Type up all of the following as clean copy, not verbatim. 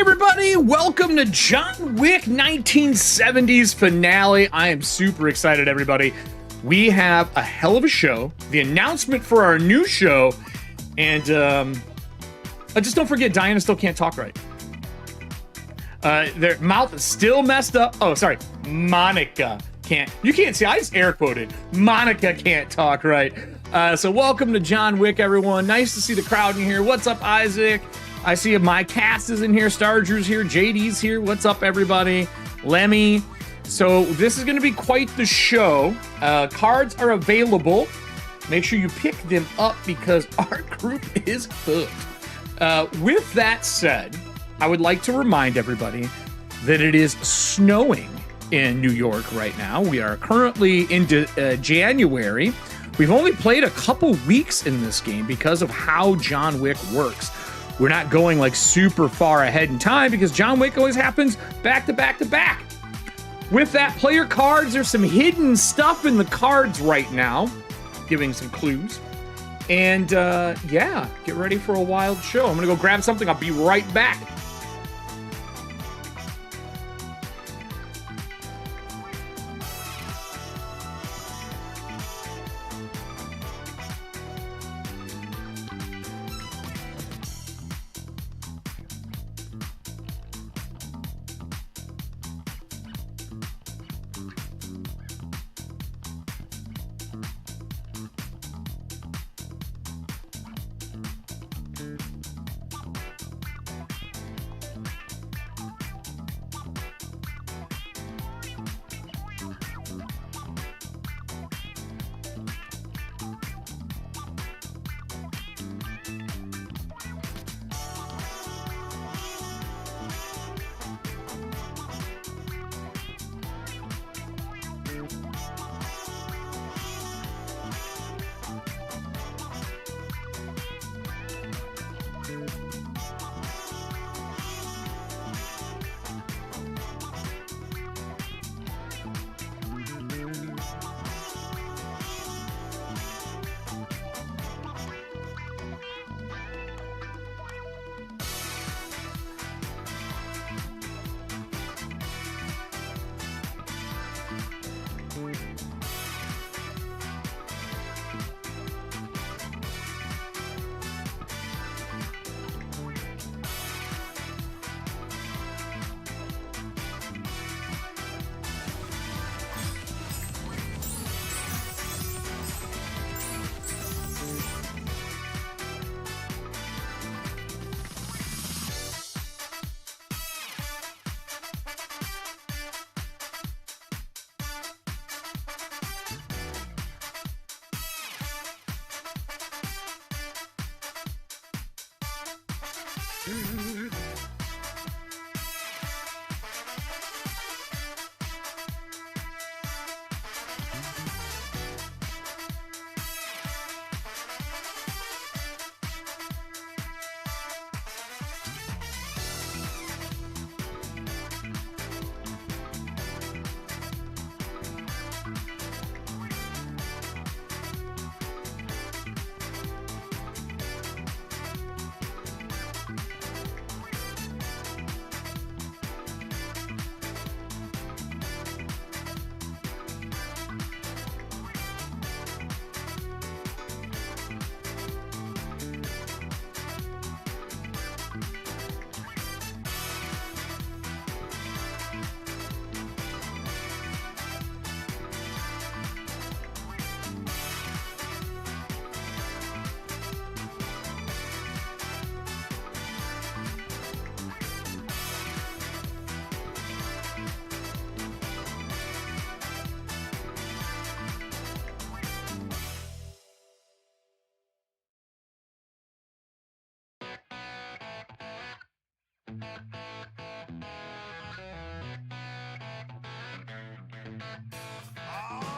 everybody, welcome to John Wick 1970s finale. I am super excited, everybody. We have a hell of a show, the announcement for our new show, and just don't forget, Diana still can't talk right. Their mouth is still messed up. Oh, sorry, Monica can't. You can't see, I just air quoted. Monica can't talk right. So welcome to John Wick, everyone. Nice to see the crowd in here. What's up, Isaac? I see my cast is in here. Starger's here. JD's here. What's up, everybody? Lemmy. So this is going to be quite the show. Cards are available. Make sure you pick them up because our group is hooked. With that said, I would like to remind everybody that it is snowing in New York right now. We are currently into January. We've only played a couple weeks in this game because of how John Wick works. We're not going like super far ahead in time because John Wick always happens back to back to back. With that, player cards, there's some hidden stuff in the cards right now, giving some clues. And yeah, get ready for a wild show. I'm gonna go grab something. I'll be right back.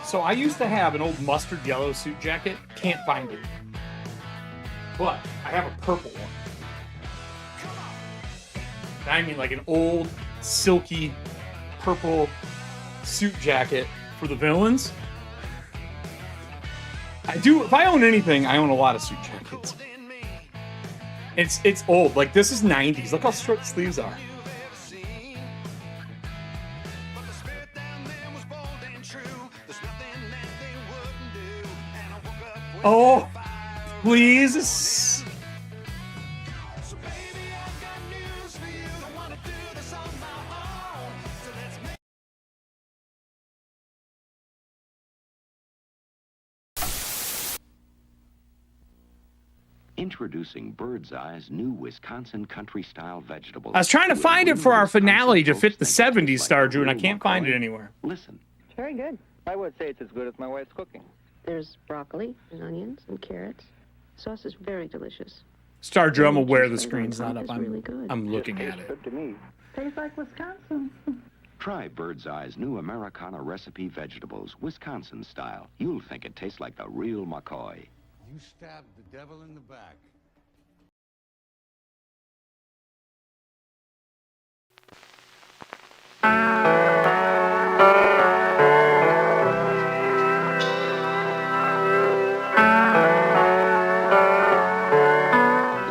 So I used to have an old mustard yellow suit jacket. Can't find it. But I have a purple one. I mean like an old, silky, purple suit jacket for the villains. I do, if I own anything, I own a lot of suit jackets. It's old. Like, this is 90s. Look how short the sleeves are. Oh, please. Introducing Bird's Eye's new Wisconsin country-style vegetables. I was trying to find it for our finale to fit the 70s Star Drew, and I can't find it anywhere. Listen. Very good. I would say it's as good as my wife's cooking. There's broccoli and onions and carrots. Sauce is very delicious. Star Drew, I'm aware the screen's not up. I'm looking at it. Good to me. Tastes like Wisconsin. Try Bird's Eye's new Americana recipe vegetables, Wisconsin style. You'll think it tastes like the real McCoy. You stabbed the devil in the back.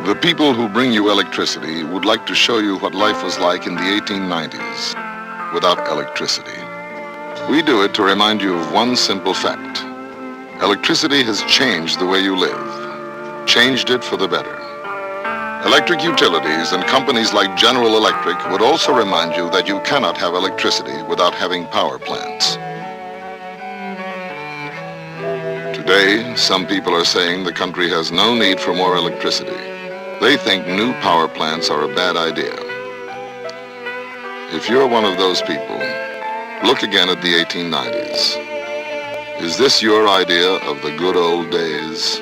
The people who bring you electricity would like to show you what life was like in the 1890s without electricity. We do it to remind you of one simple fact. Electricity has changed the way you live, changed it for the better. Electric utilities and companies like General Electric would also remind you that you cannot have electricity without having power plants. Today, some people are saying the country has no need for more electricity. They think new power plants are a bad idea. If you're one of those people, look again at the 1890s. Is this your idea of the good old days?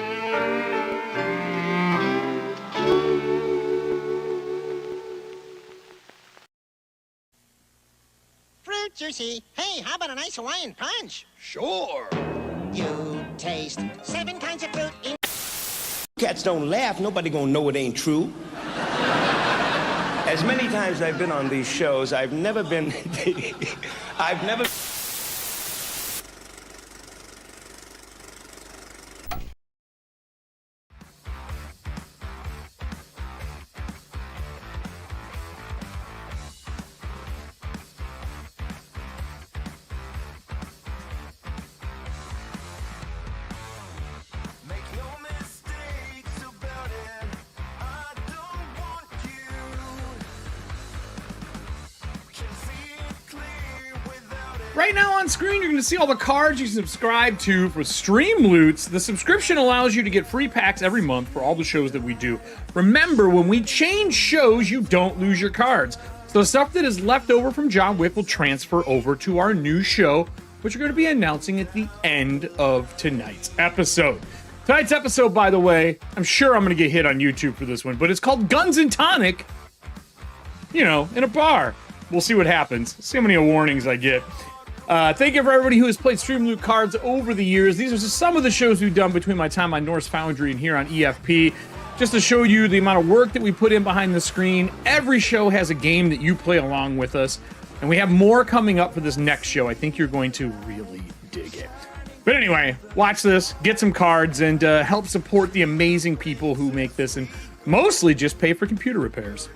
Fruit juicy. Hey, how about a nice Hawaiian punch? Sure. You taste 7 kinds of fruit in... Cats don't laugh, nobody gonna know it ain't true. As many times I've been on these shows, I've never been... I've never... Right now on screen, you're going to see all the cards you can subscribe to for Streamloots. The subscription allows you to get free packs every month for all the shows that we do. Remember, when we change shows, you don't lose your cards. So stuff that is left over from John Wick will transfer over to our new show, which we're going to be announcing at the end of tonight's episode. Tonight's episode, by the way, I'm sure I'm going to get hit on YouTube for this one, but it's called Guns and Tonic, you know, in a bar. We'll see what happens. See how many warnings I get. Thank you for everybody who has played Streamloot cards over the years. These are just some of the shows we've done between my time on Norse Foundry and here on EFP. Just to show you the amount of work that we put in behind the screen. Every show has a game that you play along with us. And we have more coming up for this next show. I think you're going to really dig it. But anyway, watch this, get some cards, and help support the amazing people who make this, and mostly just pay for computer repairs.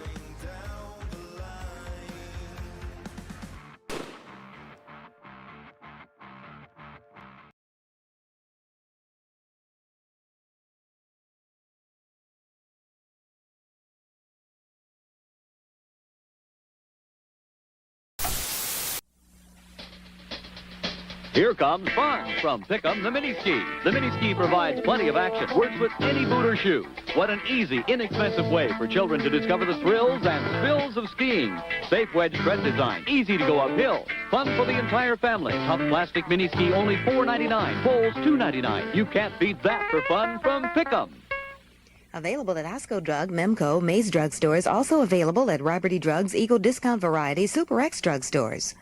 Here comes fun from Pick'em the Mini Ski. The Mini Ski provides plenty of action, works with any boot or shoe. What an easy, inexpensive way for children to discover the thrills and thrills of skiing. Safe wedge tread design, easy to go uphill. Fun for the entire family. Tough plastic Mini Ski only $4.99, poles $2.99. You can't beat that for fun from Pick'em. Available at Osco Drug, Memco, Maze Drug Stores. Also available at Roberty Drugs, Eagle Discount Variety, Super X Drug Stores.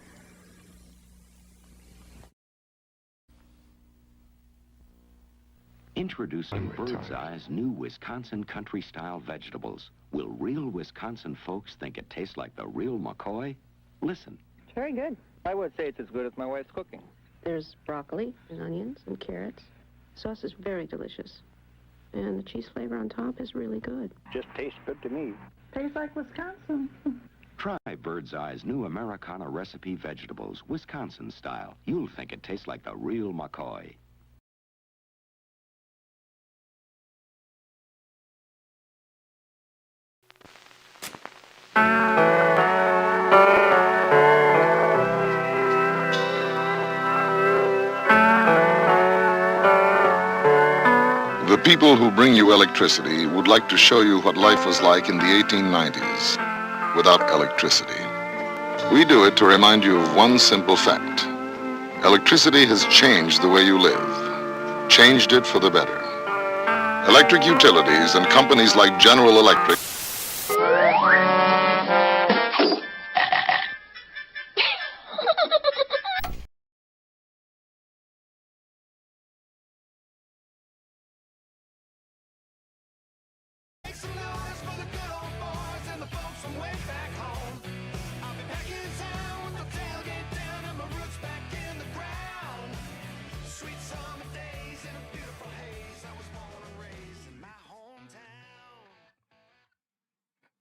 Introducing Bird's Eye's new Wisconsin country-style vegetables. Will real Wisconsin folks think it tastes like the real McCoy? Listen. Very good. I would say it's as good as my wife's cooking. There's broccoli and onions and carrots. Sauce is very delicious. And the cheese flavor on top is really good. Just tastes good to me. Tastes like Wisconsin. Try Bird's Eye's new Americana recipe vegetables, Wisconsin style. You'll think it tastes like the real McCoy. people who bring you electricity would like to show you what life was like in the 1890s without electricity. We do it to remind you of one simple fact. Electricity has changed the way you live, changed it for the better. Electric utilities and companies like General Electric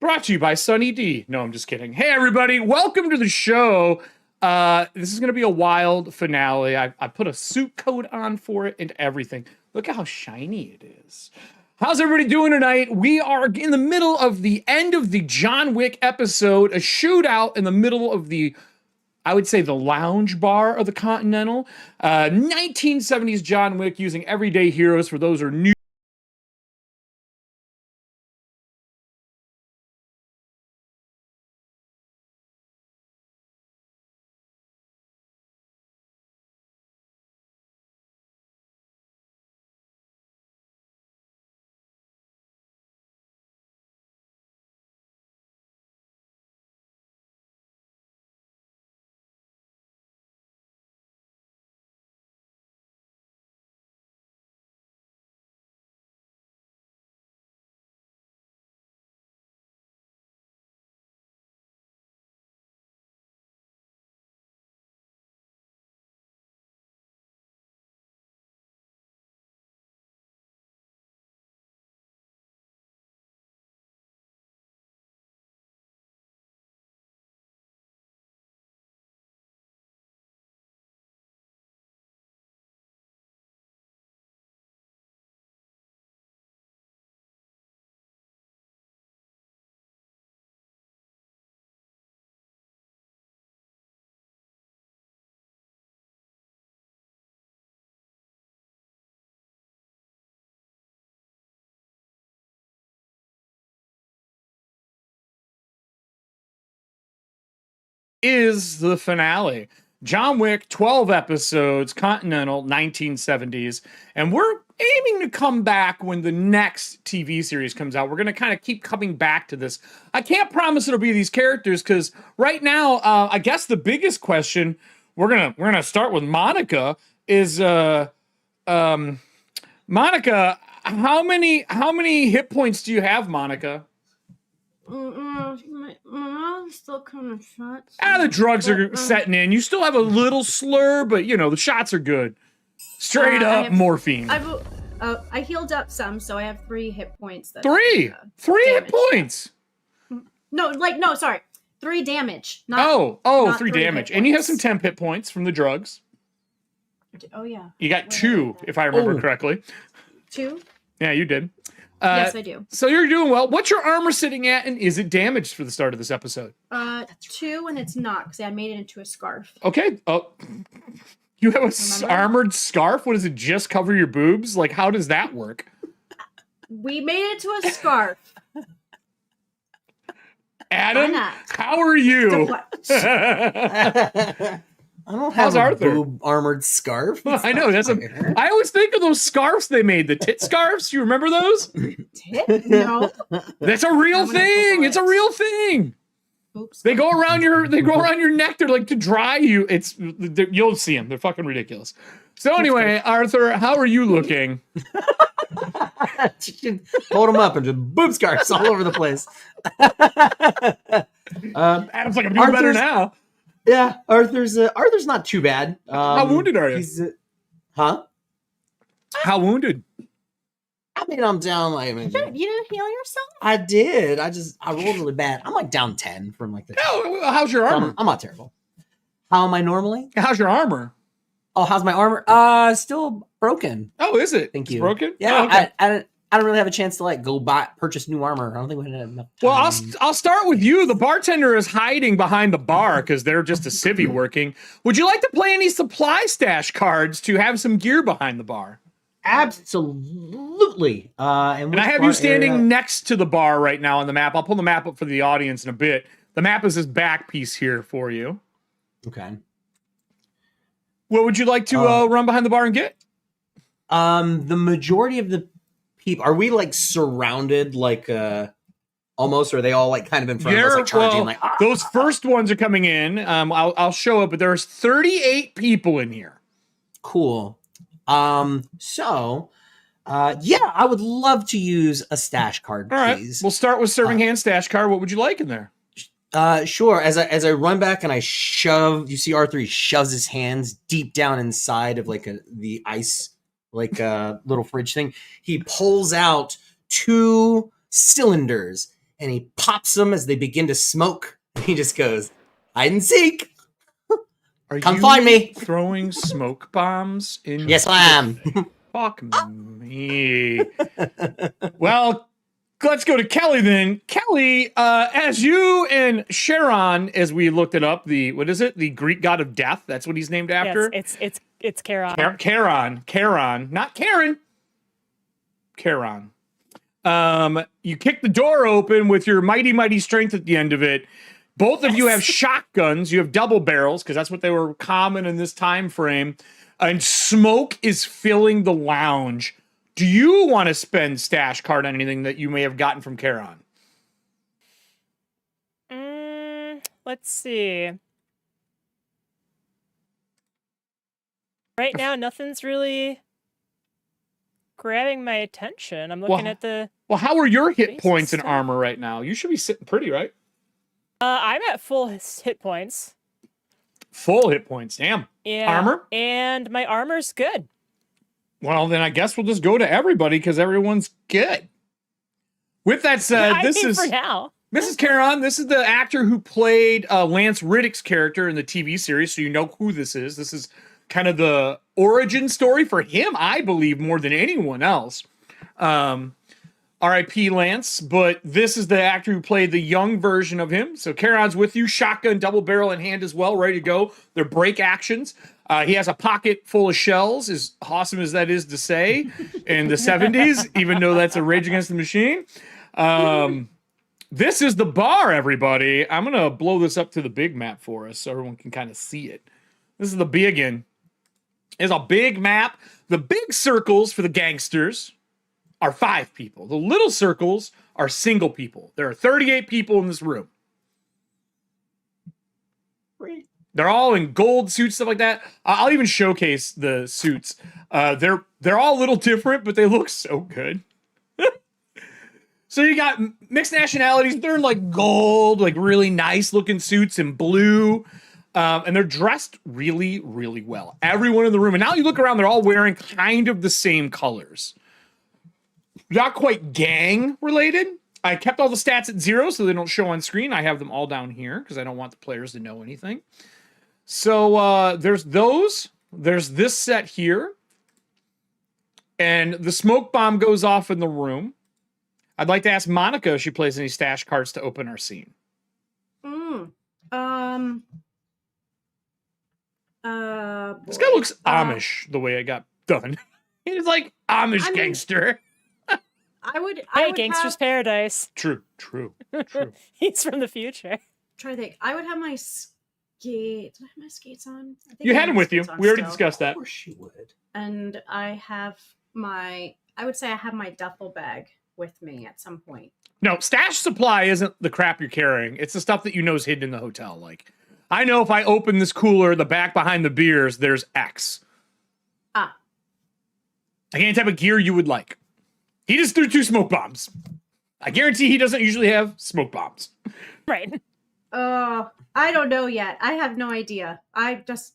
Brought to you by Sunny D. No, I'm just kidding. Hey, everybody. Welcome to the show. This is going to be a wild finale. I put a suit coat on for it and everything. Look at how shiny it is. How's everybody doing tonight? We are in the middle of the end of the John Wick episode, a shootout in the middle of the, I would say, the lounge bar of the Continental. 1970s John Wick using everyday heroes for those who are new. Is the finale. John Wick, 12 episodes, Continental, 1970s. And we're aiming to come back when the next TV series comes out. We're going to kind of keep coming back to this. I can't promise it'll be these characters because right now, I guess the biggest question, we're gonna start with Monica, is Monica, how many hit points do you have, Monica? My mouth's still kind of shut. The drugs are setting in. You still have a little slur, but you know the shots are good. Straight up morphine. I healed up some, so I have 3 hit points. Three hit points. No, sorry, 3 damage. Not 3 damage, and you have some temp hit points from the drugs. Oh yeah. You got 2, if I remember correctly. 2? Yeah, you did. Yes, I do. So you're doing well. What's your armor sitting at, and is it damaged for the start of this episode? 2, and it's not, because I made it into a scarf. Okay. Oh, you have a armored scarf? What, does it just cover your boobs? Like, how does that work? We made it to a scarf. Adam, how are you? I don't have a boob armored scarf. I know. I always think of those scarves they made, the tit scarves. You remember those? Tit? No. That's a real thing. It's a real thing. Oops. They go around your neck. They're like to dry you. You'll see them. They're fucking ridiculous. So anyway, Arthur, how are you looking? Hold them up and just boob scarves all over the place. Adam's like, I'm doing better now. Yeah, Arthur's not too bad. How wounded are you? How wounded? I mean, I'm down like. You didn't heal yourself? I did. I rolled really bad. I'm like down 10 from like the. How's your armor? I'm not terrible. How am I normally? How's your armor? Oh, how's my armor? Still broken. Oh, is it? Thank you. It's broken? Yeah, oh, okay. I don't really have a chance to like go purchase new armor. I don't think we had enough time. Well, I'll start with you. The bartender is hiding behind the bar because they're just a civvy working. Would you like to play any supply stash cards to have some gear behind the bar? Absolutely. And I have you standing next to the bar right now on the map. I'll pull the map up for the audience in a bit. The map is this back piece here for you. Okay. What would you like to run behind the bar and get? The majority of the people, are we like surrounded like almost, or are they all like kind of in front of us, like charging? Like those first ones are coming in. I'll show it, but there's 38 people in here. Cool. So, yeah, I would love to use a stash card, all right, please. We'll start with serving hand stash card. What would you like in there? Sure. As I run back and I shove, you see R3 shoves his hands deep down inside of like the ice, like a little fridge thing. He pulls out 2 cylinders and he pops them as they begin to smoke. And he just goes, hide and seek. Come find me. Throwing smoke bombs in? Yes, I am. Fuck me. Well, let's go to Kelly then. Kelly, as you and Charon, as we looked it up, what is it? The Greek god of death. That's what he's named after. Yes, it's Charon. Charon, not Karen. Charon. You kick the door open with your mighty strength at the end of it. Both of you have shotguns. You have double barrels because that's what they were common in this time frame. And smoke is filling the lounge. Do you want to spend stash card on anything that you may have gotten from Charon? Let's see. Right now, nothing's really grabbing my attention. I'm looking at the... Well, how are your hit points and armor right now? You should be sitting pretty, right? I'm at full hit points. Full hit points, damn. Yeah. Armor? And my armor's good. Well, then I guess we'll just go to everybody because everyone's good. With that said, for now. This is Charon. This is the actor who played Lance Riddick's character in the TV series, so you know who this is. This is kind of the origin story for him, I believe, more than anyone else. R.I.P. Lance, but this is the actor who played the young version of him. So Charon's with you, shotgun, double barrel in hand as well, ready to go. They're break actions. He has a pocket full of shells, as awesome as that is to say, in the 70s, even though that's a Rage Against the Machine. This is the bar, everybody. I'm going to blow this up to the big map for us so everyone can kind of see it. This is the biggin. It's a big map. The big circles for the gangsters are 5 people. The little circles are single people. There are 38 people in this room. They're all in gold suits, stuff like that. I'll even showcase the suits. They're all a little different, but they look so good. So you got mixed nationalities. They're in like gold, like really nice looking suits in blue. And they're dressed really, really well. Everyone in the room. And now you look around, they're all wearing kind of the same colors. Not quite gang related. I kept all the stats at 0 so they don't show on screen. I have them all down here because I don't want the players to know anything. So there's those. There's this set here. And the smoke bomb goes off in the room. I'd like to ask Monica if she plays any stash cards to open our scene. This guy looks Amish the way it got done. He's like Amish gangster. I would Gangster's Paradise. True. He's from the future. Try to think. I would have my skates. Do I have my skates on? I think You I had have them my with you. skates on We already still. discussed that. Of course you would. And I would say I have my duffel bag with me at some point. No, stash supply isn't the crap you're carrying. It's the stuff that you know is hidden in the hotel. Like, I know if I open this cooler, the back behind the beers, there's X. Like any type of gear you would like. He just threw 2 smoke bombs. I guarantee he doesn't usually have smoke bombs. Right. I don't know yet. I have no idea. I'm just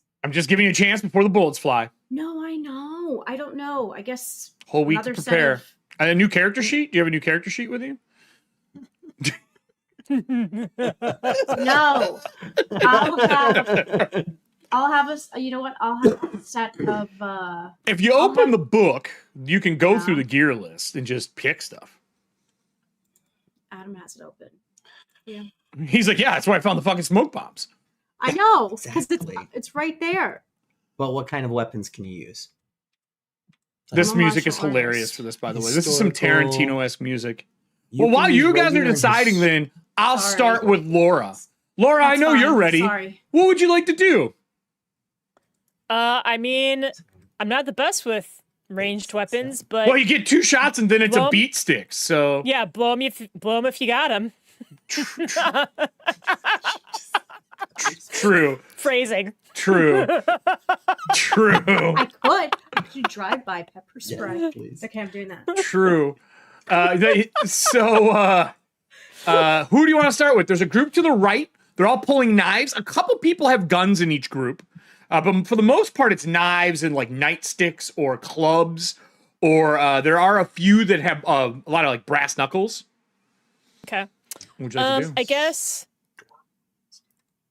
giving you a chance before the bullets fly. No, I know. I don't know. I guess Whole week to prepare. A new character sheet? Do you have a new character sheet with you? No. I'll have a, you know what? I'll have a set of, if you open the book, you can go through the gear list and just pick stuff. Adam has it open. Yeah. He's like, yeah, that's where I found the fucking smoke bombs. I know, because Exactly. it's right there. But what kind of weapons can you use? This I'm a music is martial hilarious artist. for this, by the way. This is some Historical. Tarantino-esque music. You Well, while can you use guys are regular deciding, just- then I'll Sorry. start with Laura. Laura, I That's know you're fine. ready. Sorry. What would you like to do? I mean, I'm not the best with ranged weapons, but Well, you get 2 shots and then it's Well- a beat stick. So yeah, blow him if you got him. true, Phrasing. true, true, I could do drive-by pepper spray. please. Okay, I'm doing that. true. Who do you want to start with? There's a group to the right. They're all pulling knives. A couple people have guns in each group. But for the most part, it's knives and like nightsticks or clubs, or there are a few that have a lot of like brass knuckles. Okay. What would you like to do? I guess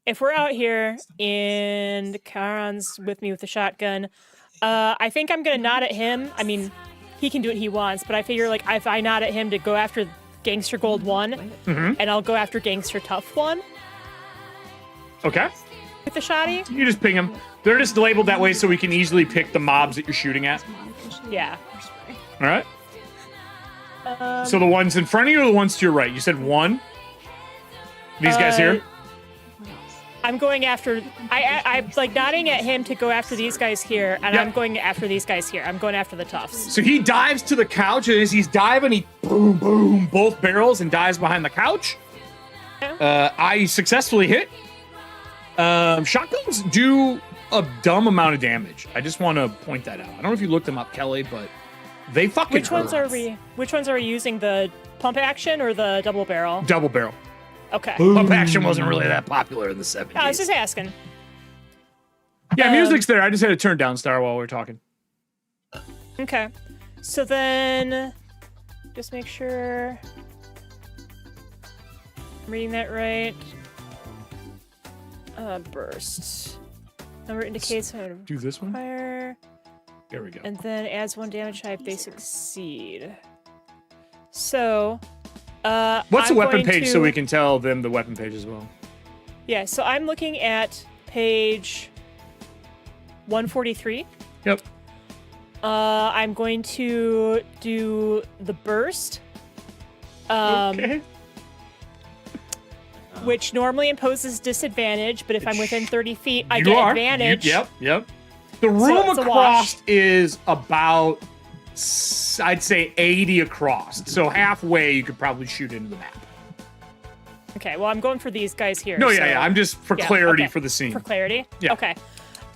if we're out here and Karan's with me with the shotgun, I think I'm gonna nod at him. I mean, he can do what he wants, but I figure like if I nod at him to go after Gangster Gold 1, and I'll go after Gangster Tough 1 Okay. with the shotty. You just ping them. They're just labeled that way so we can easily pick the mobs that you're shooting at. Yeah. All right. So the ones in front of you or the ones to your right? You said 1? These guys here? I'm going after. I'm like nodding at him to go after these guys here, and Yep. I'm going after these guys here. I'm going after the toughs. So he dives to the couch, and as he's diving, he boom, boom, both barrels and dives behind the couch. I successfully hit. Shotguns do a dumb amount of damage. I just want to point that out. I don't know if you looked them up, Kelly, but they fucking Which ones hurt. are we? Which ones are we using? The pump action or the double barrel? Double barrel. Okay. Pump action wasn't really that popular in the 70s. I was just asking. Yeah, music's there. I just had to turn down Star while we were talking. Okay. So then, just make sure I'm reading that right. Burst. Number indicates how to do this one. Fire. There we go. And then adds 1 damage type. They succeed. So, What's the I'm weapon going page to- so we can tell them the weapon page as well? Yeah. So I'm looking at page 143. Yep. I'm going to do the burst. Okay. Which normally imposes disadvantage, but if I'm within 30 feet, I You get are. advantage. Yep. The room it's a across wash. is about, I'd say, 80 across. So halfway, you could probably shoot into the map. Okay, well, I'm going for these guys here. No, so- yeah. I'm just for Yeah, clarity okay. for the scene. For clarity? Yeah. Okay.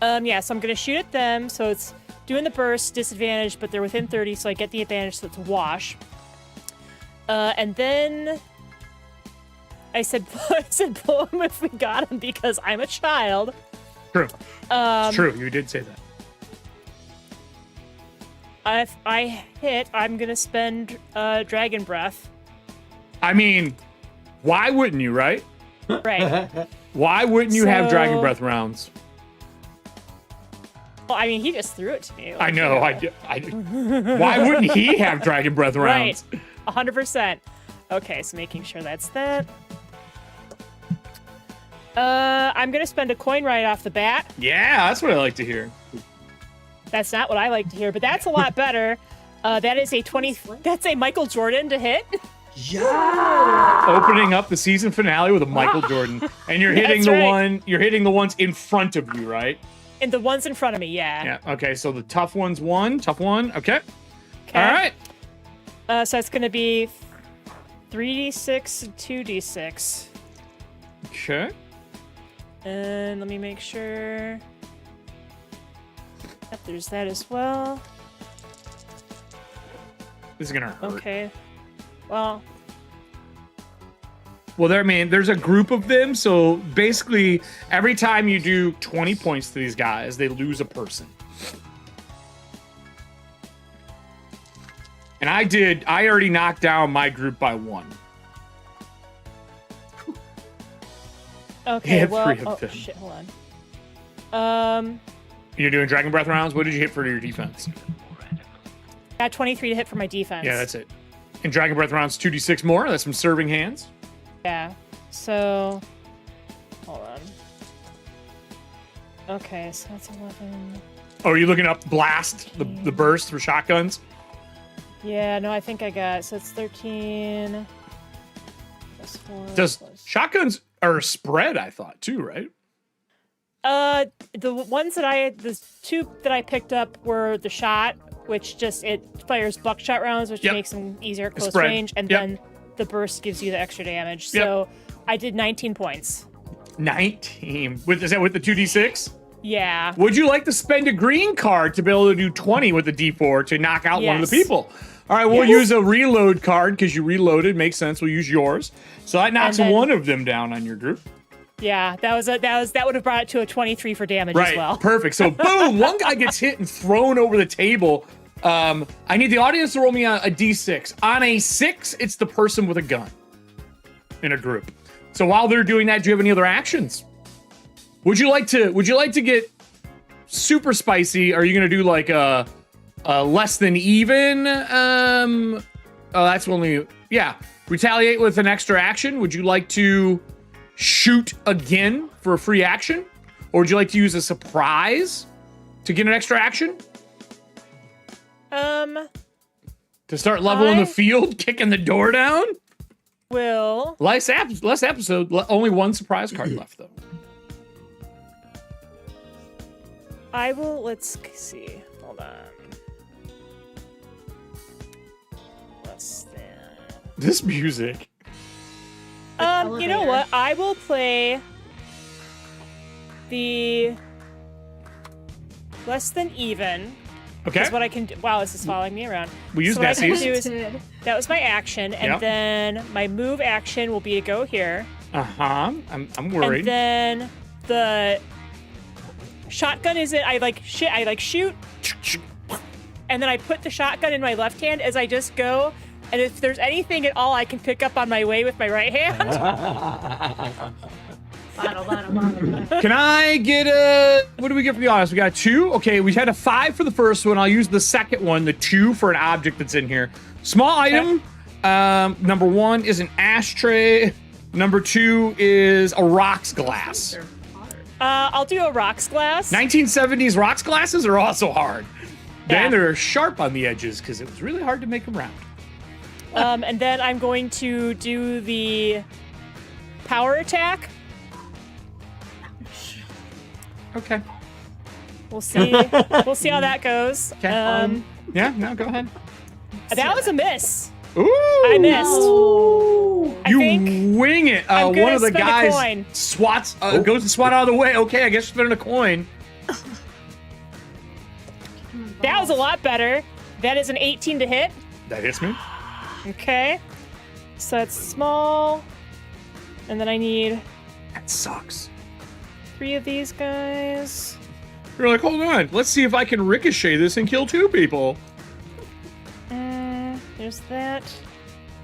Yeah, so I'm going to shoot at them. So it's doing the burst, disadvantage, but they're within 30, so I get the advantage, so it's a wash. And then I said blow him if we got him because I'm a child. True. It's true. You did say that. If I hit, I'm going to spend Dragon Breath. I mean, why wouldn't you, right? Right. Why wouldn't you have Dragon So- Breath rounds? Well, I mean, he just threw it to me. I know. Why wouldn't he have Dragon Breath rounds? Right. 100%. Okay, so making sure that's that. I'm going to spend a coin right off the bat. Yeah, that's what I like to hear. That's not what I like to hear, but that's a lot better. That is a 20. That's a Michael Jordan to hit. Opening up the season finale with a Michael Jordan, and you're hitting That's the right. one. You're hitting the ones in front of you, right? And the ones in front of me, yeah. Yeah. Okay. So the tough one's one. Tough one. Okay. Okay. All right. So it's going to be 3d6 and 2d6. Okay. And let me make sure. Yep, there's that as well. This is gonna hurt. Okay. Well, There's a group of them, so basically every time you do 20 points to these guys, they lose a person. And I already knocked down my group by 1. okay, had well, 3 of oh them. shit, hold on. You're doing Dragon Breath rounds? What did you hit for your defense? Got 23 to hit for my defense. Yeah, that's it. And Dragon Breath rounds 2d6 more. That's some serving hands. Yeah. So, hold on. Okay, so that's 11. Oh, are you looking up blast, the burst for shotguns? Yeah, no, I think I got, so it's 13 plus 4. Shotguns are spread, I thought, too, right? The ones that the 2 that I picked up were the shot, which just, it fires buckshot rounds, which makes them easier at close range, and then the burst gives you the extra damage. So I did 19 points. 19? Is that with the 2d6? Yeah. Would you like to spend a green card to be able to do 20 with the d4 to knock out one of the people? All right, we'll use a reload card because you reloaded. Makes sense. We'll use yours. So that knocks one of them down on your group. Yeah, that would have brought it to a 23 for damage as well. Perfect. So boom, one guy gets hit and thrown over the table. I need the audience to roll me a d6. On a 6, it's the person with a gun in a group. So while they're doing that, do you have any other actions? Would you like to get super spicy? Are you gonna do like a less than even? Oh, that's only retaliate with an extra action. Would you like to shoot again for a free action, or would you like to use a surprise to get an extra action? To start leveling the field, kicking the door down. Last episode, only one surprise card left though. I will, let's see. Hold on. Less than. This music. You know what? I will play the less than even. Okay. That's what I can do. Wow, this is following me around. We use Nessie's. That was my action, and then my move action will be to go here. I'm worried. And then the shotgun isn't. I shoot, and then I put the shotgun in my left hand as I just go. And if there's anything at all I can pick up on my way with my right hand. Can I get a... What do we get for the audience? We got a 2. Okay, we had a 5 for the first one. I'll use the second one, the 2, for an object that's in here. Small item. Number 1 is an ashtray. Number 2 is a rocks glass. I'll do a rocks glass. 1970s rocks glasses are also hard. Then they're sharp on the edges because it was really hard to make them round. And then I'm going to do the power attack. Okay. We'll see. We'll see how that goes. Okay. No, go ahead. That was a miss. Ooh! I missed. You wing it. One of the guys swats, goes to swat out of the way. Okay, I guess you're spending a coin. That was a lot better. That is an 18 to hit. That hits me. Okay. So that's small. And then I need... That sucks. 3 of these guys. You're like, hold on. Let's see if I can ricochet this and kill 2 people. There's that.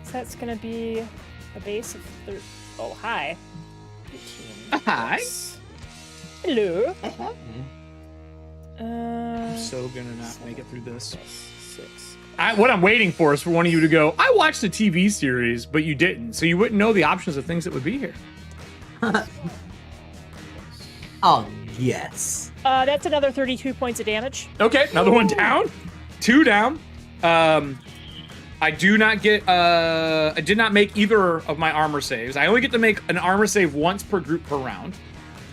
So that's going to be a base of... Oh, hi. 18. Hi. Hello. I'm so gonna not make it through this. 6. What I'm waiting for is for one of you to go, I watched a TV series, but you didn't. So you wouldn't know the options of things that would be here. Oh, yes. That's another 32 points of damage. Okay, another one down. 2 down. I do not get, I did not make either of my armor saves. I only get to make an armor save once per group per round.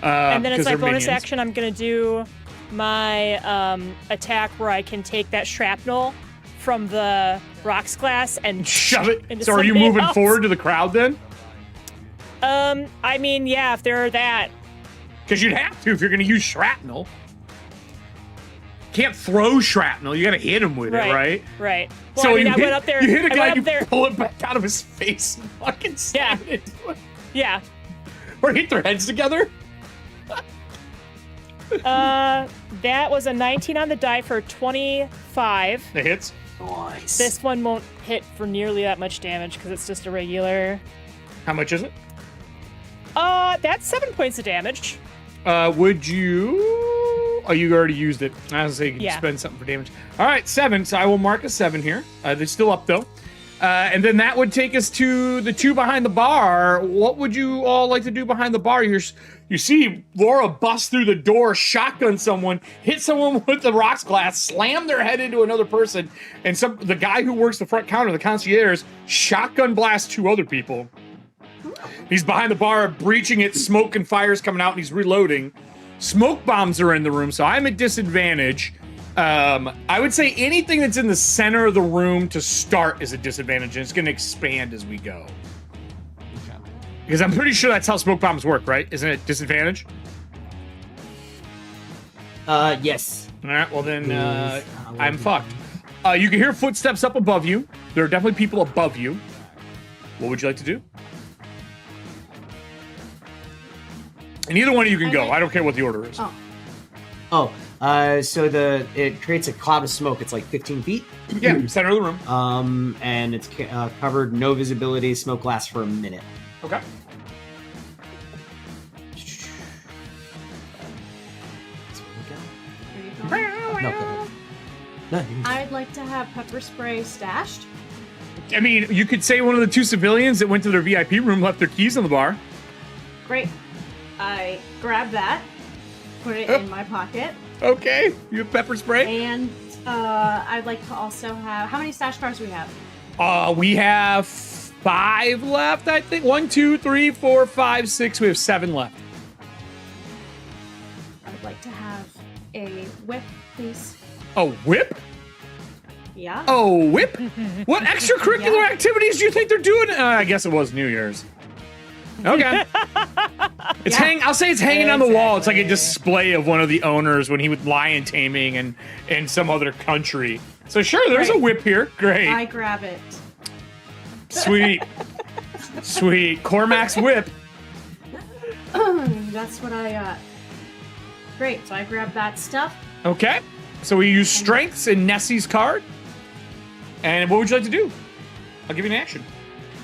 And then as my bonus action, I'm going to do my attack where I can take that shrapnel from the rocks glass and shove it. So are you moving forward to the crowd then? I mean, yeah, if they're that. Because you'd have to if you're going to use shrapnel. Can't throw shrapnel. You got to hit him with it, right? Right. Well, So I mean, you I went up there. You hit a I guy, went up you pull it back out of his face and fucking slam it into it. Yeah. Or hit their heads together. That was a 19 on the die for 25. It hits. Nice. This one won't hit for nearly that much damage because it's just a regular. How much is it? That's 7 points of damage. Would you... Oh, you already used it. I was saying you can spend something for damage. All right, 7. So I will mark a 7 here. They're still up, though. And then that would take us to the two behind the bar. What would you all like to do behind the bar? You see Laura bust through the door, shotgun someone, hit someone with the rocks glass, slam their head into another person, and the guy who works the front counter, the concierge, shotgun blast two other people. He's behind the bar, breaching it, smoke and fire's coming out, and he's reloading. Smoke bombs are in the room, so I'm at disadvantage. I would say anything that's in the center of the room to start is a disadvantage, and it's going to expand as we go. Okay. Because I'm pretty sure that's how smoke bombs work, right? Isn't it disadvantage? Yes. All right, well then, I'm fucked. You can hear footsteps up above you. There are definitely people above you. What would you like to do? And either one of you can go. I don't care what the order is. So it creates a cloud of smoke. It's like 15 feet. Yeah, center of the room. And it's covered, no visibility. Smoke lasts for a minute. Okay. No, I'd like to have pepper spray stashed. I mean, you could say one of the two civilians that went to their VIP room left their keys in the bar. Great. I grab that, put it in my pocket. Okay, you have pepper spray? And I'd like to also have... How many stash cars do we have? We have 5 left, I think. 1, 2, 3, 4, 5, 6. We have 7 left. I'd like to have a whip, please. A whip? Yeah. Oh, whip? What extracurricular activities do you think they're doing? I guess it was New Year's. Okay. It's I'll say it's hanging on the wall. It's like a display of one of the owners when he was lion taming in some other country. So sure, there's a whip here. Great. I grab it. Sweet. Sweet. Cormac's whip. That's what I Great, so I grab that stuff. Okay. So we use strengths in Nessie's card. And what would you like to do? I'll give you an action.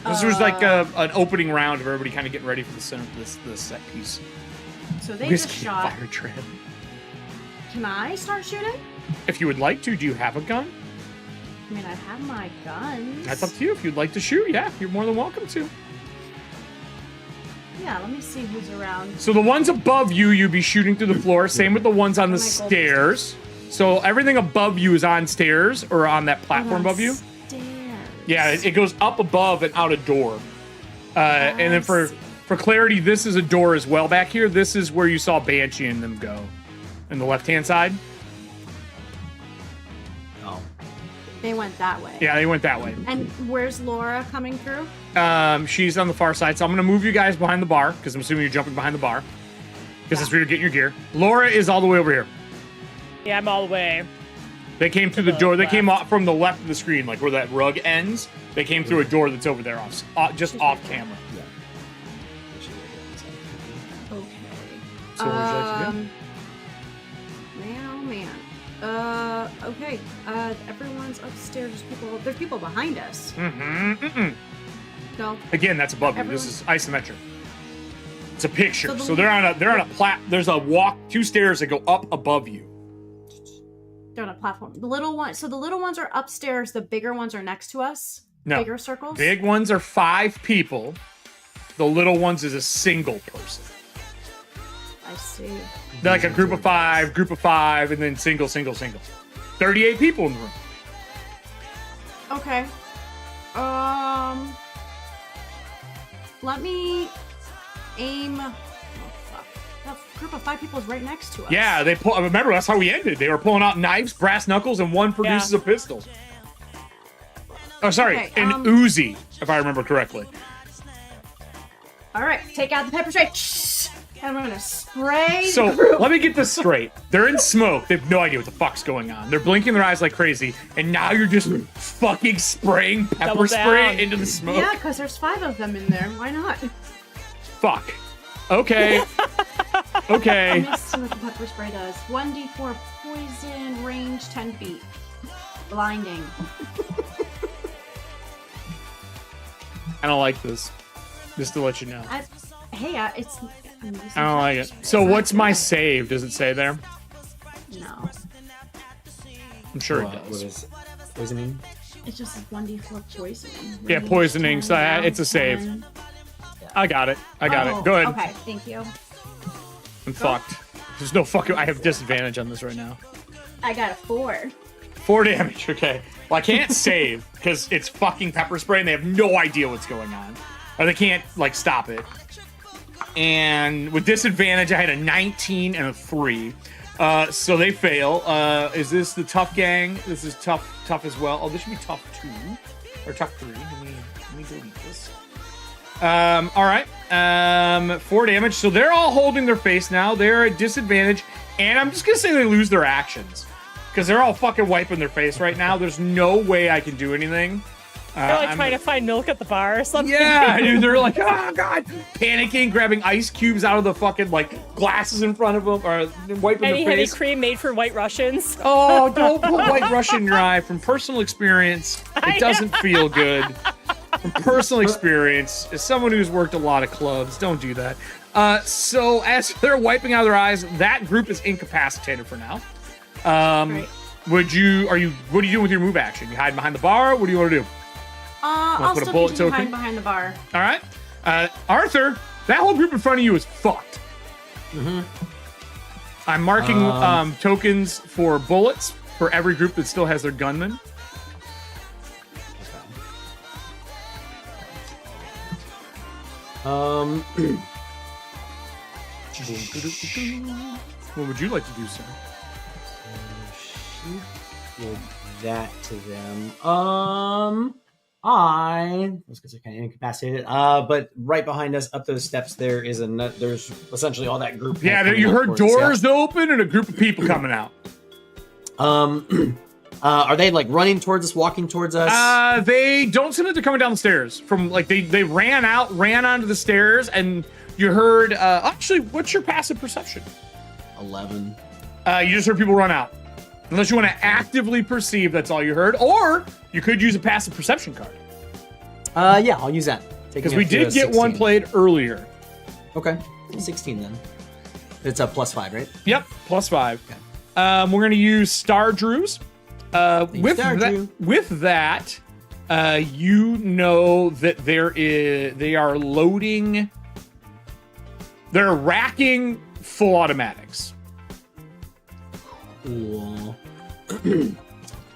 This was like an opening round of everybody kind of getting ready for the center of this set piece. So they just Whiskey shot. Fire Tread. Can I start shooting? If you would like to, do you have a gun? I mean, I have my guns. That's up to you. If you'd like to shoot, yeah, you're more than welcome to. Yeah, let me see who's around. So the ones above you, you'd be shooting through the floor. Same with the ones on the stairs. So everything above you is on stairs or on that platform above you. Yeah, it goes up above and out a door. And then for clarity, this is a door as well back here. This is where you saw Banshee and them go. In the left-hand side. Oh. They went that way. Yeah, they went that way. And where's Laura coming through? She's on the far side. So I'm going to move you guys behind the bar, because I'm assuming you're jumping behind the bar. Because that's where you're getting your gear. Laura is all the way over here. Yeah, I'm all the way. They came through the door. They came off from the left of the screen, like where that rug ends. They came through a door that's over there, just off camera. Yeah. Okay. So what would you like to do? Man, oh man. Okay. Everyone's upstairs. There's people behind us. No. Again, that's above you. This is isometric. It's a picture. So they're on a there's a walk, 2 stairs that go up above you. They're on a platform. The little ones. So the little ones are upstairs. The bigger ones are next to us. No. Bigger circles. Big ones are 5 people. The little ones is a single person. I see. They're like a group of 5, and then single. 38 people in the room. Okay. Let me aim. Oh, fuck. That group of 5 people is right next to us. Yeah, remember, that's how we ended. They were pulling out knives, brass knuckles, and one produces a pistol. Oh, sorry, Okay, an Uzi, if I remember correctly. All right, take out the pepper spray. I'm gonna spray. So, the group. let me get this straight. They're in smoke. They have no idea what the fuck's going on. They're blinking their eyes like crazy, and now you're just fucking spraying pepper spray into the smoke? Yeah, because there's 5 of them in there. Why not? Fuck. Okay. Okay. Let me see what the pepper spray does. 1d4 poison, range 10 feet. Blinding. I don't like this. Just to let you know. It's... I don't like it. So what's my save? Does it say there? No. I'm sure it does. What does it mean? It's just 1d4 poisoning. Yeah, poisoning. So it's a save. 10. I got it. I got Oh, it. Go ahead. Okay, thank you. I'm fucked. There's no fucking. I have disadvantage on this right now. I got a 4. 4 damage. Okay. Well, I can't save because it's fucking pepper spray and they have no idea what's going on, or they can't like stop it. And with disadvantage, I had a 19 and a 3. So they fail. Is this the tough gang? This is tough as well. Oh, this should be tough 2 or tough 3. Let me delete this. All right. 4 damage. So they're all holding their face now. They're at disadvantage, and I'm just gonna say they lose their actions because they're all fucking wiping their face right now. There's no way I can do anything. They're like trying to find milk at the bar or something. Yeah, dude, they're like, oh god, panicking, grabbing ice cubes out of the fucking like glasses in front of them, or wiping Any their heavy face. cream made for White Russians. Oh, don't put White Russian in your eye. From personal experience, it doesn't feel good. From personal experience, as someone who's worked a lot of clubs, don't do that. So as they're wiping out their eyes, that group is incapacitated for now. Right. What are you doing with your move action? You hide behind the bar? What do you want to do? I'll put a still bullet continue token? hiding behind the bar. All right. Arthur, that whole group in front of you is fucked. I'm marking tokens for bullets for every group that still has their gunman. What would you like to do, sir? Give that to them. I was gonna say kind of incapacitated. But right behind us, up those steps, there's essentially all that group. Yeah, you heard doors open and a group of people coming out. Are they like running towards us, walking towards us? They don't seem like they're coming down the stairs. From like they ran onto the stairs, and you heard. Actually, what's your passive perception? 11. You just heard people run out. Unless you want to actively perceive, that's all you heard. Or you could use a passive perception card. Yeah, I'll use that. Because we did get one played earlier. Okay, 16 then. It's a +5, right? Yep, +5. Okay. We're going to use Star Drews. With that, you know that they are loading. They're racking full automatics. Cool.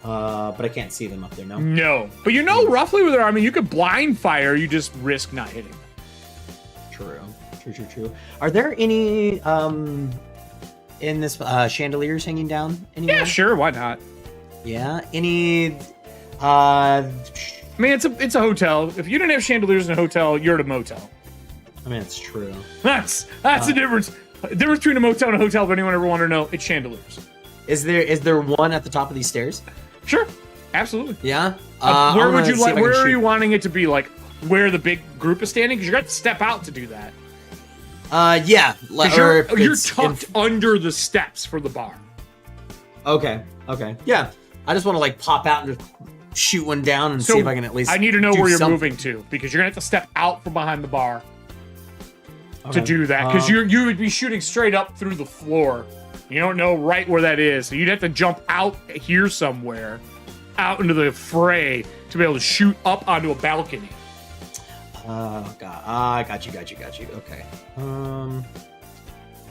But I can't see them up there, no? No. But you know roughly where they are. I mean, you could blind fire, you just risk not hitting. True. Are there any in this chandeliers hanging down anywhere? Yeah, sure, why not? Yeah. Any I mean, it's a hotel. If you didn't have chandeliers in a hotel, you're at a motel. I mean, it's true. That's the difference. The difference between a motel and a hotel, if anyone ever wanted to know, it's chandeliers. Is there one at the top of these stairs? Sure, absolutely. Yeah. Where would you like? Where are you wanting it to be? Like where the big group is standing? Because you're going to step out to do that. Yeah. You're tucked under the steps for the bar. Okay. Yeah. I just want to like pop out and just shoot one down and see if I can at least. I need to know where you're moving to because you're going to have to step out from behind the bar to do that because you would be shooting straight up through the floor. You don't know right where that is, so you'd have to jump out here somewhere, out into the fray to be able to shoot up onto a balcony. Oh god, I got you. Okay.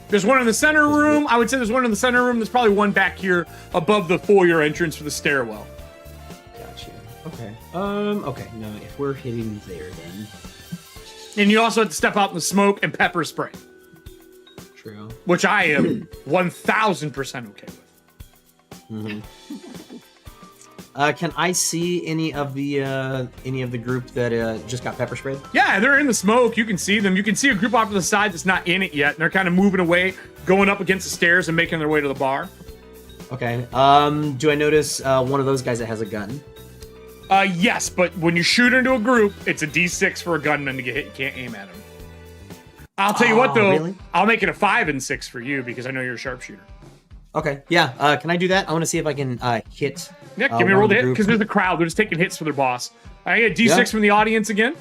There's one in the center room. I would say there's one in the center room. There's probably one back here above the foyer entrance for the stairwell. Gotcha. Okay. Okay. No, if we're hitting there, then. And you also have to step out in the smoke and pepper spray. True. Which I am 1,000% okay with. Can I see any of the group that just got pepper sprayed? Yeah, they're in the smoke. You can see them. You can see a group off to the side that's not in it yet. And they're kind of moving away, going up against the stairs and making their way to the bar. Okay. Do I notice one of those guys that has a gun? Yes, but when you shoot into a group, it's a D6 for a gunman to get hit. You can't aim at him. I'll tell you what, though. Really? I'll make it a 5 and 6 for you because I know you're a sharpshooter. Okay. Yeah. Can I do that? I want to see if I can hit. Yeah, give me a roll to hit because there's a crowd. They're just taking hits for their boss. I get D6 from the audience again.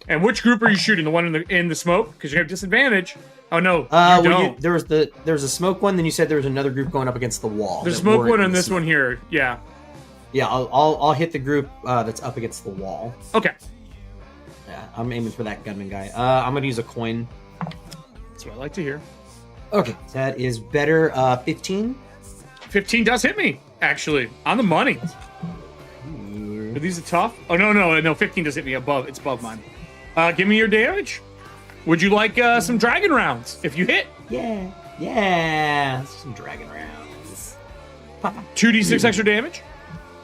And which group are you shooting? The one in the smoke? Because you have disadvantage. Oh no, you don't. There was a smoke one. Then you said there was another group going up against the wall. There's smoke one and this one here. Yeah. Yeah, I'll hit the group that's up against the wall. Okay. Yeah, I'm aiming for that gunman guy. I'm gonna use a coin. That's what I like to hear. Okay, that is better. 15. 15 does hit me, actually, on the money. Are these tough? Oh no! 15 does hit me above. It's above mine. Give me your damage. Would you like some dragon rounds if you hit? Yeah. Some dragon rounds. 2d6 extra damage,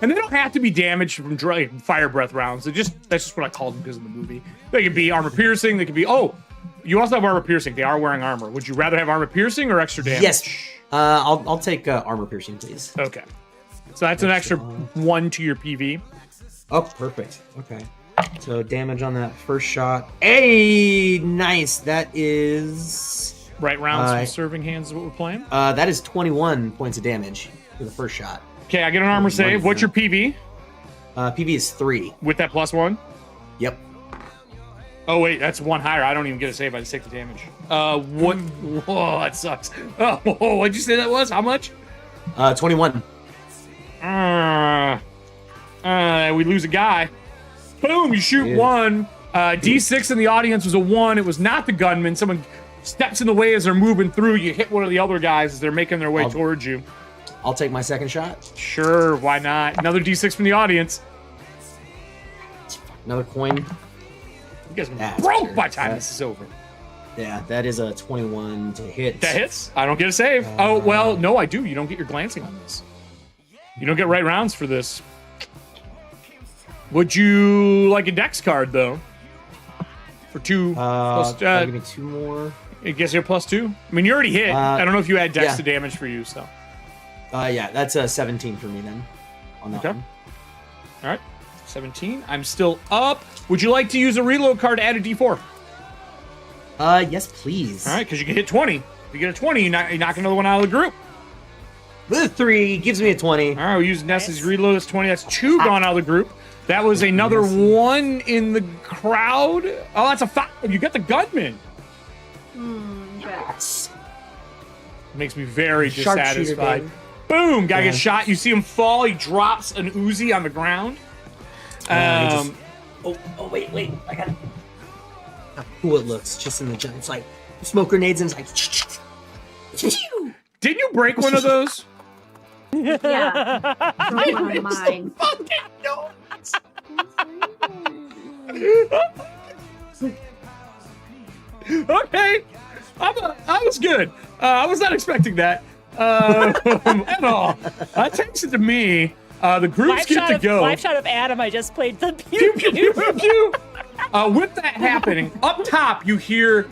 and they don't have to be damaged from fire breath rounds. That's just what I called them because of the movie. They could be armor piercing. They could be you also have armor piercing. They are wearing armor. Would you rather have armor piercing or extra damage? Yes. I'll take armor piercing, please. Okay. So that's an extra 1 to your PV. Oh, perfect. Okay. So damage on that first shot. Hey, nice. That is right rounds from serving hands is what we're playing. That is 21 points of damage for the first shot. Okay, I get an armor save. What's your PV? PV is 3 with that +1. Yep. Oh wait, that's 1 higher. I don't even get a save. I just take the damage. What? Whoa, that sucks. Oh, what'd you say that was? How much? 21. We lose a guy. Boom! You shoot 1. D6 in the audience was a 1. It was not the gunman. Someone steps in the way as they're moving through. You hit one of the other guys as they're making their way towards you. I'll take my second shot. Sure, why not? Another D6 from the audience. Another coin. You guys are broke by the time this is over. Yeah, that is a 21 to hit. That hits. I don't get a save. Oh, well, no, I do. You don't get your glancing on this. You don't get right rounds for this. Would you like a dex card, though? For 2 plus... give me 2 more. I guess you're +2. I mean, you already hit. I don't know if you add dex to damage for you, so... Yeah, that's a 17 for me, then. On that one. All right. 17. I'm still up. Would you like to use a reload card to add a D4? Yes, please. All right, because you can hit 20. If you get a 20, you knock another one out of the group. The 3 gives me a 20. All right, we'll use Ness's reload. That's 20. That's 2 gone out of the group. That was another 1 in the crowd. Oh, that's a 5. You got the gunman. Yes. Makes me very dissatisfied. Boom! Guy gets shot. You see him fall. He drops an Uzi on the ground. Oh, wait. I got it. How cool it looks just in the jump. It's like smoke grenades and it's like... Did you break one of those? Yeah. Broke one of mine. Okay. I was good. I was not expecting that at all. That takes it to me. The groups get to go. Live shot of Adam. I just played the pew pew pew pew. Pew. With that happening, up top you hear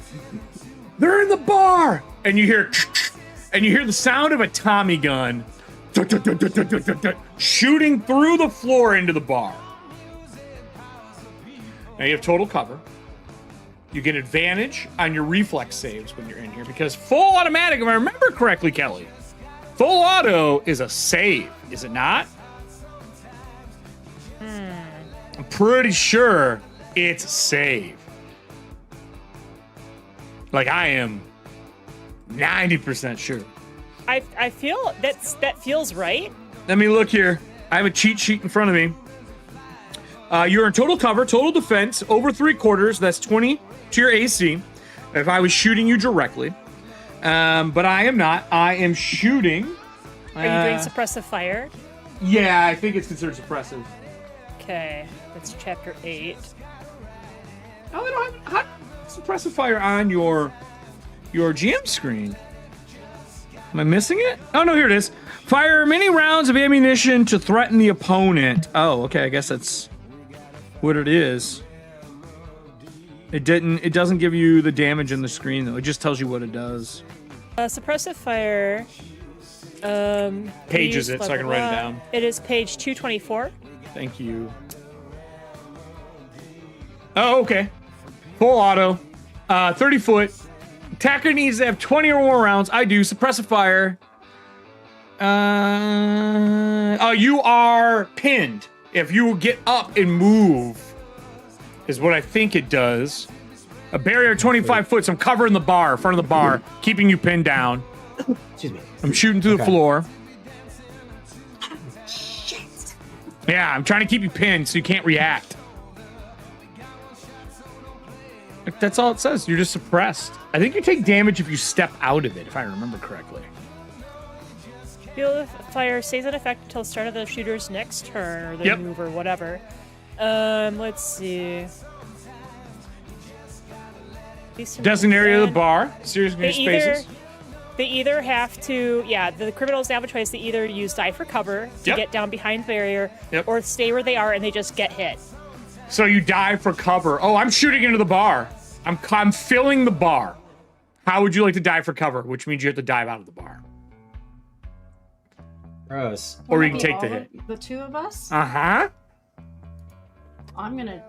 they're in the bar, and you hear the sound of a Tommy gun shooting through the floor into the bar. Now you have total cover. You get advantage on your reflex saves when you're in here because full automatic, if I remember correctly, Kelly, full auto is a save, is it not? I'm pretty sure it's save. Like I am 90% sure. I feel that feels right. Let me look here. I have a cheat sheet in front of me. You're in total cover, total defense, over 3/4. That's 20 to your AC. If I was shooting you directly. But I am not. I am shooting. Are you doing suppressive fire? Yeah, I think it's considered suppressive. Okay, that's chapter 8. Oh, I don't have suppressive fire on your GM screen. Am I missing it? Oh no, here it is. Fire many rounds of ammunition to threaten the opponent. Oh, okay, I guess that's what it is. It doesn't give you the damage in the screen though. It just tells you what it does. Suppressive fire. Page is it, so I can write it down. It is page 224. Thank you. Oh, okay. Full auto. 30 foot. Attacker needs to have 20 or more rounds. I do. Suppressive fire. Oh, you are pinned. If you get up and move, is what I think it does. A barrier 25 foot, so I'm covering the bar, front of the bar, keeping you pinned down. Excuse me. I'm shooting through the floor. Yeah, I'm trying to keep you pinned so you can't react. That's all it says. You're just suppressed. I think you take damage if you step out of it, if I remember correctly. Field of fire stays in effect until the start of the shooter's next turn or the move or whatever. Let's see. Designated area of the bar. Seriously, spaces. They either have to, the criminals have a choice. They either use die for cover to get down behind the barrier, or stay where they are and they just get hit. So you dive for cover. Oh, I'm shooting into the bar. I'm filling the bar. How would you like to dive for cover? Which means you have to dive out of the bar. Gross. Or you can take the hit. The two of us? Uh-huh. I'm gonna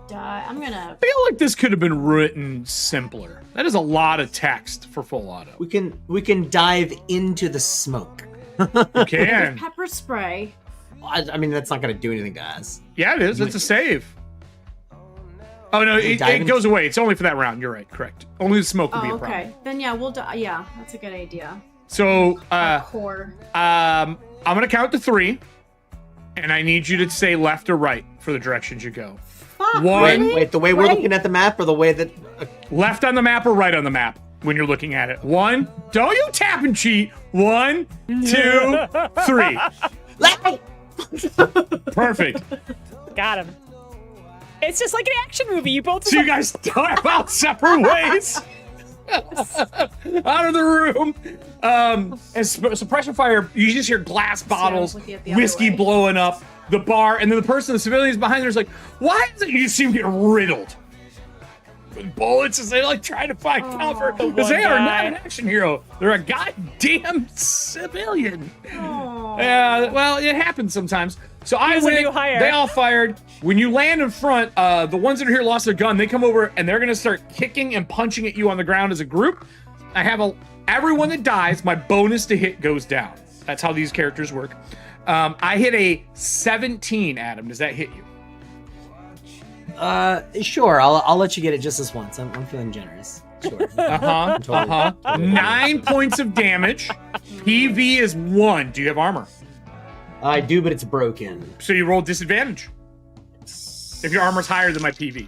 die. I feel like this could have been written simpler. That is a lot of text for full auto. We can dive into the smoke. You can. Pepper spray. I mean, that's not going to do anything to us. Yeah, it is. It's a save. Oh, no, it goes away. It's only for that round. You're right. Correct. Only the smoke will be a problem. Okay. Then, yeah, we'll die. Yeah, that's a good idea. So, Core. I'm going to count to 3, and I need you to say left or right for the directions you go. Fuck, 1. Wait, the way we're looking at the map or the way that... Left on the map or right on the map when you're looking at it. 1. Don't you tap and cheat. 1, 2, 3. Perfect. Got him. It's just like an action movie. You both. So you guys dive out separate ways. Out of the room. And suppression fire, you just hear glass bottles, whiskey blowing up, the bar, and then the person, the civilians behind there is like, why is it you just seem to get riddled with bullets as they like try to find cover? Because they are not an action hero. They're a goddamn civilian. Yeah, well, it happens sometimes. So I went, they all fired. When you land in front, the ones that are here lost their gun. They come over and they're gonna start kicking and punching at you on the ground as a group. I have everyone that dies, my bonus to hit goes down. That's how these characters work. I hit a 17, Adam. Does that hit you? Sure. I'll let you get it just this once. I'm feeling generous. Sure. 9 points of damage. PV is 1. Do you have armor? I do, but it's broken. So you roll disadvantage. If your armor's higher than my PV.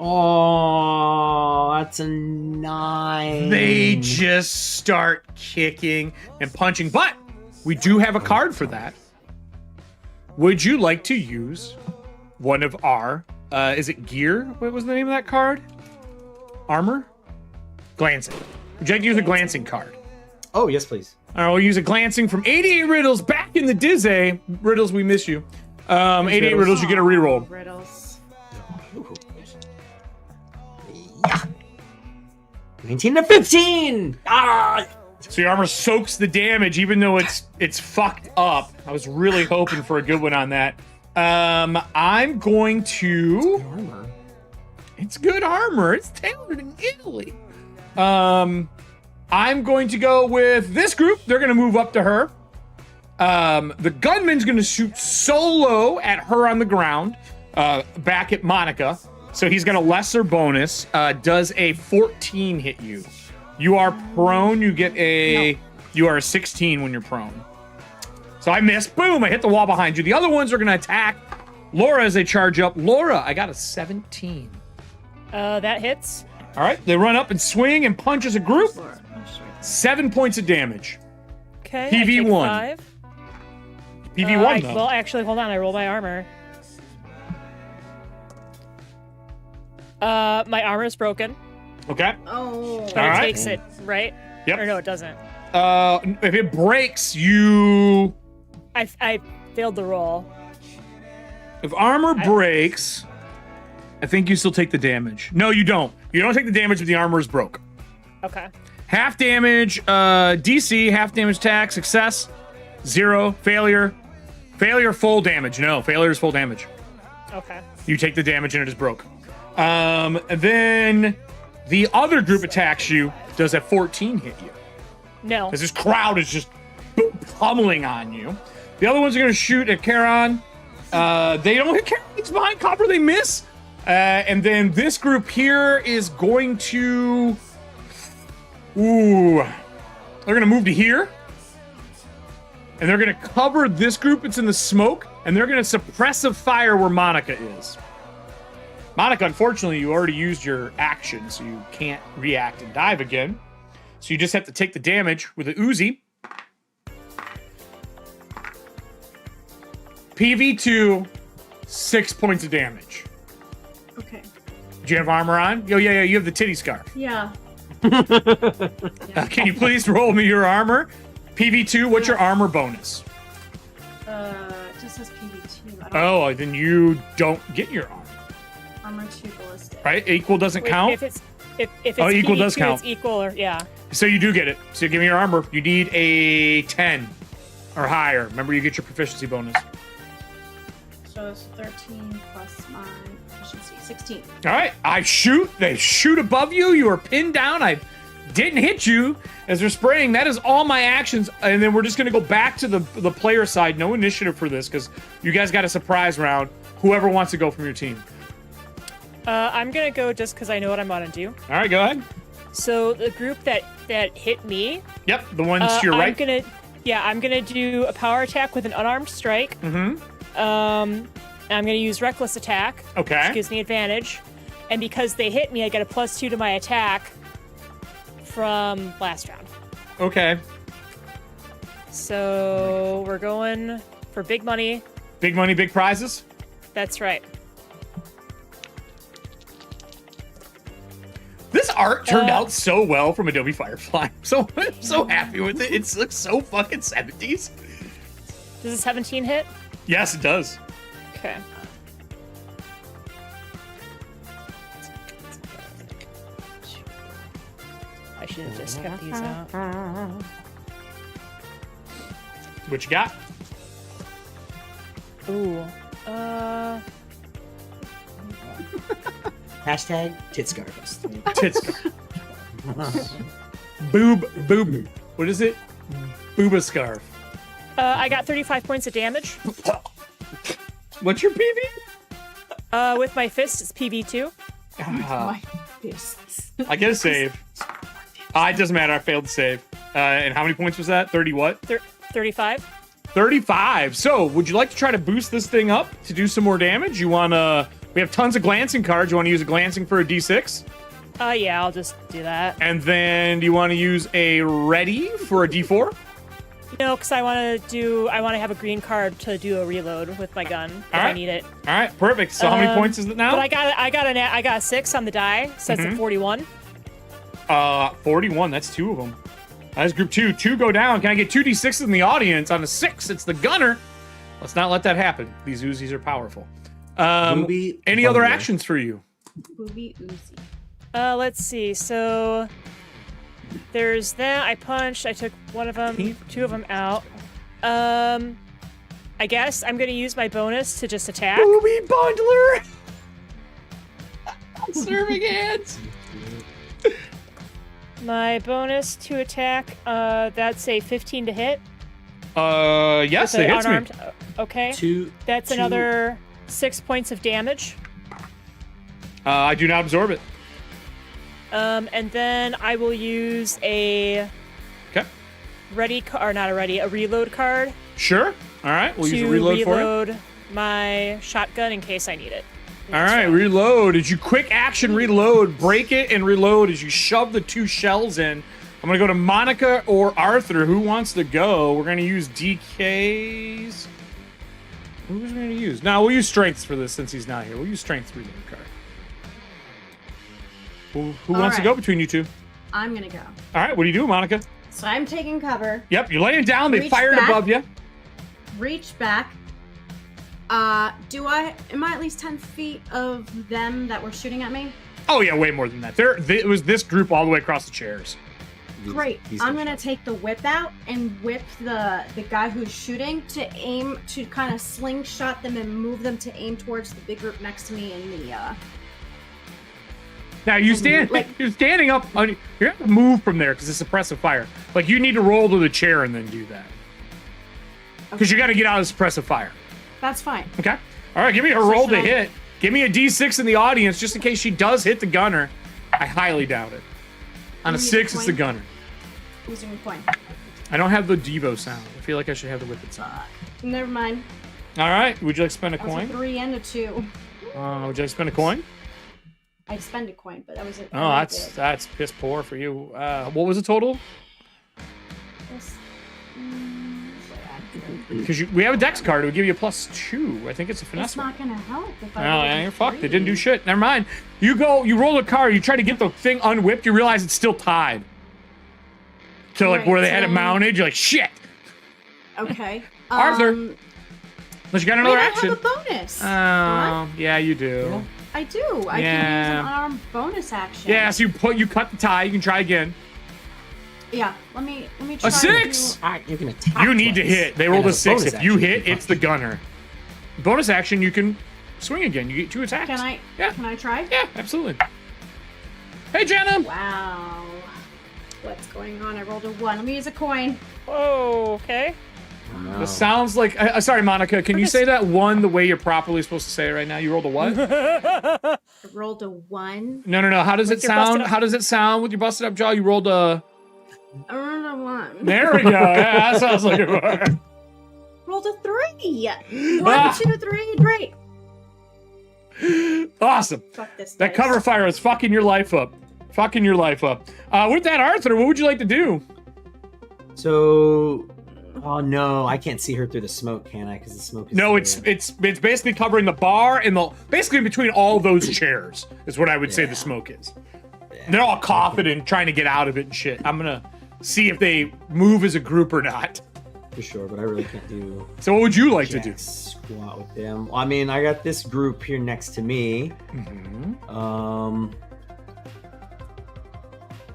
Oh, that's a 9. They just start kicking and punching, but we do have a card for that. Would you like to use one of our, is it gear? What was the name of that card? Armor? Glancing. Would you like to use a glancing card? Oh, yes, please. All right, we'll use a glancing from 88 Riddles back in the Dizzy. Riddles, we miss you. 88 Riddles, you get a reroll. Riddles. Yeah. 19 to 15. So your armor soaks the damage, even though it's fucked up. I was really hoping for a good one on that. I'm going to. It's good armor. It's tailored in Italy. I'm going to go with this group. They're going to move up to her. The gunman's going to shoot solo at her on the ground, back at Monica. So he's got a lesser bonus. Does a 14 hit you? You are prone. You get a... No. You are a 16 when you're prone. So I missed. Boom! I hit the wall behind you. The other ones are going to attack Laura as they charge up. Laura, I got a 17. That hits. All right. They run up and swing and punch as a group. 7 points of damage. Okay. PV1. 5. PV1, though. Well, actually, hold on. I roll my armor. My armor is broken. Okay. Oh. But it takes it, right? Yep. Or no, it doesn't. If it breaks, you... I failed the roll. If armor breaks, I think you still take the damage. No, you don't. You don't take the damage if the armor is broke. Okay. Half damage, DC, half damage attack, success, 0, failure. Failure, full damage. No, failure is full damage. Okay. You take the damage and it is broke. And then the other group attacks you. Does a 14 hit you? No. Because this crowd is just pummeling on you. The other ones are going to shoot at Capwn. They don't hit Capwn. He's behind cover. They miss. And then this group here is going to... Ooh. They're going to move to here. and they're going to cover this group that's in the smoke, and they're going to suppressive fire where Monica is. Monica, unfortunately, you already used your action, so you can't react and dive again. So you just have to take the damage with the Uzi. PV2, 6 points of damage. Okay. Do you have armor on? Oh, yeah, you have the titty scarf. Yeah. Can you please roll me your armor? PV2, what's your armor bonus? It just says PV2. I don't Oh, then you don't get your armor. Armor 2 ballistic. Right? Equal doesn't count? If it's equal PV2, does count. It's equal, or yeah. So you do get it. So give me your armor. You need a 10 or higher. Remember, you get your proficiency bonus. So it's 13 plus my proficiency, 16. All right. I shoot. They shoot above you. You are pinned down. I didn't hit you as they're spraying. That is all my actions. And then we're just going to go back to the player side. No initiative for this because you guys got a surprise round. Whoever wants to go from your team. I'm going to go just because I know what I'm going to do. All right, go ahead. So the group that hit me. Yep, the ones to your right. I'm gonna do a power attack with an unarmed strike. Mm-hmm. I'm gonna use reckless attack. Okay. Which gives me advantage. And because they hit me, I get a +2 to my attack from last round. Okay. So we're going for big money. Big money, big prizes? That's right. This art turned out so well from Adobe Firefly. I'm so happy with it. It looks so fucking 70s. Does a 17 hit? Yes, it does. Okay. I should have just got these out. What you got? Ooh. Hashtag titscarf. Titscarf. Boob. What is it? Booba scarf. I got 35 points of damage. What's your PV? With my fist, it's PV2. My fists. I get a save. It doesn't matter. I failed to save. And how many points was that? 30 what? 35. 35. So, would you like to try to boost this thing up to do some more damage? You want to... We have tons of glancing cards. You want to use a glancing for a D6? Yeah, I'll just do that. And then do you want to use a ready for a D4? No, because I want to have a green card to do a reload with my gun if I need it. All right, perfect. So how many points is it now? But I got a 6 on the die, so that's a 41. 41. That's 2 of them. That's group 2. 2 go down. Can I get 2 D6s in the audience? On a 6, it's the gunner. Let's not let that happen. These Uzis are powerful. Any other actions for you? Booby Uzi. Let's see. So there's that. I punched. I took one of them, 2 of them out. I guess I'm gonna use my bonus to just attack. Booby bundler. Serving hands. My bonus to attack. That's a 15 to hit. Yes, it hits unarmed. me. Okay. That's another 6 points of damage. I do not absorb it. And then I will use a a reload card. Sure. All right, we'll use a reload for it. Reload my shotgun in case I need it. All right, reload. As you quick action reload, break it and reload as you shove the 2 shells in. I'm going to go to Monica or Arthur. Who wants to go? We're going to use DKs. Who's going to use? No, we'll use strengths for this since he's not here. We'll use strength reload card. Who wants to go between you two? I'm gonna go. All right, what do you do, Monica? So I'm taking cover. Yep, you're laying down. They Reach fired back. above you. Reach back. Am I at least 10 feet of them that were shooting at me? Oh yeah, way more than that. It was this group all the way across the chairs. Great. I'm gonna take the whip out and whip the guy who's shooting to aim to kind of slingshot them and move them to aim towards the big group next to me in the. Now you're standing up. You have to move from there because it's suppressive fire. Like you need to roll to the chair and then do that. Because you got to get out of suppressive fire. That's fine. Okay. All right. Give me a roll to hit. Give me a D6 in the audience just in case she does hit the gunner. I highly doubt it. On a 6, it's the gunner. Using a coin. I don't have the Devo sound. I feel like I should have the Whippet sound. Never mind. All right. Would you like to spend a That was coin? a 3 and a 2. Would you like to spend a coin? I'd spend a coin, but that was it. Oh, that's piss poor for you. What was the total? Because we have a dex card, it would give you a +2. I think it's a finesse. It's not gonna help if I. Oh, yeah, you're fucked. They didn't do shit. Never mind. You roll a card, you try to get the thing unwhipped, you realize it's still tied. So, like, where they had it mounted, you're like, shit. Okay. Arthur. Unless you got another action. I have a bonus. Oh, yeah, you do. I do. I can use an arm bonus action. Yeah, so you cut the tie, you can try again. Yeah, let me try. A 6! You can attack. You need to hit. They rolled a 6. If you hit, action. it's the gunner. Bonus action, you can swing again. You get 2 attacks. Can I? Yeah. Can I try? Yeah, absolutely. Hey, Jenna. Wow. What's going on? I rolled a 1. Let me use a coin. Oh, okay. This sounds like... sorry, Monica. Can you say that 1 the way you're properly supposed to say it right now? You rolled a what? I rolled a 1. No. How does it sound? How does it sound with your busted up jaw? You rolled a... I rolled a 1. There we go. Yeah, that sounds like it. Rolled a 3. 1, 2, 3. Great. Awesome. Fuck this. That cover fire is fucking your life up. Fucking your life up. With that, Arthur, what would you like to do? So, oh no, I can't see her through the smoke, can I? Because the smoke is... No, it's basically covering the bar and basically between all those chairs is what I would say the smoke is. Yeah. They're all coughing and trying to get out of it and shit. I'm gonna see if they move as a group or not. For sure, but I really can't do... So what would you like to do? Squat with them. Well, I mean, I got this group here next to me. Mm-hmm.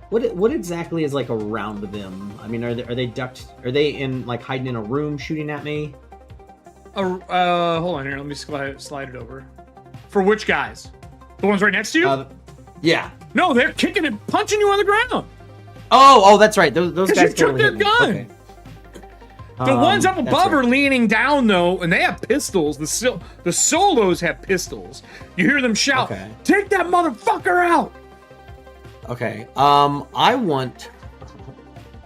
What exactly is like around them? I mean, are they ducked? Are they in like hiding in a room shooting at me? Hold on here. Let me slide it over. For which guys? The ones right next to you? Yeah. No, they're kicking and punching you on the ground. Oh, that's right. Those guys you took their gun. Okay. The ones up above are leaning down though, and they have pistols. The solos have pistols. You hear them shout, "Take that motherfucker out!" Okay. I want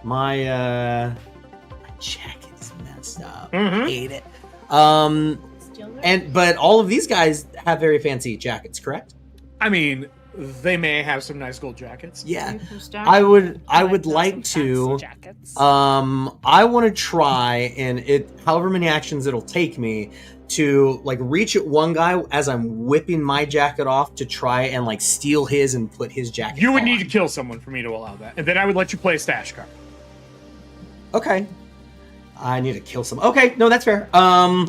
my jacket is messed up. I hate it. But all of these guys have very fancy jackets, correct? I mean, they may have some nice gold jackets. Yeah. I would like to. I want to try and however many actions it'll take me to like reach at one guy as I'm whipping my jacket off to try and like steal his and put his jacket. You would need to kill someone for me to allow that, and then I would let you play a stash card. Okay. I need to kill someone. Okay, no, that's fair. I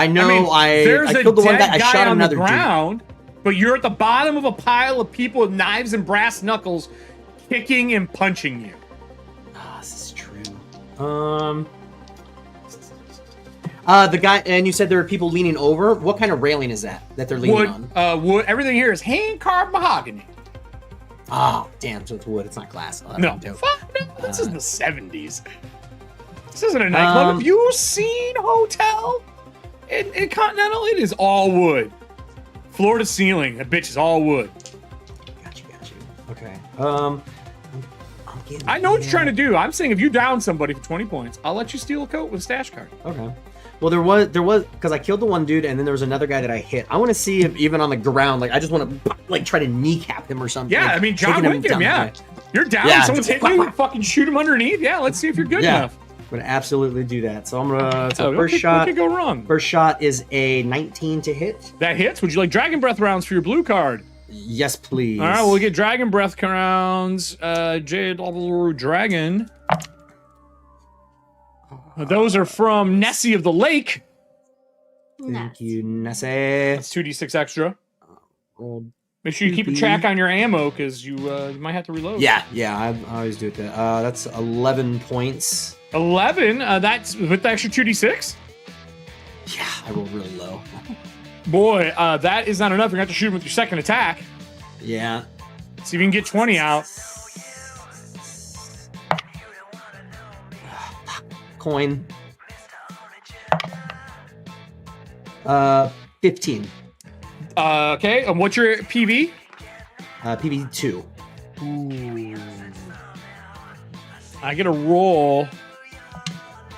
know I killed the one guy. I shot on the another ground, but you're at the bottom of a pile of people with knives and brass knuckles, kicking and punching you. Ah, this is true. The guy, and you said there are people leaning over. What kind of railing is that they're leaning on? Wood. Everything here is hand carved mahogany. Oh, damn! So it's wood. It's not glass. Oh, no, fuck no. This is the 70s. This isn't a nightclub. Have you seen Hotel in Continental? It is all wood, floor to ceiling. That bitch is all wood. Got you. Okay. I know what you're trying to do. I'm saying if you down somebody for 20 points, I'll let you steal a coat with a stash card. Okay. Well, there was because I killed the one dude, and then there was another guy that I hit. I want to see if even on the ground, like I just want to like try to kneecap him or something. Yeah, I mean John Wick him. Yeah, you're down. Yeah, someone's hitting you. Fucking shoot him underneath. Yeah, let's see if you're good enough. I'm gonna absolutely do that. So I'm gonna. So first shot. What could go wrong? First shot is a 19 to hit. That hits. Would you like Dragon Breath rounds for your blue card? Yes, please. All right, we'll get Dragon Breath rounds. JW Dragon. Those are from Nessie of the Lake. Thank you, Nessie. That's 2d6 extra. Rolled. Make sure you keep a track on your ammo because you might have to reload. Yeah, I always do it. That's 11 points. 11? That's with the extra 2d6? Yeah, I rolled really low. Boy, that is not enough. You're going to have to shoot him with your second attack. Yeah. See if you can get 20 out. Coin. 15. Okay, and what's your PV? PV 2. Ooh. I get a roll.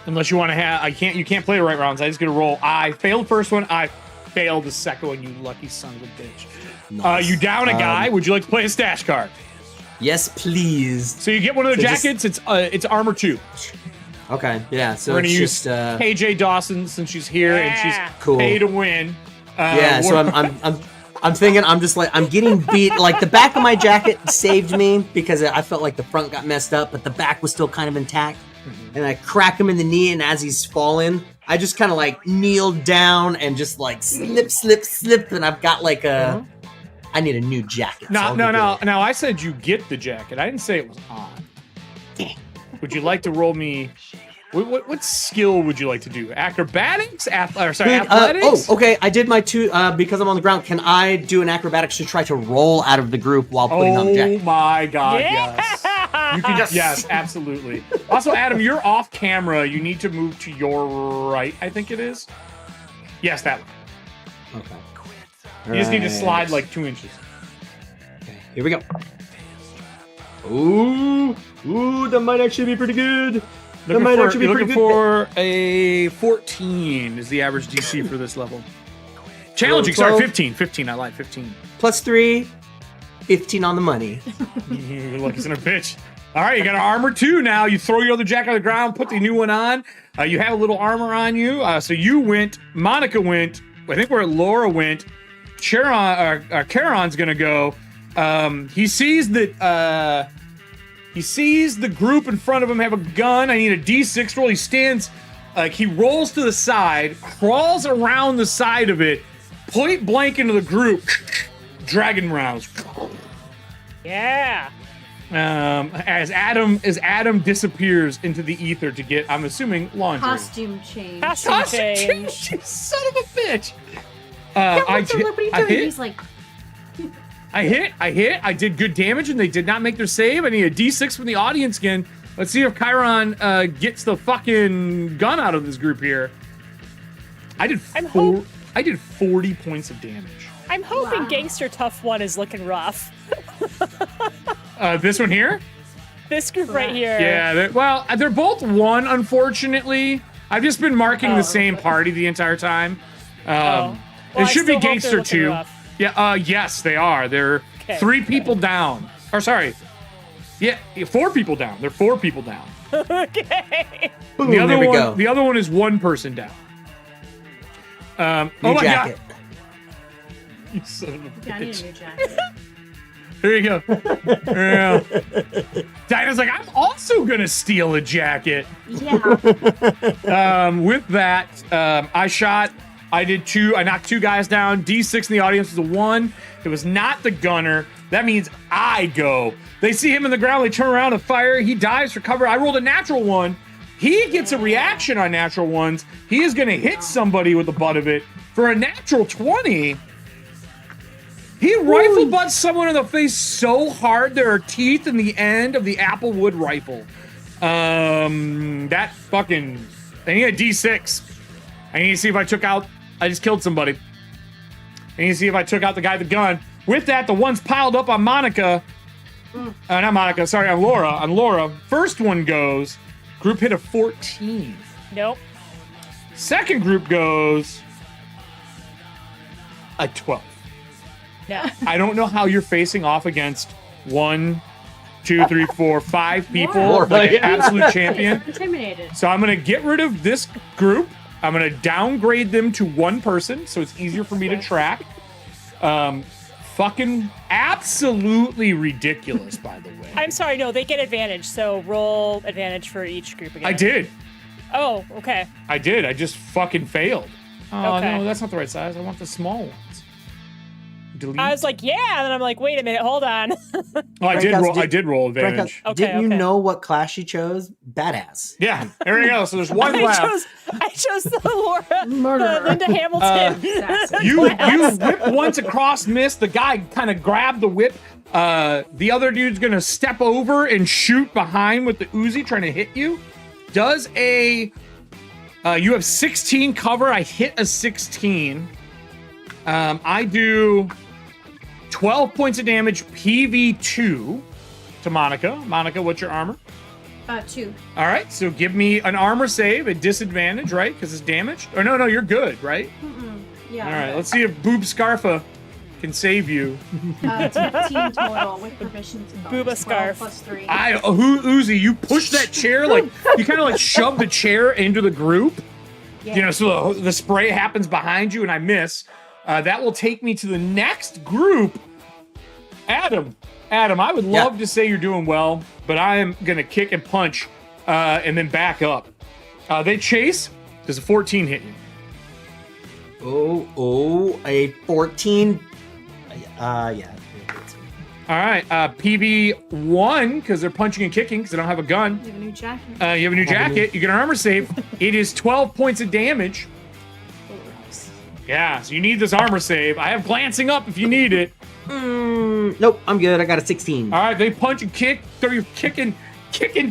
Unless you want to have, you can't play the right rounds. I just get a roll. I failed the first one. I failed the second one. You lucky son of a bitch. Nice. You down a guy. Would you like to play a stash card? Yes, please. So you get one of the jackets. It's armor 2. Okay, yeah. So we're gonna it's use just KJ Dawson since she's here and she's cool. paid to win. Yeah, so I'm thinking I'm just like I'm getting beat. Like the back of my jacket saved me because I felt like the front got messed up, but the back was still kind of intact. And I crack him in the knee, and as he's falling, I just kind of like kneel down and just like slip, and I've got like a. I need a new jacket. No. I said you get the jacket. I didn't say it was on. Dang. Would you like to roll me? What skill would you like to do? Acrobatics? Athletics? Oh, okay. I did my 2 because I'm on the ground. Can I do an acrobatics to try to roll out of the group while putting on the jacket? Oh my god, yes. You can, yes, absolutely. Also, Adam, you're off camera. You need to move to your right, I think it is. Yes, that one. Okay. You just need to slide like 2 inches. Okay, here we go. Ooh, that might actually be pretty good. Looking for a 14 is the average DC for this level. Challenging, sorry, 15. 15, I lied, 15. Plus 3, 15 on the money. You're lucky son of a bitch. All right, you got an armor 2 now. You throw your other jacket on the ground, put the new one on. You have a little armor on you. So you went, Monica went, I think where Laura went. Charon's gonna go. He sees that he sees the group in front of him have a gun. I need a D6 roll. He stands, he rolls to the side, crawls around the side of it, point blank into the group. Dragon rounds. Yeah. As Adam disappears into the ether to get, I'm assuming, laundry. Costume change. Costume change. You son of a bitch. What are you doing? He's like... I hit. I did good damage, and they did not make their save. I need a D6 from the audience again. Let's see if Chiron gets the fucking gun out of this group here. I did 40 points of damage. I'm hoping Gangster Tough 1 is looking rough. This one here? This group right here. Yeah, they're both 1, unfortunately. I've just been marking the same party the entire time. It should be Gangster 2. Yeah, yes, they are. They're 3 people down. Or sorry. Yeah, 4 people down. They're 4 people down. Okay. Boom, The other one is 1 person down. Oh my jacket. god. You son of a bitch. I need a new jacket. Here you go. Yeah. Dinah's like, I'm also gonna steal a jacket. Yeah. With that, I did 2. I knocked 2 guys down. D6 in the audience was a 1. It was not the gunner. That means I go. They see him in the ground. They turn around and fire. He dives for cover. I rolled a natural 1. He gets a reaction on natural 1s. He is going to hit somebody with the butt of it. For a natural 20, he rifle butts someone in the face so hard there are teeth in the end of the Applewood rifle. That fucking... I need a D6. I need to see if I took out... I just killed somebody. I need to see if I took out the guy with the gun. With that, the one's piled up on Monica. Not Monica, sorry, on Laura. On Laura. First one goes. Group hit a 14. Nope. Second group goes a 12. No. I don't know how you're facing off against 1, 2, 3, 4, 5 people. Like an absolute champion. Intimidated. So I'm going to get rid of this group. I'm going to downgrade them to 1 person so it's easier for me to track. Fucking absolutely ridiculous, by the way. I'm sorry, no, they get advantage, so roll advantage for each group again. I did. Oh, okay. I did. I just fucking failed. Oh, Okay. no, that's not the right size. I want the small ones. Delete. I was like, yeah, and then I'm like, wait a minute, hold on. Oh, I did roll advantage. Didn't you know what class she chose? Badass. Yeah, there we go. So there's 1 left. I chose the Laura, the Linda Hamilton. You whip once across, miss. The guy kind of grabbed the whip. The other dude's gonna step over and shoot behind with the Uzi, trying to hit you. Does a you have 16 cover. I hit a 16. I do 12 points of damage, PV2 to Monica. Monica, what's your armor? 2. All right, so give me an armor save at disadvantage, right? Because it's damaged. Or no, you're good, right? Yeah. All right, let's see if Boob Scarfa can save you. Team total with proficiency. Booba Scarf. Plus 3. Uzi, you push that chair, like, you kind of like shove the chair into the group. Yeah. You know, so the spray happens behind you, and I miss. That will take me to the next group. Adam, I would love to say you're doing well, but I am going to kick and punch and then back up. They chase. Does a 14 hit you? A 14. Yeah. All right, PB1, because they're punching and kicking, because they don't have a gun. You have a new jacket. You have a new jacket. You get an armor save. It is 12 points of damage. Yeah, so you need this armor save. I have glancing up if you need it. Nope, I'm good. I got a 16. All right, they punch and kick. They're kicking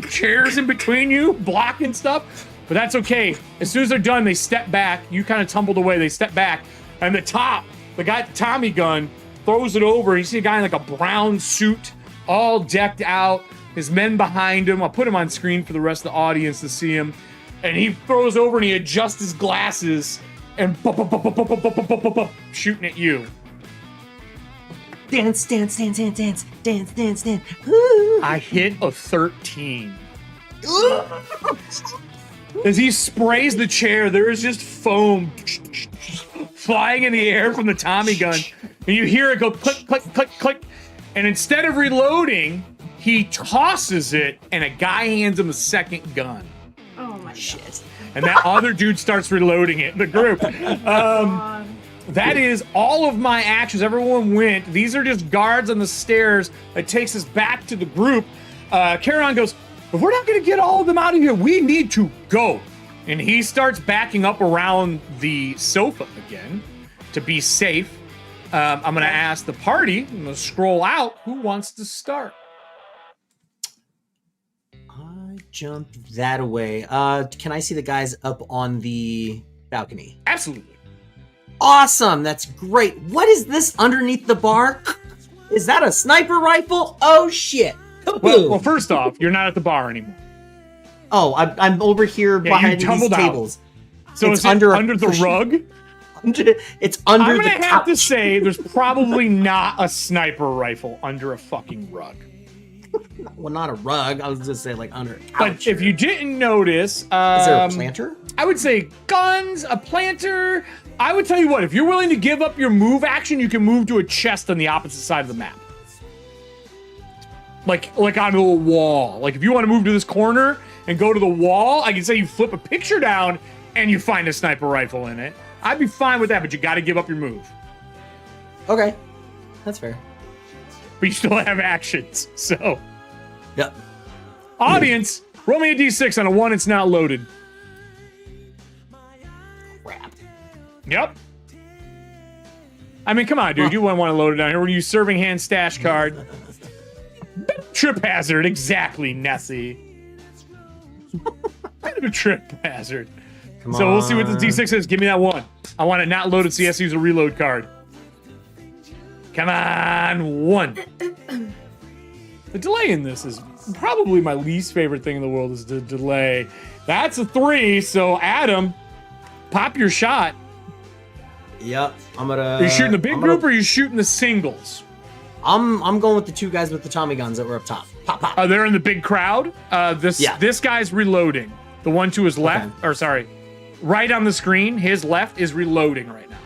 chairs in between you, blocking stuff. But that's okay. As soon as they're done, they step back. You kind of tumbled away. They step back. And the guy with the Tommy gun, throws it over. You see a guy in like a brown suit, all decked out. His men behind him. I'll put him on screen for the rest of the audience to see him. And he throws over and he adjusts his glasses and shooting at you. Dance. I hit a 13. As he sprays the chair, there is just foam flying in the air from the Tommy gun. And you hear it go click, click, click, click. And instead of reloading, he tosses it, and a guy hands him a second gun. Oh my shit. And that other dude starts reloading it in the group. That is all of my actions. Everyone went. These are just guards on the stairs. That takes us back to the group. Charon goes, if we're not going to get all of them out of here, we need to go. And he starts backing up around the sofa again to be safe. I'm going to ask the party. I'm going to scroll out. Who wants to start? I jumped that away. Can I see the guys up on the balcony? Absolutely. Awesome. That's great. What is this underneath the bar? Is that a sniper rifle? Oh, shit. Well, first off, you're not at the bar anymore. Oh, I'm over here behind these tables. So it's under the rug? It's under I'm the gonna couch. have to say there's probably not a sniper rifle under a fucking rug. Well, not a rug. I was just saying like under a couch. But if you didn't notice, is there a planter? I would say guns, a planter. I would tell you what, if you're willing to give up your move action, you can move to a chest on the opposite side of the map. Like onto a wall. Like if you want to move to this corner and go to the wall, I can say you flip a picture down and you find a sniper rifle in it. I'd be fine with that, but you got to give up your move. Okay, that's fair. But you still have actions, so. Yep. Audience, roll me a d6 on a 1, it's not loaded. Crap. Yep. I mean, come on, dude. You wouldn't want to load it down here. Were you serving hand stash card? Trip hazard, exactly, Nessie. Kind of a trip hazard. So we'll see what this D6 is. Give me that 1. I want it not loaded, so he has to use a reload card. Come on, 1. The delay in this is probably my least favorite thing in the world is the delay. That's a 3, so Adam, pop your shot. Yep, I'm gonna. Are you shooting the big group or are you shooting the singles? I'm going with the 2 guys with the Tommy guns that were up top. Pop, pop. They're in the big crowd. This guy's reloading. The one to his left, or sorry, right on the screen, his left is reloading right now.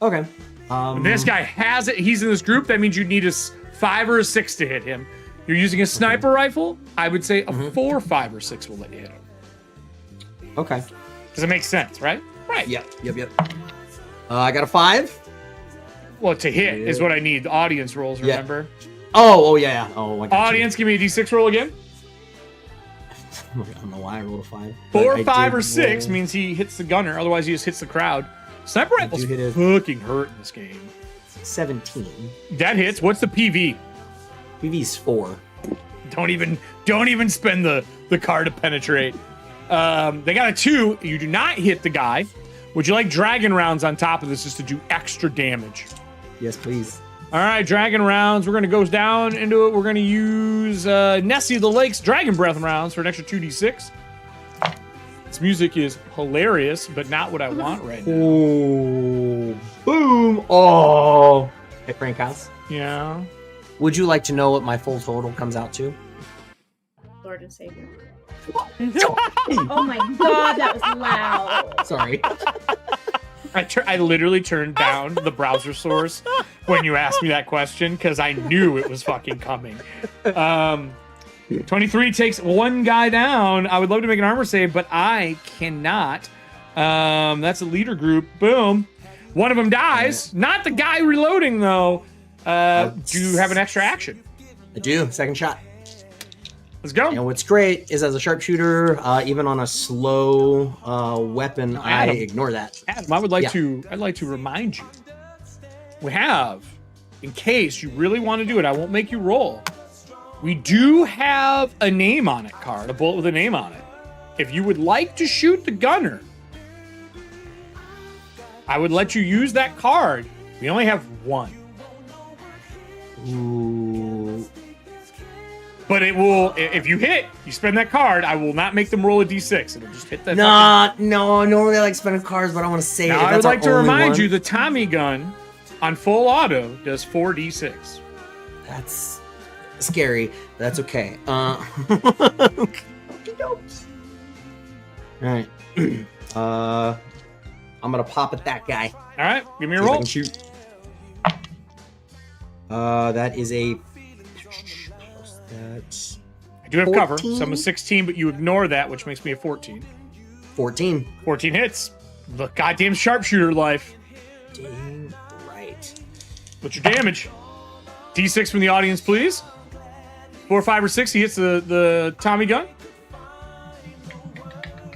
Okay. When this guy has it. He's in this group. That means you need a 5 or a 6 to hit him. You're using a sniper rifle. I would say a 4, 5, or 6 will let you hit him. Okay. Does it make sense, right? Right. Yep. I got a 5. Well, to hit is what I need. The audience rolls, remember? Oh, yeah. Oh, I got audience, give me a d6 roll again. I don't know why I rolled a 5. 4, 5, or 6 means he hits the gunner. Otherwise, he just hits the crowd. Sniper rifles fucking hurt in this game. 17. That hits. What's the PV? PV's 4. Don't even spend the card to penetrate. They got a 2. You do not hit the guy. Would you like dragon rounds on top of this just to do extra damage? Yes, please. All right, dragon rounds. We're going to go down into it. We're going to use Nessie of the Lake's Dragon Breath rounds for an extra 2d6. This music is hilarious, but not what I want right now. Oh, boom. Oh. Hey, Frankhouse. Yeah. Would you like to know what my full total comes out to? Lord and Savior. Oh my god, that was loud. Sorry. I literally turned down the browser source when you asked me that question because I knew it was fucking coming. 23 takes one guy down. I would love to make an armor save, but I cannot. That's a leader group. Boom. One of them dies. Not the guy reloading, though. Do you have an extra action? I do. Second shot. Let's go. And what's great is as a sharpshooter, even on a slow weapon, Adam, I ignore that. Adam, I'd like to remind you. We have, in case you really want to do it, I won't make you roll. We do have a name on it card, a bullet with a name on it. If you would like to shoot the gunner, I would let you use that card. We only have one. Ooh. But it will, if you hit, you spend that card, I will not make them roll a d6. It'll just hit that. No, normally I like spending cards, but I want to say now, I would like to remind you the Tommy gun on full auto does 4d6. That's scary. That's okay. All right. I'm gonna pop at that guy. All right, give me a roll. I can shoot. That is a. That's. I do have 14? cover, so I'm a 16, but you ignore that, which makes me a 14. 14. 14 hits. The goddamn sharpshooter life. Dang right. What's your damage? D6 from the audience, please. 4, 5, or 6. He hits the Tommy gun,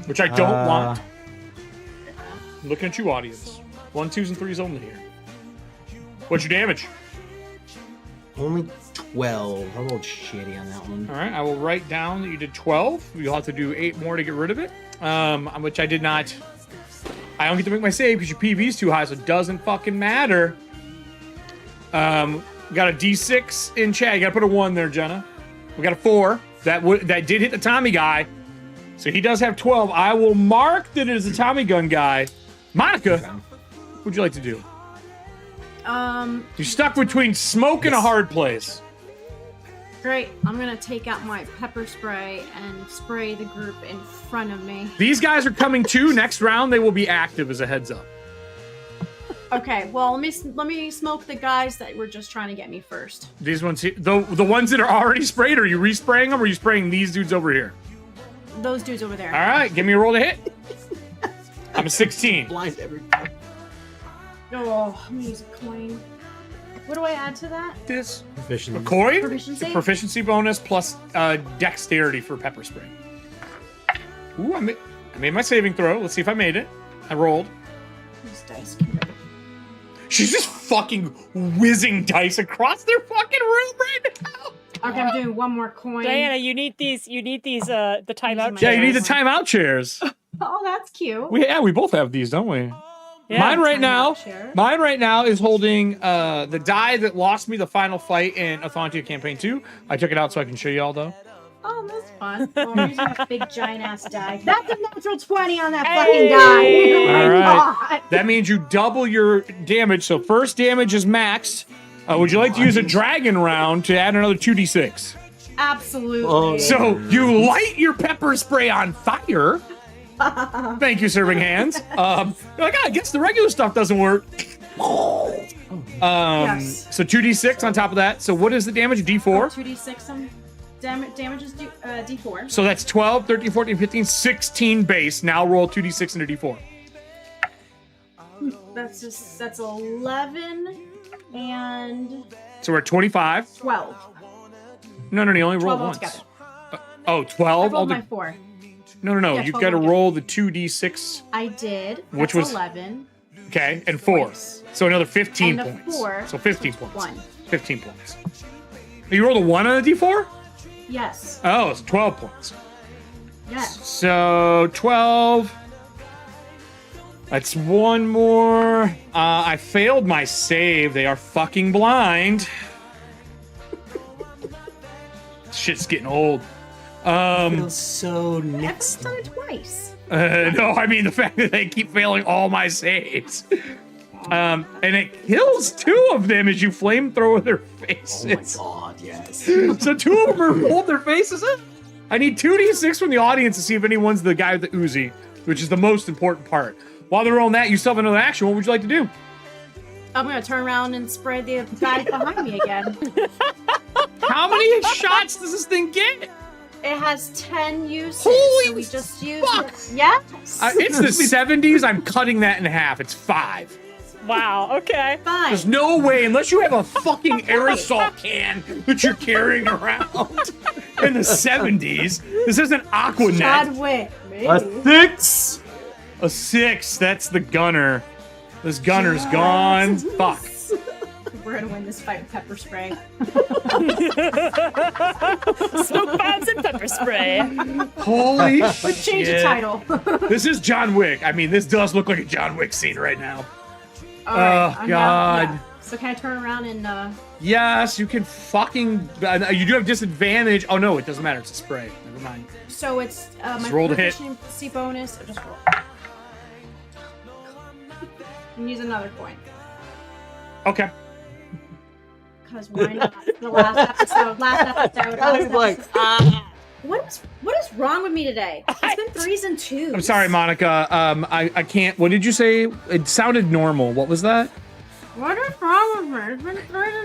which I don't want. I'm looking at you, audience. 1, 2s, and 3s only here. What's your damage? Only 12. I rolled shitty on that one. All right, I will write down that you did 12. You'll have to do 8 more to get rid of it, which I did not. I don't get to make my save because your PV's too high, so it doesn't fucking matter. We got a D6 in chat. You got to put a 1 there, Jenna. We got a 4. That did hit the Tommy guy, so he does have 12. I will mark that it is a Tommy gun guy. Monica, what would you like to do? You're stuck between smoke and a hard place. Great. I'm gonna take out my pepper spray and spray the group in front of me. These guys are coming too. Next round, they will be active as a heads up. Okay. Well, let me smoke the guys that were just trying to get me first. These ones here, the ones that are already sprayed. Are you respraying them, or are you spraying these dudes over here? Those dudes over there. All right, give me a roll to hit. I'm a 16. Blind everybody. Oh, I'm gonna use a coin. What do I add to that? This proficiency. A coin? Proficiency? Proficiency bonus plus dexterity for pepper spray. Ooh, I made my saving throw. Let's see if I made it. I rolled. These dice. She's just fucking whizzing dice across their fucking room right now. Okay, I'm doing one more coin. Diana, you need these. The timeout chairs. Yeah, you need the timeout chairs. Oh, that's cute. We both have these, don't we? Yeah. Mine right now is holding the die that lost me the final fight in ETHAUNTIA Campaign 2. I took it out so I can show you all, though. Oh, that's fun. Oh, I'm using a big giant ass die. That's a natural 20 on that fucking die. Oh my All right. God. That means you double your damage. So first damage is maxed. Would you like to use a dragon round to add another 2d6? Absolutely. So you light your pepper spray on fire. Thank you, serving hands. You're like, I guess the regular stuff doesn't work. Yes. So 2d6 on top of that. So what is the damage? D4? 2d6 some damage is d4. So that's 12, 13, 14, 15, 16 base. Now roll 2d6 and a d4. That's 11 and So we're at 25. 12. No, you only roll 12 once. altogether. 12? I rolled my 4. No. Yeah, You've 12 got to altogether. roll the 2d6. I did. Which That's was 11. Okay, and 4. So another 15 And a points. 4. So 15 so points. 1. 15 points. You rolled a 1 on a d4? Yes. Oh, it's 12 points. Yes. So 12. That's one more. I failed my save. They are fucking blind. Shit's getting old. Feels so next. I've done it twice. No, I mean the fact that they keep failing all my saves. And it kills 2 of them as you flamethrower their faces. Oh my god, yes. So 2 of them are pulled their faces up. I need 2d6 from the audience to see if anyone's the guy with the Uzi, which is the most important part. While they're rolling that, you still have another action. What would you like to do? I'm gonna turn around and spray the guy behind me again. How many shots does this thing get? It has 10 uses. Holy so we just used fuck! it. Yes. It's the 70s. I'm cutting that in half. It's 5. Wow, okay. Fine. There's no way, unless you have a fucking aerosol can that you're carrying around in the 70s. This isn't Aquanet. Todd Wick. A 6. A 6. That's the gunner. This gunner's gone. Fuck. We're gonna win this fight with pepper spray. Smoke bombs and pepper spray. Holy Let's shit. change the title. This is John Wick. I mean, this does look like a John Wick scene right now. All right, Oh, I'm God. Down. Yeah. So can I turn around and Yes, you can fucking... you do have disadvantage. Oh, no, it doesn't matter. It's a spray. Never mind. so it's my roll to hit. proficiency bonus. Just roll. And use another coin. Okay. Because why not? The last episode. I was like, What is wrong with me today? It's been 3s and 2s. I'm sorry, Monica. I can't... What did you say? It sounded normal. What was that? What is wrong with me? It's been 3s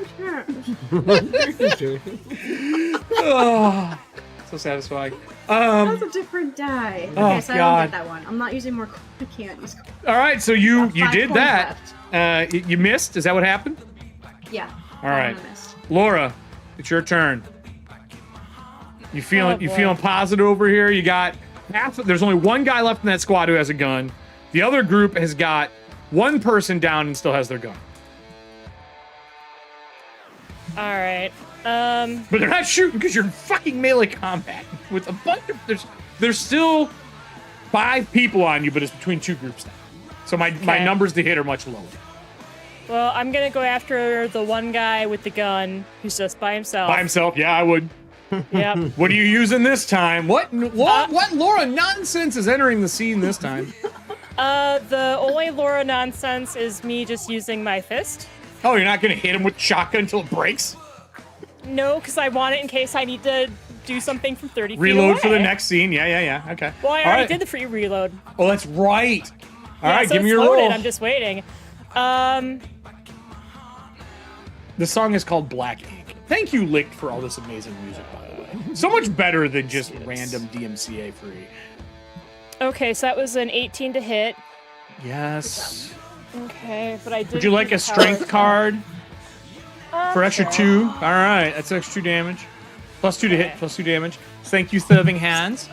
and 2s. Oh, so satisfying. That's a different die. Oh, Okay, so I God. don't get that one. I'm not using more. I can't use. All right, so you 5 did coins that. left. You missed? Is that what happened? Yeah. All right. I missed. Laura, it's your turn. You feeling positive over here? You got half. There's only one guy left in that squad who has a gun. The other group has got one person down and still has their gun. All right. But they're not shooting because you're in fucking melee combat with a bunch of. There's still 5 people on you, but it's between 2 groups now. So my numbers to hit are much lower. Well, I'm gonna go after the one guy with the gun who's just by himself. By himself, yeah, I would. Yep. What are you using this time? What Laura nonsense is entering the scene this time? The only Laura nonsense is me just using my fist. Oh, you're not gonna hit him with shotgun until it breaks? No, because I want it in case I need to do something from 30 feet Reload away. for the next scene. Yeah. Okay. Well, I All already right. did the free reload. Oh, that's right. All right, so give me it's your loaded. roll. I'm just waiting. The song is called Black Ink. Thank you, Licked, for all this amazing music, by the way. So much better than just random DMCA free. Okay, so that was an 18 to hit. Yes. Okay, but I did. Would you like a strength card for extra 2? All right, that's extra 2 damage. Plus 2 to hit, plus 2 damage. Thank you, Serving Hands.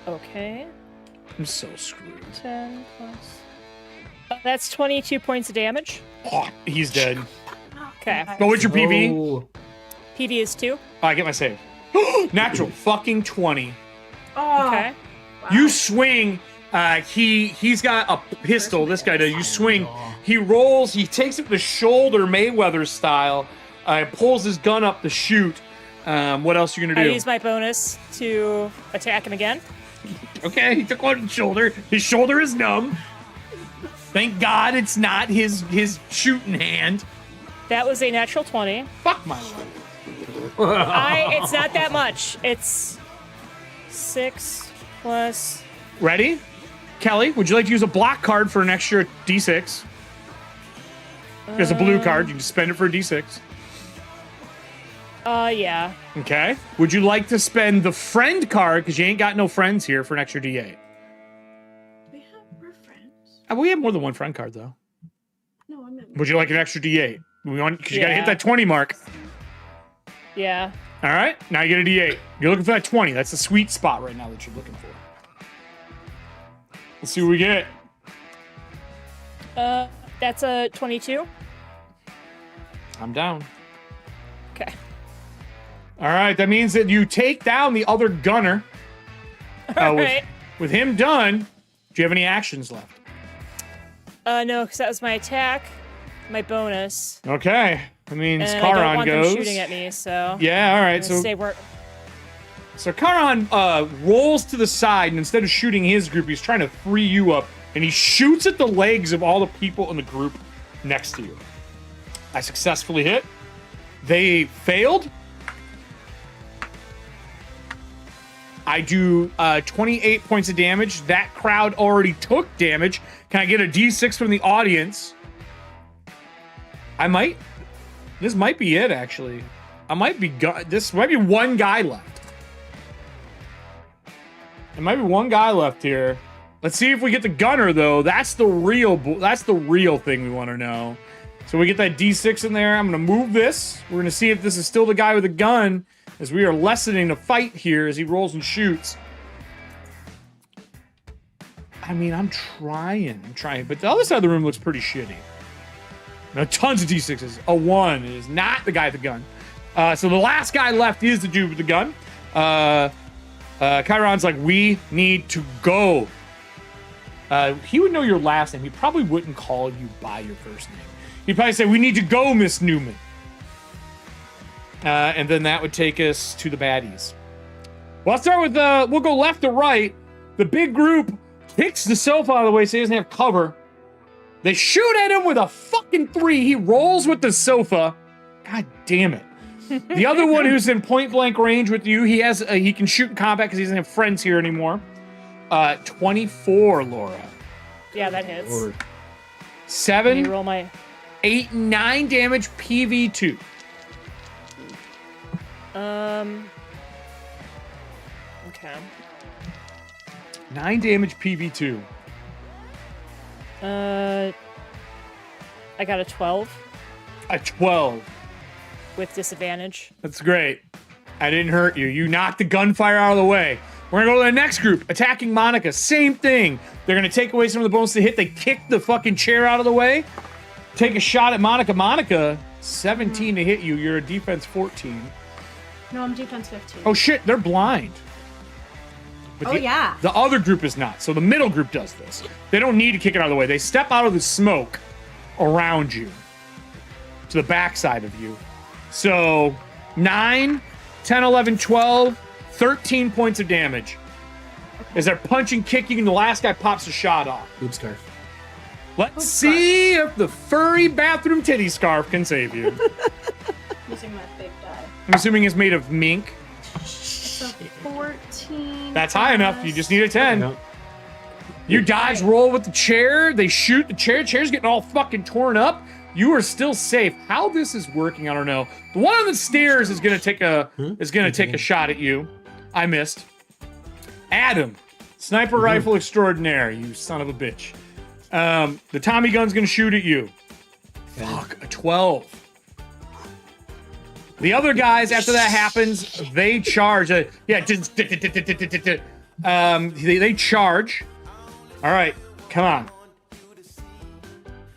Okay. I'm so screwed. 10 plus. That's 22 points of damage. Oh, he's dead. Okay. But what's your PV? Oh. PV is 2. Oh, I get my save. Natural fucking 20. Oh. Okay. You swing. He's got a pistol. This guy does. You swing. He rolls. He takes it to the shoulder, Mayweather style. Pulls his gun up to shoot. What else are you gonna I do? use my bonus to attack him again. Okay, he took one to the shoulder. His shoulder is numb. Thank God it's not his shooting hand. That was a natural 20. Fuck my life. It's not that much. It's 6 plus. Ready? Kelly, would you like to use a block card for an extra D6? There's a blue card. You can spend it for a D6. Yeah. Okay. Would you like to spend the friend card, because you ain't got no friends here, for an extra D8? We're friends. We have more than one friend card, though. No, I'm not. Would you like an extra D8? Because you got to hit Yeah. that 20 mark. Yeah. All right. Now you get a D8. You're looking for that 20. That's the sweet spot right now that you're looking for. Let's see what we get. That's a 22. I'm down. Okay. All right, that means that you take down the other gunner. All right. With him done, do you have any actions left? No, because that was my attack, my bonus. Okay, that means And I don't Charon want goes. them shooting at me, so. Yeah, all right. Stay where. So Charon rolls to the side, and instead of shooting his group, he's trying to free you up, and he shoots at the legs of all the people in the group next to you. I successfully hit. They failed. I do 28 points of damage. That crowd already took damage. Can I get a D6 from the audience? This might be it, actually. This might be one guy left. There might be one guy left here. Let's see if we get the gunner, though. That's the real thing we want to know. So we get that D6 in there. I'm going to move this. We're going to see if this is still the guy with the gun, as we are lessening the fight here as he rolls and shoots. I mean, I'm trying. But the other side of the room looks pretty shitty. Now, tons of D6s. A 1 is not the guy with the gun. So the last guy left is the dude with the gun. Chiron's like, we need to go. He would know your last name. He probably wouldn't call you by your first name. He'd probably say, we need to go, Miss Newman. And then that would take us to the baddies. Well, I'll start with, we'll go left to right. The big group kicks the sofa out of the way so he doesn't have cover. They shoot at him with a fucking 3. He rolls with the sofa. God damn it. The other one who's in point blank range with you, he can shoot in combat because he doesn't have friends here anymore. 24, Laura. Yeah, that hits. Lord. 7, roll my 8, 9 damage, PV2. Okay. 9 damage, PV2. I got a 12. A 12. With disadvantage. That's great. I didn't hurt you. You knocked the gunfire out of the way. We're gonna go to the next group, attacking Monica. Same thing. They're gonna take away some of the bonus to hit. They kick the fucking chair out of the way. Take a shot at Monica. Monica, 17 to hit you. You're a defense 14. No, I'm defense 15. Oh shit, they're blind. But yeah. The other group is not. So the middle group does this. They don't need to kick it out of the way. They step out of the smoke around you to the backside of you. So 9, 10, 11, 12, 13 points of damage. As they're punching, kicking, and the last guy pops a shot off. Boob scarf. Let's see if the furry bathroom titty scarf can save you. Using my big die. I'm assuming it's made of mink. So 14. That's high enough. You just need a 10. You dodge, roll with the chair. They shoot the chair. Chair's getting all fucking torn up. You are still safe. How this is working, I don't know. The one on the stairs is gonna take a shot at you. I missed. Adam, sniper rifle extraordinaire. You son of a bitch. The Tommy gun's gonna shoot at you. Fuck, a 12. The other guys, after that happens, they charge. They charge. All right, come on.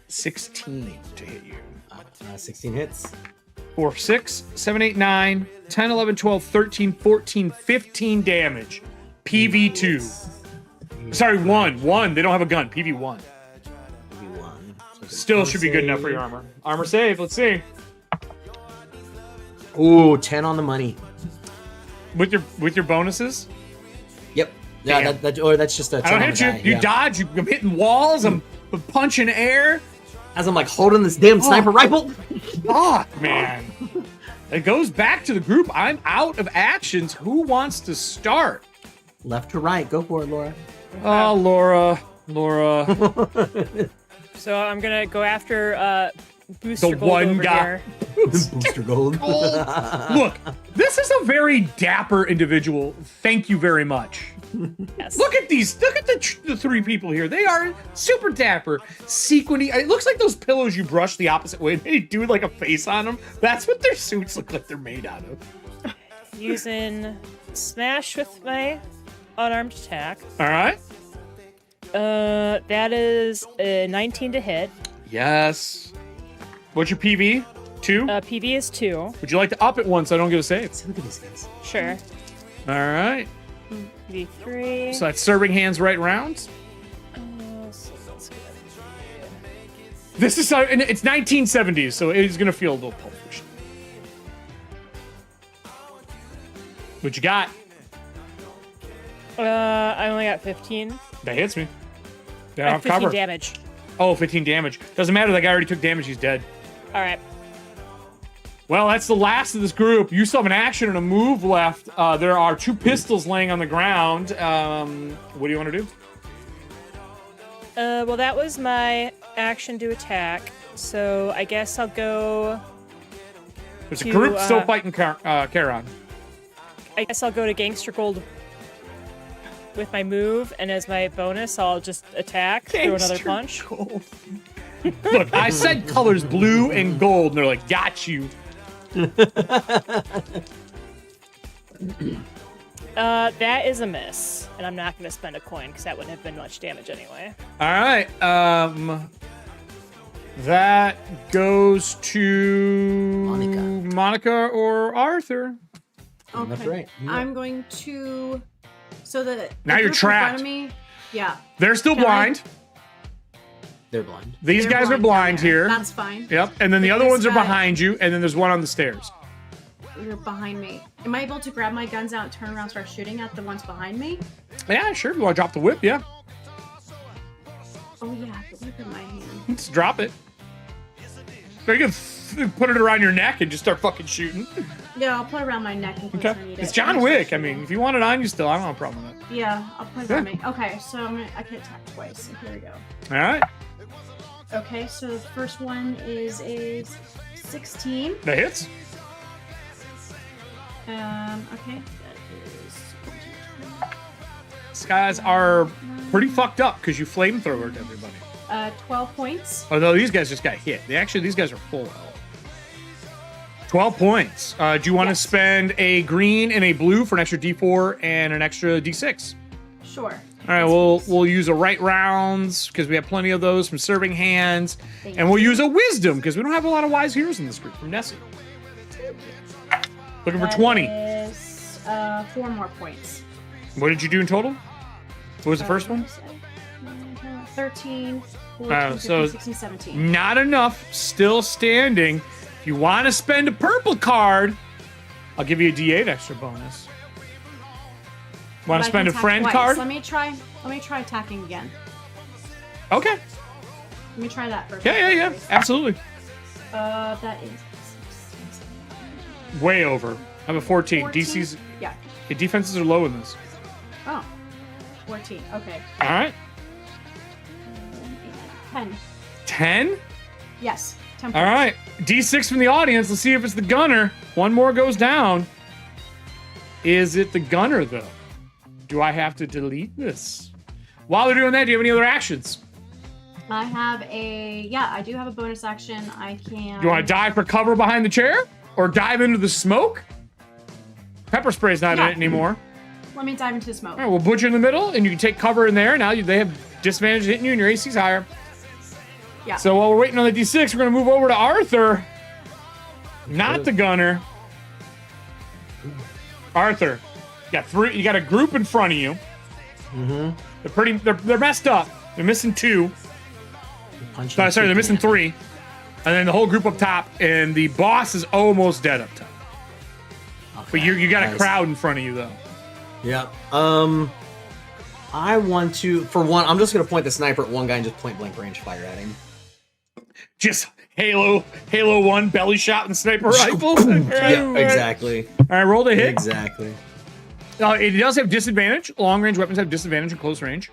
16 to hit you. 16 hits. 4, 6, 7, 8, 9, 10, 11, 12, 13, 14, 15 damage. PV2. Sorry, 1. They don't have a gun. PV1. Still should be good enough for your armor. Armor save. Let's see. Ooh, 10 on the money. With your bonuses? Yep. Yeah, that's just a 10 I don't on hit the you. die. You dodge. I'm hitting walls. I'm punching air. As I'm like holding this damn sniper rifle. Fuck, man. It goes back to the group. I'm out of actions. Who wants to start? Left to right. Go for it, Laura. Oh, Laura. So I'm gonna go after Booster The Gold one over guy. here. Booster Gold. Look, this is a very dapper individual. Thank you very much. Yes. Look at these. Look at the 3 people here. They are super dapper. Sequiny. It looks like those pillows you brush the opposite way. They do like a face on them. That's what their suits look like they're made out of. Using Smash with my unarmed attack. All right. That is a 19 to hit. Yes. What's your PV? 2? PV is 2. Would you like to up it once so I don't get a save? Look at these guys. Sure. All right. PV 3. So that's serving hands right rounds. So let's go. This is and it's 1970s, so it's gonna feel a little Pulp Fiction. What you got? I only got 15. That hits me. I Yeah, have 15 cover. damage. Oh, 15 damage. Doesn't matter. That guy already took damage. He's dead. All right. Well, that's the last of this group. You still have an action and a move left. There are 2 pistols laying on the ground. What do you want to do? Well, that was my action to attack. So I guess I'll go. There's a group still fighting Charon. I guess I'll go to Gangster Gold with my move, and as my bonus, I'll just attack through another punch. Gold. Look, I said colors blue and gold, and they're like, got you. That is a miss, and I'm not going to spend a coin because that wouldn't have been much damage anyway. All right. That goes to Monica or Arthur. Okay. That's right. I'm going to. So the Now you're group in front trapped. of me, yeah. They're still Can I- blind. They're blind. These They're guys are blind blind down there. here. That's fine. Yep. And then the But other this ones are guy- behind you, and then there's one on the stairs. You're behind me. Am I able to grab my guns out, turn around, start shooting at the ones behind me? Yeah, sure. If you want to drop the whip, yeah. Oh yeah, the whip in my hand. Let's drop it. So you can put it around your neck and just start fucking shooting. Yeah, I'll put it around my neck in case Okay. I need It's it. John Wick. I mean, if you want it on you still, I don't have a problem with it. Yeah, I'll put it around me. Okay, so I can attack twice. So here we go. All right. Okay, so the first one is a 16. That hits. Okay, that is. These guys are pretty fucked up because you flamethrowered everybody. 12 points. Although these guys just got hit. These guys are full health. 12 points. Do you want to spend a green and a blue for an extra D4 and an extra D6? Sure. All right, we'll use a right rounds because we have plenty of those from serving hands, and we'll use a wisdom because we don't have a lot of wise heroes in this group from Nessie. Looking for 20. That is 4 more points. What did you do in total? What was the first one? 13, 14, 15, 16, 17. Not enough. Still standing. If you want to spend a purple card, I'll give you a D8 extra bonus. Want to But I spend a can attack friend twice. card? Let me try attacking again. Okay. Let me try that first. Yeah. Absolutely. That is Way over. I have a 14. 14? DC's. Yeah. The defenses are low in this. Oh. 14. Okay. All right. 10. 10? Yes. 10 All right. D6 from the audience. Let's see if it's the gunner. One more goes down. Is it the gunner, though? Do I have to delete this? While they're doing that, do you have any other actions? I have I do have a bonus action. I can. You want to dive for cover behind the chair? Or dive into the smoke? Pepper spray's not in it anymore. Let me dive into the smoke. All right, we'll put you in the middle, and you can take cover in there. Now they have disadvantage hitting you, and your AC's higher. Yeah. So while we're waiting on the D6, we're going to move over to Arthur. Not the gunner. Arthur, you got a group in front of you. Mm-hmm. They're messed up. They're missing 2. Sorry, they're missing 3. And then the whole group up top, and the boss is almost dead up top. Okay. But you got a crowd in front of you, though. Yeah. I want to, for one, I'm just going to point the sniper at one guy and just point blank range fire at him. Just Halo 1 belly shot and sniper rifle. Yeah, exactly. All right, roll the hit. Exactly. It does have disadvantage. Long range weapons have disadvantage in close range.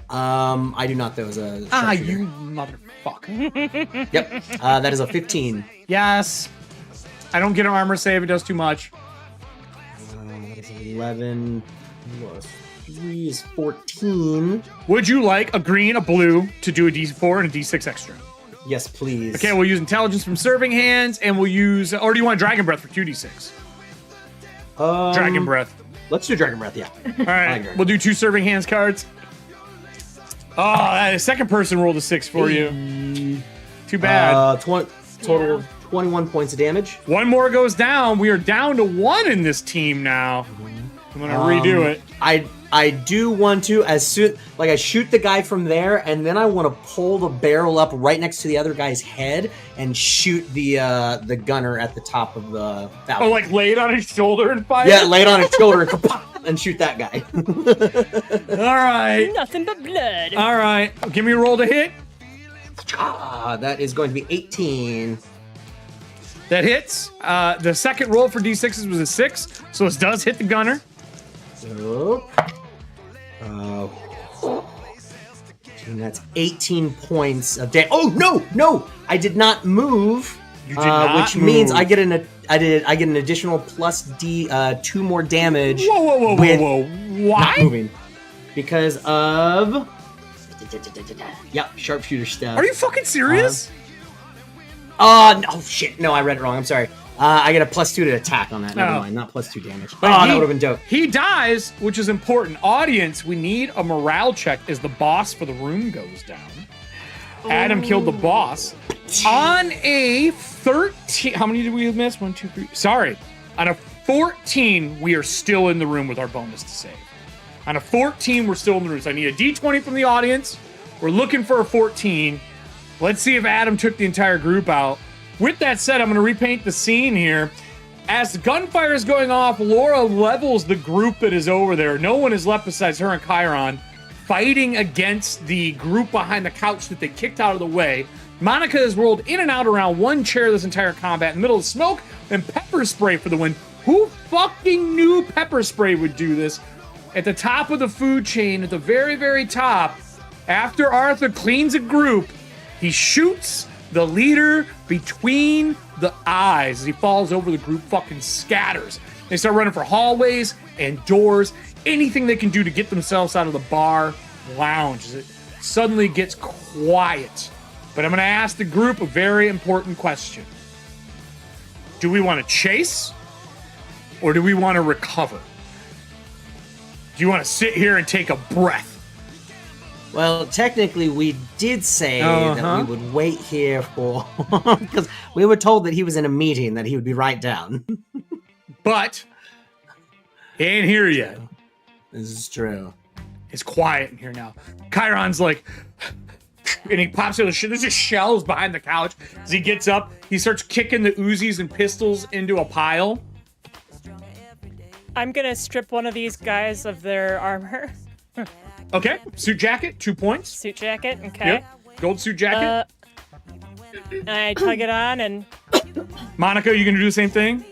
I do not, though, as a sharpshooter. You motherfucker. Yep. That is a 15. Yes. I don't get an armor save. It does too much. That is 11 plus 3 is 14. Would you like a green, a blue to do a D4 and a D6 extra? Yes, please. Okay, we'll use intelligence from serving hands, and we'll use, or do you want dragon breath for 2d6? Dragon breath. Let's do dragon breath. Yeah. All right, we'll do 2 serving hands cards. Oh, that second person rolled a 6 for you. Too bad. Total 21 points of damage. One more goes down. We are down to 1 in this team now. I'm gonna redo it. I do want to, as soon like I shoot the guy from there, and then I want to pull the barrel up right next to the other guy's head and shoot the gunner at the top of the. Oh, like lay it on his shoulder and fire. Yeah, lay it on his shoulder and and shoot that guy. All right. Nothing but blood. All right, give me a roll to hit. That is going to be 18. That hits. The second roll for D6s was a 6, so this does hit the gunner. So, and that's 18 points of damage. Oh no! I did not move. You did not which means I get an additional plus 2 more damage. Whoa! Why? Not moving because of sharpshooter stuff. Are you fucking serious? No shit. No, I read it wrong. I'm sorry. I get a +2 to attack on that. Never mind, not +2 damage. That would have been dope. He dies, which is important. Audience, we need a morale check as the boss for the room goes down. Adam killed the boss. On a 13, how many did we miss? 1, 2, 3. Sorry. On a 14, we are still in the room with our bonus to save. On a 14, we're still in the room. So I need a D20 from the audience. We're looking for a 14. Let's see if Adam took the entire group out. With that said, I'm going to repaint the scene here. As the gunfire is going off, Laura levels the group that is over there. No one is left besides her and Chiron, fighting against the group behind the couch that they kicked out of the way. Monica has rolled in and out around one chair this entire combat in the middle of smoke and pepper spray for the win. Who fucking knew pepper spray would do this? At the top of the food chain, at the very, very top, after Arthur cleans a group, he shoots the leader between the eyes as he falls over. The group fucking scatters. They start running for hallways and doors, anything they can do to get themselves out of the bar lounge as it suddenly gets quiet. But I'm going to ask the group a very important question. Do we want to chase or do we want to recover? Do you want to sit here and take a breath? Well, technically, we did say that we would wait here for... because we were told that he was in a meeting, that he would be right down. But he ain't here yet. This is true. It's quiet in here now. Chiron's like... and he pops out the shit. There's just shells behind the couch. As he gets up, he starts kicking the Uzis and pistols into a pile. I'm gonna strip one of these guys of their armor. Okay, suit jacket, 2 points. Suit jacket, okay. Yep. Gold suit jacket. I tug it on and... Monica, you gonna do the same thing?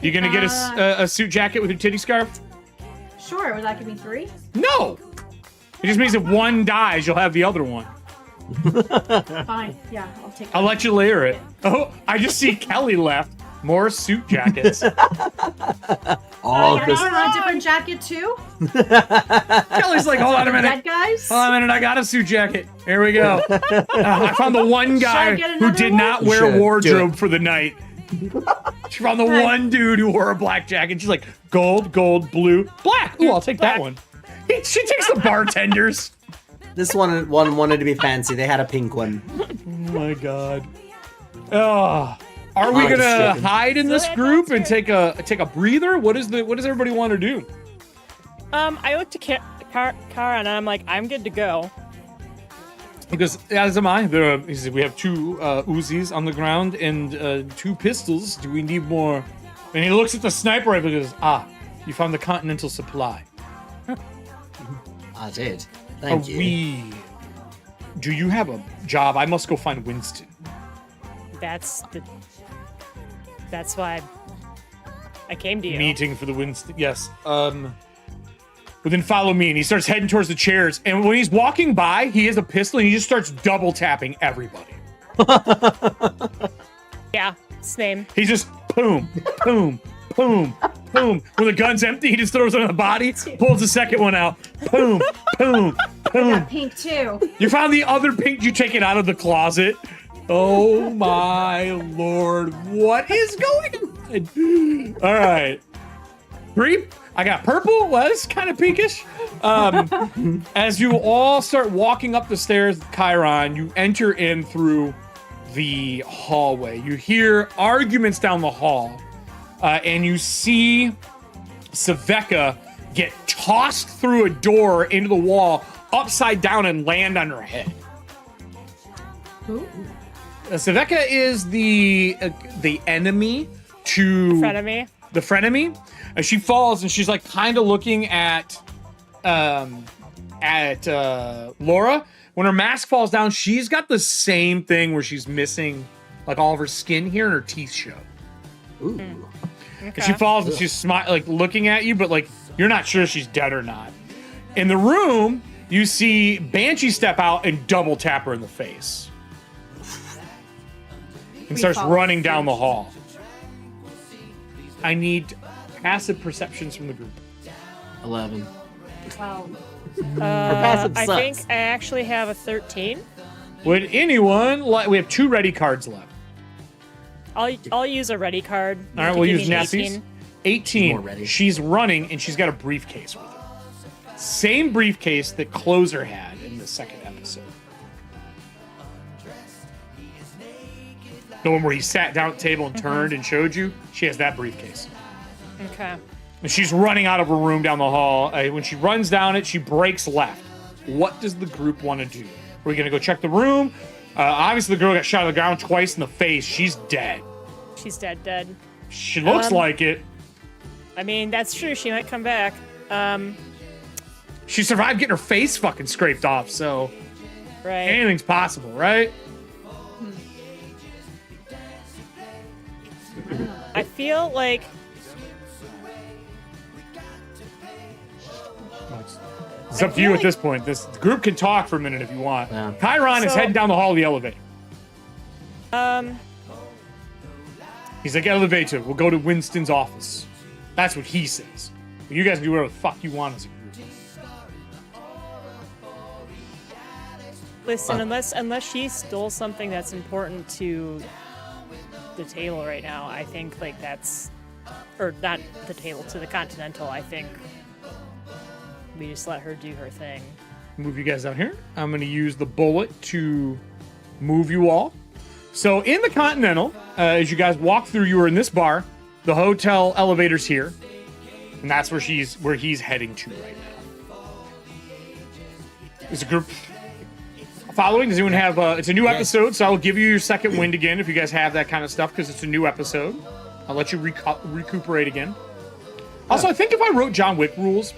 You gonna get a suit jacket with your titty scarf? Sure, would that give me 3? No! It just means if one dies, you'll have the other one. Fine, yeah, I'll take it. I'll let you layer it. Oh, I just see Kelly left. More suit jackets. Can I get a different jacket too? Kelly's like, hold on a minute. Dead guys? Hold on a minute, I got a suit jacket. Here we go. I found the one guy who did not wear wardrobe for the night. She found the one dude who wore a black jacket. She's like, gold, blue, black. Ooh, I'll take that one. She takes the bartenders. This one wanted to be fancy. They had a pink one. Oh my god. Oh. Are we gonna hide in this group and take a breather? What does everybody want to do? I look to Kara and I'm like, I'm good to go. Because as am I. He said we have 2 Uzis on the ground and 2 pistols. Do we need more? And he looks at the sniper rifle and goes, you found the Continental supply. I did. Thank you. Do you have a job? I must go find Winston. That's why I came to you. Meeting for the Winston. Yes. Well, then follow me. And he starts heading towards the chairs. And when he's walking by, he has a pistol and he just starts double tapping everybody. Yeah, same. He's just boom, boom, boom, boom. When the gun's empty, he just throws it on the body, pulls the second one out. Boom, boom, boom. I got pink too. You found the other pink. You take it out of the closet. Oh my lord. What is going on? All right. 3. I got purple. Well, that's kind of pinkish. As you all start walking up the stairs, Chiron, you enter in through the hallway. You hear arguments down the hall, and you see Sveka get tossed through a door into the wall, upside down, and land on her head. Ooh. Sveka is the enemy to the frenemy. And she falls, and she's like kind of looking at Laura. When her mask falls down, she's got the same thing where she's missing like all of her skin here and her teeth show. Ooh. Okay. And she falls and she's like looking at you, but like you're not sure if she's dead or not. In the room, you see Banshee step out and double tap her in the face. And starts running down the hall. I need passive perceptions from the group. 11. 12. I think I actually have a 13. Would anyone like? We have 2 ready cards left. I'll use a ready card. All right, we'll use Nessie's. 18. She's running and she's got a briefcase with her. Same briefcase that Closer had in the second episode. The one where he sat down at the table and turned and showed you. She has that briefcase. Okay. And she's running out of her room down the hall. When she runs down it, she breaks left. What does the group want to do? Are we going to go check the room? Obviously, the girl got shot on the ground twice in the face. She's dead. She's dead. She looks like it. I mean, that's true. She might come back. She survived getting her face fucking scraped off, so right. Anything's possible, right? I feel like it's up to you at this point. This group can talk for a minute if you want. Yeah. Chiron is heading down the hall of the elevator. He's like, elevator, we'll go to Winston's office. That's what he says. But you guys can do whatever the fuck you want as a group. Listen, unless she stole something that's important to the table right now, I think like that's, or not the table, to the Continental. I think we just let her do her thing. Move you guys out here. I'm going to use the bullet to move you all. So in the Continental, as you guys walk through, you are in this bar. The hotel elevator's here, and that's where he's heading to right now. There's a group following. Does anyone have? It's a new episode, so I'll give you your second wind again if you guys have that kind of stuff, because it's a new episode. I'll let you recuperate again. Also, I think if I wrote John Wick rules,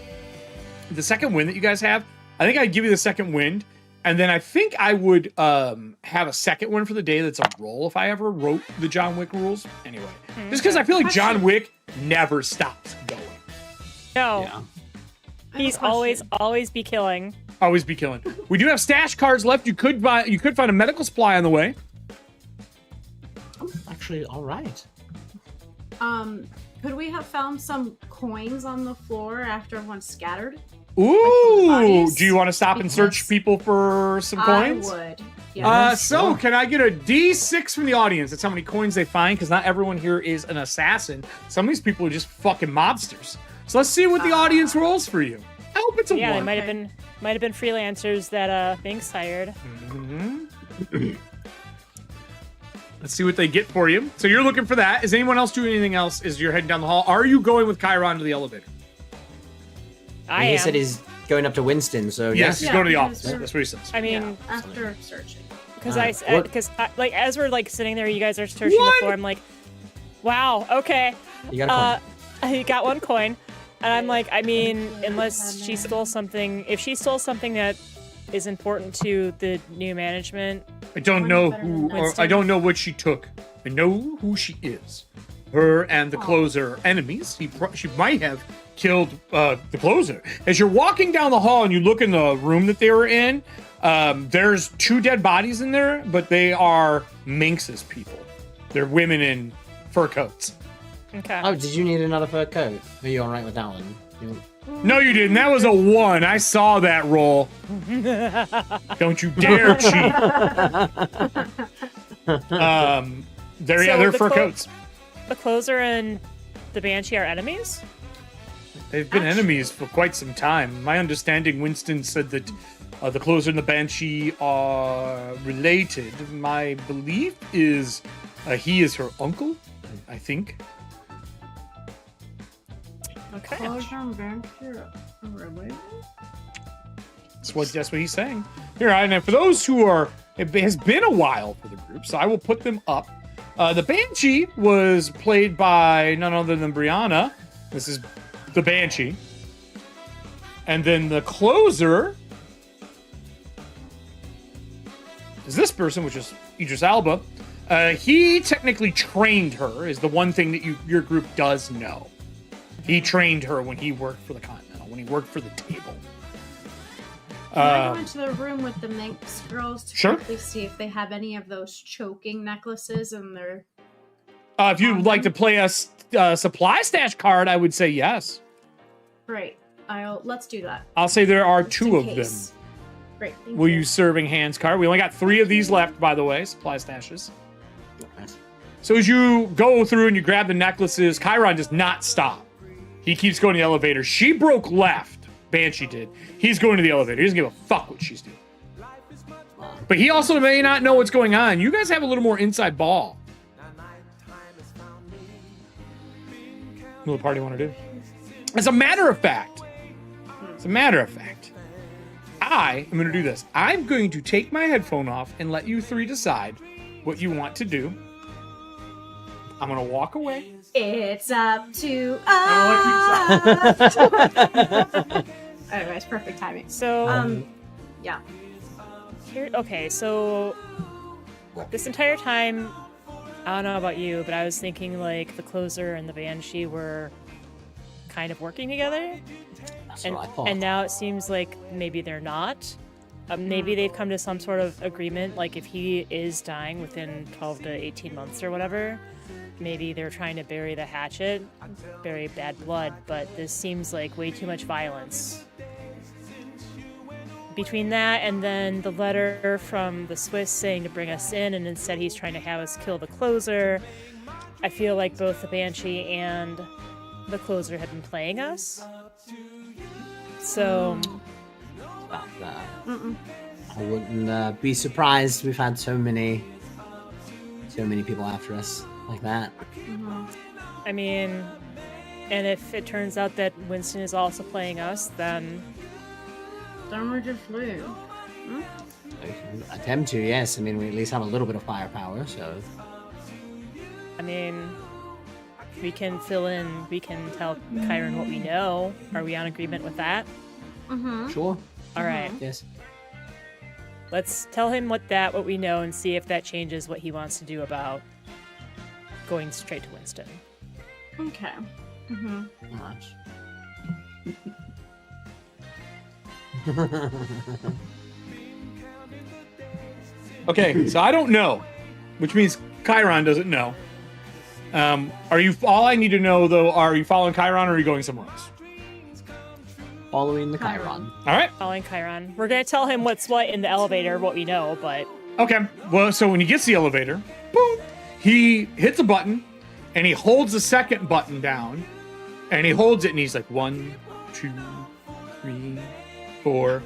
the second wind that you guys have, I think I'd give you the second wind, and then I think I would have a second one for the day that's a roll if I ever wrote the John Wick rules. Anyway, just because I feel like John Wick never stops going. No. Yeah. He's always be killing. Always be killing. We do have stash cards left. You could find a medical supply on the way. Actually, all right. Could we have found some coins on the floor after everyone's scattered? Ooh, do you want to stop and search people for some coins? I would. Yeah. So can I get a D6 from the audience? That's how many coins they find, because not everyone here is an assassin. Some of these people are just fucking mobsters. So let's see what the audience rolls for you. I hope it's a 1. They might have been freelancers that Binks hired. Mm-hmm. Let's see what they get for you. So you're looking for that. Is anyone else doing anything else as you're heading down the hall? Are you going with Chiron to the elevator? I am. He said he's going up to Winston, so yes, he's going to the office. That's what he says. I mean, after searching. Because like as we're like sitting there, you guys are searching the floor. I'm like, wow, okay. You got a coin. You got 1 coin, and I'm like, I mean, unless she stole something, if she stole something that is important to the new management. I don't know who, or I don't know what she took. I know who she is. Her and the Closer are enemies. She might have killed the Closer. As you're walking down the hall and you look in the room that they were in, there's 2 dead bodies in there, but they are Minx's people. They're women in fur coats. Okay. Oh, did you need another fur coat? Are you all right with that one? No, you didn't. That was a 1. I saw that roll. Don't you dare cheat. They're fur coats. The Closer and the Banshee are enemies? They've been enemies for quite some time. My understanding, Winston said that The closer and the banshee are related. My belief is he is her uncle, I think. Okay. Closer and banshee are related? That's what he's saying. Here, and for those who are, it has been a while for the group, so I will put them up. The Banshee was played by none other than Brianna. This is the Banshee. And then the closer is this person, which is Idris Elba. He technically trained her, is the one thing that your group does know. He trained her when he worked for the Continental, when he worked for the table. Can I go into the room with the Minx girls to Sure. quickly see if they have any of those choking necklaces in their... If you'd like to play a supply stash card, I would say yes. Great. Let's do that. I'll say there are Just two in of case. them. Great. Thank We'll you. use serving hands card. We only got 3 of these left, by the way, supply stashes. So as you go through and you grab the necklaces, Chiron does not stop. He keeps going to the elevator. She broke left. Banshee did. He's going to the elevator. He doesn't give a fuck what she's doing. But he also may not know what's going on. You guys have a little more inside ball. What do the party want to do? As a matter of fact, I am going to do this. I'm going to take my headphone off and let you 3 decide what you want to do. I'm going to walk away. It's up to us. Anyways, perfect timing. So, yeah. Okay, so this entire time, I don't know about you, but I was thinking like the closer and the Banshee were kind of working together. That's what I thought. And now it seems like maybe they're not. Maybe they've come to some sort of agreement, like if he is dying within 12 to 18 months or whatever, maybe they're trying to bury the hatchet, bury bad blood, but this seems like way too much violence. Between that and then the letter from the Swiss saying to bring us in, and instead he's trying to have us kill the closer, I feel like both the Banshee and the closer have been playing us. So... I wouldn't be surprised. We've had so many people after us like that. I mean, and if it turns out that Winston is also playing us, then we just leave. Attempt to, yes. I mean, we at least have a little bit of firepower, so... I mean, we can fill in, we can tell Chiron what we know. Are we on agreement with that? Sure. All right. Yes. Let's tell him what we know and see if that changes what he wants to do about going straight to Winston. Okay. Much. Okay, so I don't know, which means Chiron doesn't know. Are you? All I need to know though, are you following Chiron or are you going somewhere else? Following the Chiron. All right. Following Chiron. We're gonna tell him what's what in the elevator, what we know, but Okay. Well, so when he gets to the elevator, boom, he hits a button, and he holds the second button down, and he holds it, and he's like 1, 2, 3, 4,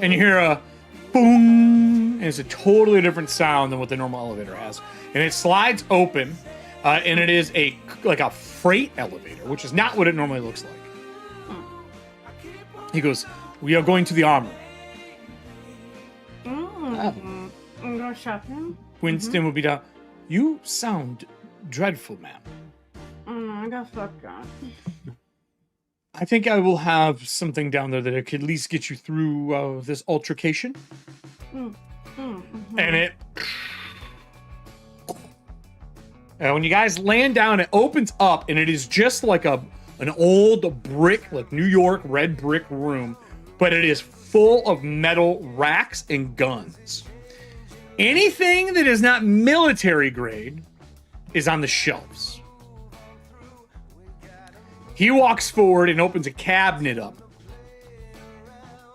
and you hear a boom, and it's a totally different sound than what the normal elevator has, and it slides open, and it is like a freight elevator, which is not what it normally looks like. He goes, "We are going to the armory." Go shopping? Winston will be down. "You sound dreadful, ma'am." I got fucked up. "I think I will have something down there that I could at least get you through this altercation." And it... And when you guys land down, it opens up, and it is just like an old brick, like New York red brick room, but it is full of metal racks and guns. Anything that is not military grade is on the shelves. He walks forward and opens a cabinet up,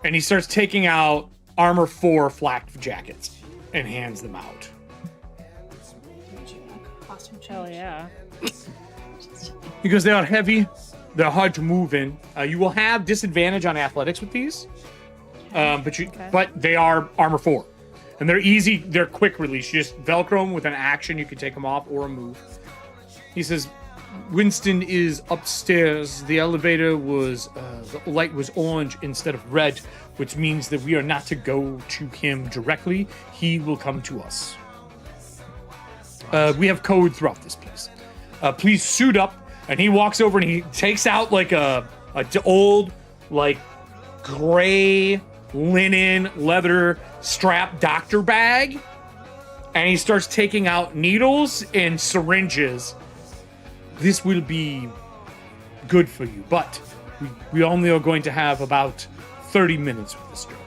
and he starts taking out Armor 4 flak jackets and hands them out. hell yeah. Because they are heavy, they're hard to move in. You will have disadvantage on athletics with these. But they are armor 4. And they're easy, they're quick release. You just Velcro them with an action, you can take them off or a move. He says, Winston is upstairs. The elevator was, the light was orange instead of red, which means that we are not to go to him directly. He will come to us. We have code throughout this place. Please suit up. And he walks over and he takes out like a old, like, gray linen leather strap doctor bag. And he starts taking out needles and syringes. This will be good for you, but we only are going to have about 30 minutes with this drug.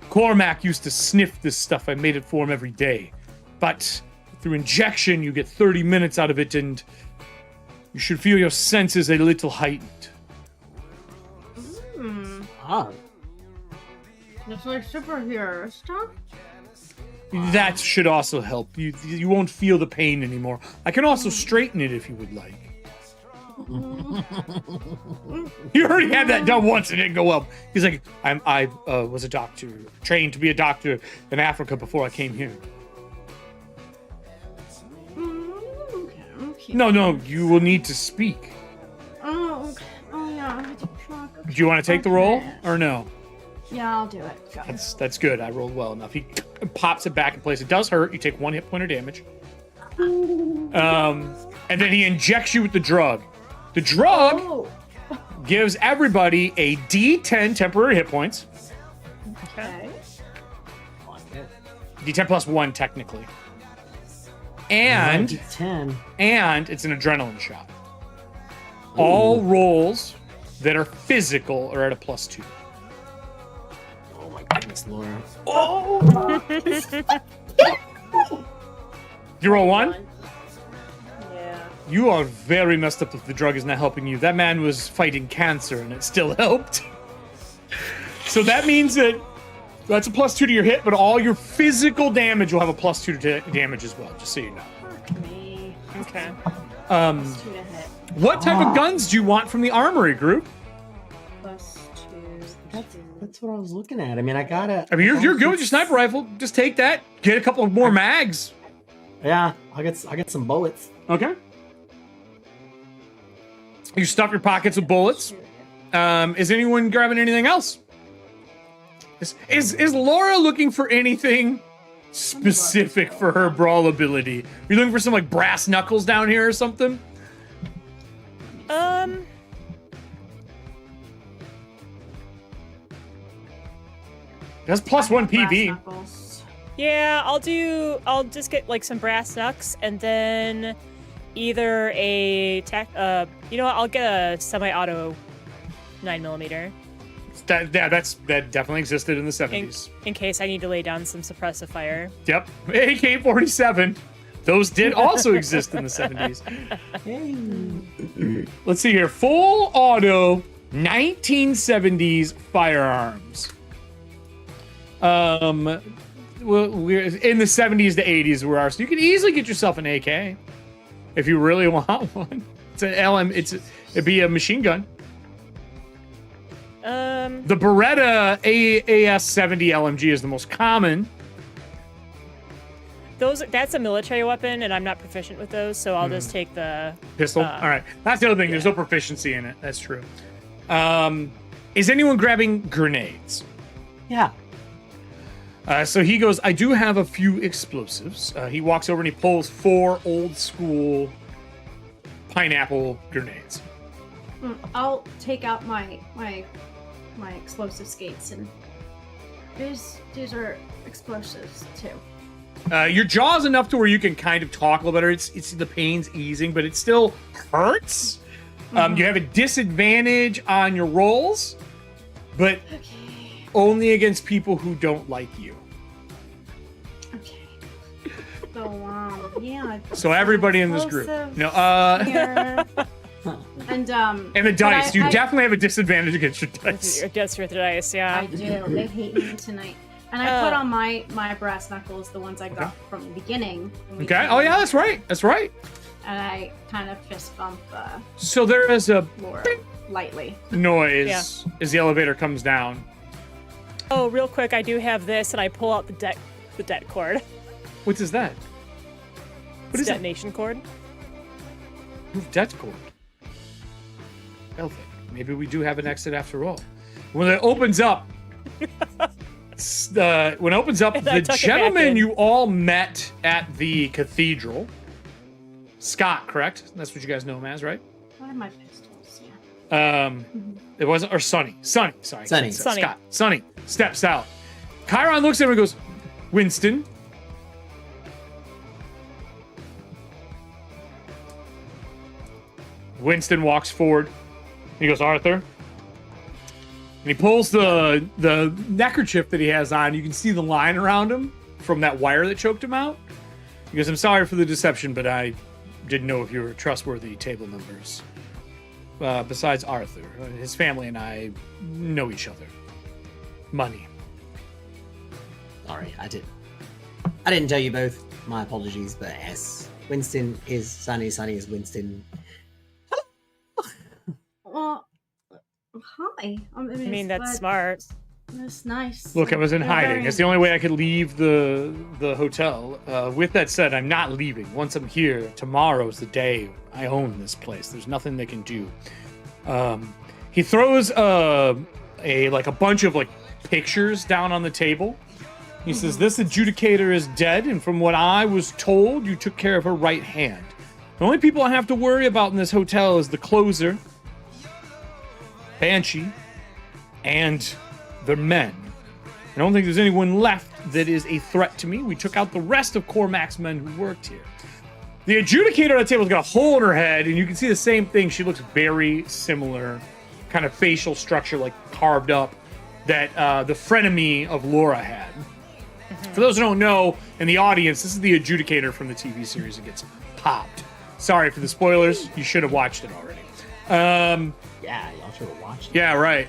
Cormac used to sniff this stuff. I made it for him every day. But through injection, you get 30 minutes out of it, and you should feel your senses a little heightened. It's like superhero stuff? That should also help. You won't feel the pain anymore. I can also straighten it if you would like. You already had that done once and it didn't go well. He's like, I was a doctor, trained to be a doctor in Africa before I came here. Okay. No, you will need to speak. Oh, okay. Oh, yeah. Do you want to take the roll or no? Yeah, I'll do it. Go. That's good. I rolled well enough. He pops it back in place. It does hurt. You take 1 hit point of damage. And then he injects you with the drug. The drug gives everybody a D10 temporary hit points. Okay. D10 plus 1, technically. And D10. And it's an adrenaline shot. All rolls that are physical are at a +2. Oh my goodness, Laura. Oh! You roll 1? Yeah. You are very messed up if the drug is not helping you. That man was fighting cancer and it still helped. So that means that's a +2 to your hit, but all your physical damage will have a +2 to damage as well, just so you know. Fuck me. Okay. +2 to hit. What type of guns do you want from the armory group? +2. That's what I was looking at. I mean, you're good with your sniper rifle. Just take that. Get a couple more mags. Yeah, I'll get some bullets. Okay. You stuff your pockets with bullets. Is anyone grabbing anything else? Is Laura looking for anything specific for her brawl ability? Are you looking for some like brass knuckles down here or something? That's +1 PV. Yeah, I'll just get like some brass knucks and then either a I'll get a semi-auto 9mm. That definitely existed in the 70s. In case I need to lay down some suppressive fire. Yep. AK-47. Those did also exist in the 70s. Let's see here. Full auto 1970s firearms. Well, we're in the 70s to 80s we are, so you can easily get yourself an AK if you really want one. It's an LM. It'd be a machine gun. The Beretta AS-70 LMG is the most common. That's a military weapon, and I'm not proficient with those, so I'll just take the pistol. All right, that's the other thing. Yeah. There's no proficiency in it. That's true. Is anyone grabbing grenades? Yeah. So he goes, I do have a few explosives. He walks over and he pulls 4 old school pineapple grenades. I'll take out my explosive skates, and these are explosives too. Your jaw's enough to where you can kind of talk a little better. It's the pain's easing, but it still hurts. You have a disadvantage on your rolls, but only against people who don't like you. Okay. So yeah. So everybody in this group. No. And the dice. You definitely have a disadvantage against your dice. Against your dice, yeah. I do. They hate me tonight. And I put on my brass knuckles, the ones I got from the beginning. Okay. Oh yeah, that's right. That's right. And I kind of fist bump. So there is a Laura lightly noise as the elevator comes down. Oh, real quick, I do have this, and I pull out the det cord. What is that? What is detonation cord? Move det cord. Healthy. Maybe we do have an exit after all. When it opens up, the gentleman you all met at the cathedral, Scott, correct? That's what you guys know him as, right? What are my pistols? Yeah. It wasn't, or Sonny. Sonny. Sonny. Scott. Sonny steps out. Chiron looks at him and goes, Winston. Winston walks forward. He goes, Arthur. And he pulls the neckerchief that he has on. You can see the line around him from that wire that choked him out. He goes, I'm sorry for the deception, but I didn't know if you were trustworthy table members. Besides Arthur, his family and I know each other. Money. Sorry, I didn't tell you both. My apologies, but yes. Winston is Sonny, Sonny is Winston. Well, hi. I mean, that's smart. That's nice. Look, I was in hiding. It's the only way I could leave the hotel. With that said, I'm not leaving. Once I'm here, tomorrow's the day I own this place. There's nothing they can do. He throws a bunch of pictures down on the table. He says, this adjudicator is dead, and from what I was told, you took care of her right hand. The only people I have to worry about in this hotel is the closer, Banshee, and the men. I don't think there's anyone left that is a threat to me. We took out the rest of Cormac's men who worked here. The adjudicator on the table's got a hole in her head, and you can see the same thing. She looks very similar, kind of facial structure, carved up, that the frenemy of Laura had. For those who don't know, in the audience, this is the adjudicator from the TV series that gets popped. Sorry for the spoilers. You should have watched it already. Yeah, y'all should have watched it. Yeah, right.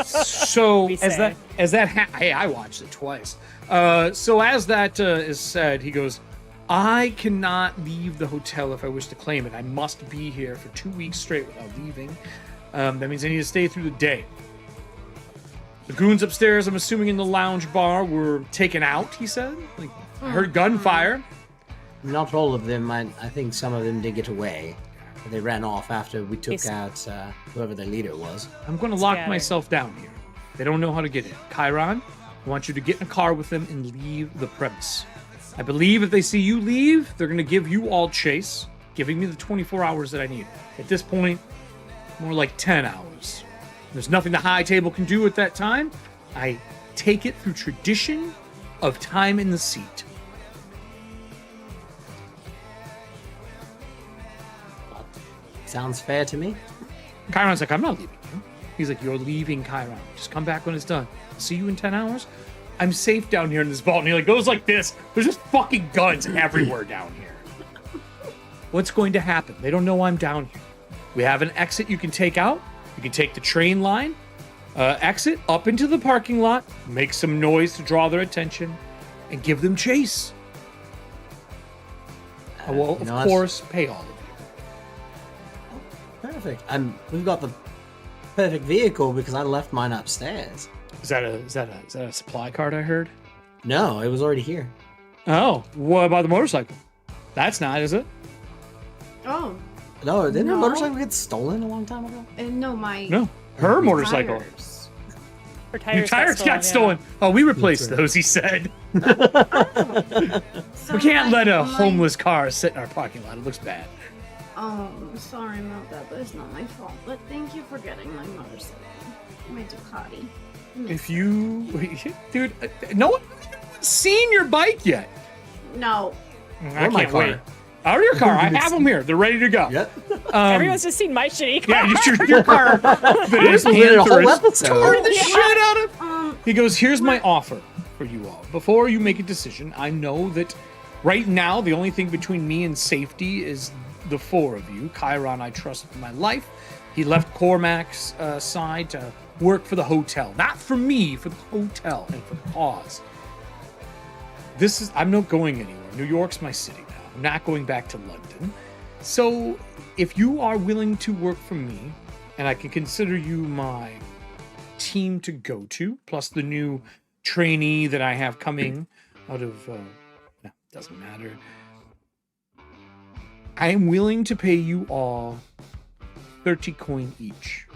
So hey, I watched it twice. So as that is said, he goes, I cannot leave the hotel if I wish to claim it. I must be here for 2 weeks straight without leaving. That means I need to stay through the day. The goons upstairs, I'm assuming in the lounge bar, were taken out, he said. I heard gunfire. Not all of them. I think some of them did get away. They ran off after we took out whoever their leader was. I'm going to lock myself down here. They don't know how to get in. Chiron, I want you to get in a car with them and leave the premise. I believe if they see you leave, they're going to give you all chase, giving me the 24 hours that I need. At this point, more like 10 hours. There's nothing the high table can do at that time. I take it through tradition of time in the seat. Sounds fair to me. Chiron's like, I'm not leaving you. He's like, you're leaving, Chiron. Just come back when it's done. See you in 10 hours. I'm safe down here in this vault. And he goes like this. There's just fucking guns everywhere down here. What's going to happen? They don't know I'm down here. We have an exit you can take out. You can take the train line, exit up into the parking lot, make some noise to draw their attention, and give them chase. I will, of course, pay all of you. Perfect. We've got the perfect vehicle because I left mine upstairs. Is that a supply cart I heard? No, it was already here. Oh, what about the motorcycle? That's not, is it? Oh. No, didn't the motorcycle get stolen a long time ago? No, her motorcycle. Tires. Her tires, got stolen. Oh, we replaced those, he said. We can't let a homeless car sit in our parking lot. It looks bad. Oh, sorry about that, but it's not my fault. But thank you for getting my motorcycle. My Ducati. If you... Dude, no one's seen your bike yet. No. I can't wait. Out of your car. I have them here. They're ready to go. Yep. Everyone's just seen my shitty car. Yeah, your car that is a whole episode. Tore the shit out of. He goes, here's my offer for you all. Before you make a decision, I know that right now the only thing between me and safety is the four of you. Chiron, I trust with my life. He left Cormac's side to work for the hotel. Not for me, for the hotel and for the cause. I'm not going anywhere. New York's my city now. I'm not going back to London. So if you are willing to work for me, and I can consider you my team to go to, plus the new trainee that I have coming out of, no, doesn't matter. I am willing to pay you all 30 coin each.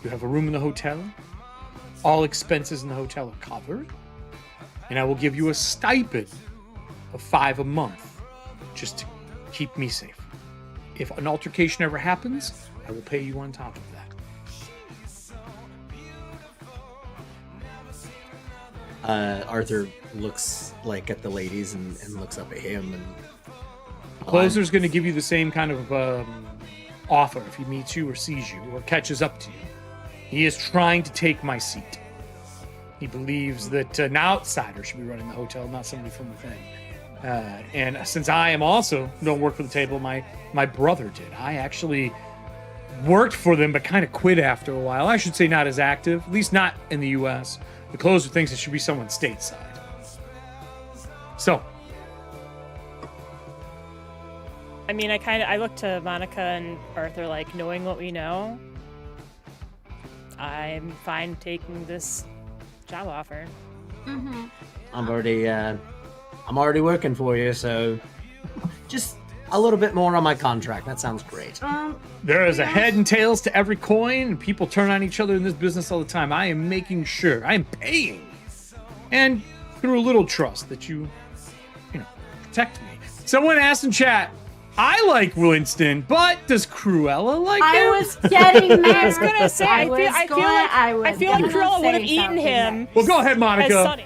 You have a room in the hotel. All expenses in the hotel are covered. And I will give you a stipend of 5 a month just to keep me safe. If an altercation ever happens, I will pay you on top of that. Arthur looks like at the ladies and looks up at him. And the closer's going to give you the same kind of offer if he meets you or sees you or catches up to you. He is trying to take my seat. He believes that an outsider should be running the hotel, not somebody from within. And since I am also don't work for the table, my brother did. I actually worked for them, but kind of quit after a while. I should say not as active, at least not in the U.S. The closer thinks it should be someone stateside. So, I mean, I look to Monica and Arthur like, knowing what we know, I'm fine taking this job offer. Mm-hmm. I'm already working for you, so just a little bit more on my contract. That sounds great. There is a head and tails to every coin, and people turn on each other in this business all the time. I am making sure, I am paying, and through a little trust that you protect me. Someone asked in chat, I like Winston, but does Cruella like him? I was getting there. I was gonna say, I feel like Cruella would have eaten him. Well, go ahead, Monica. As Sonny.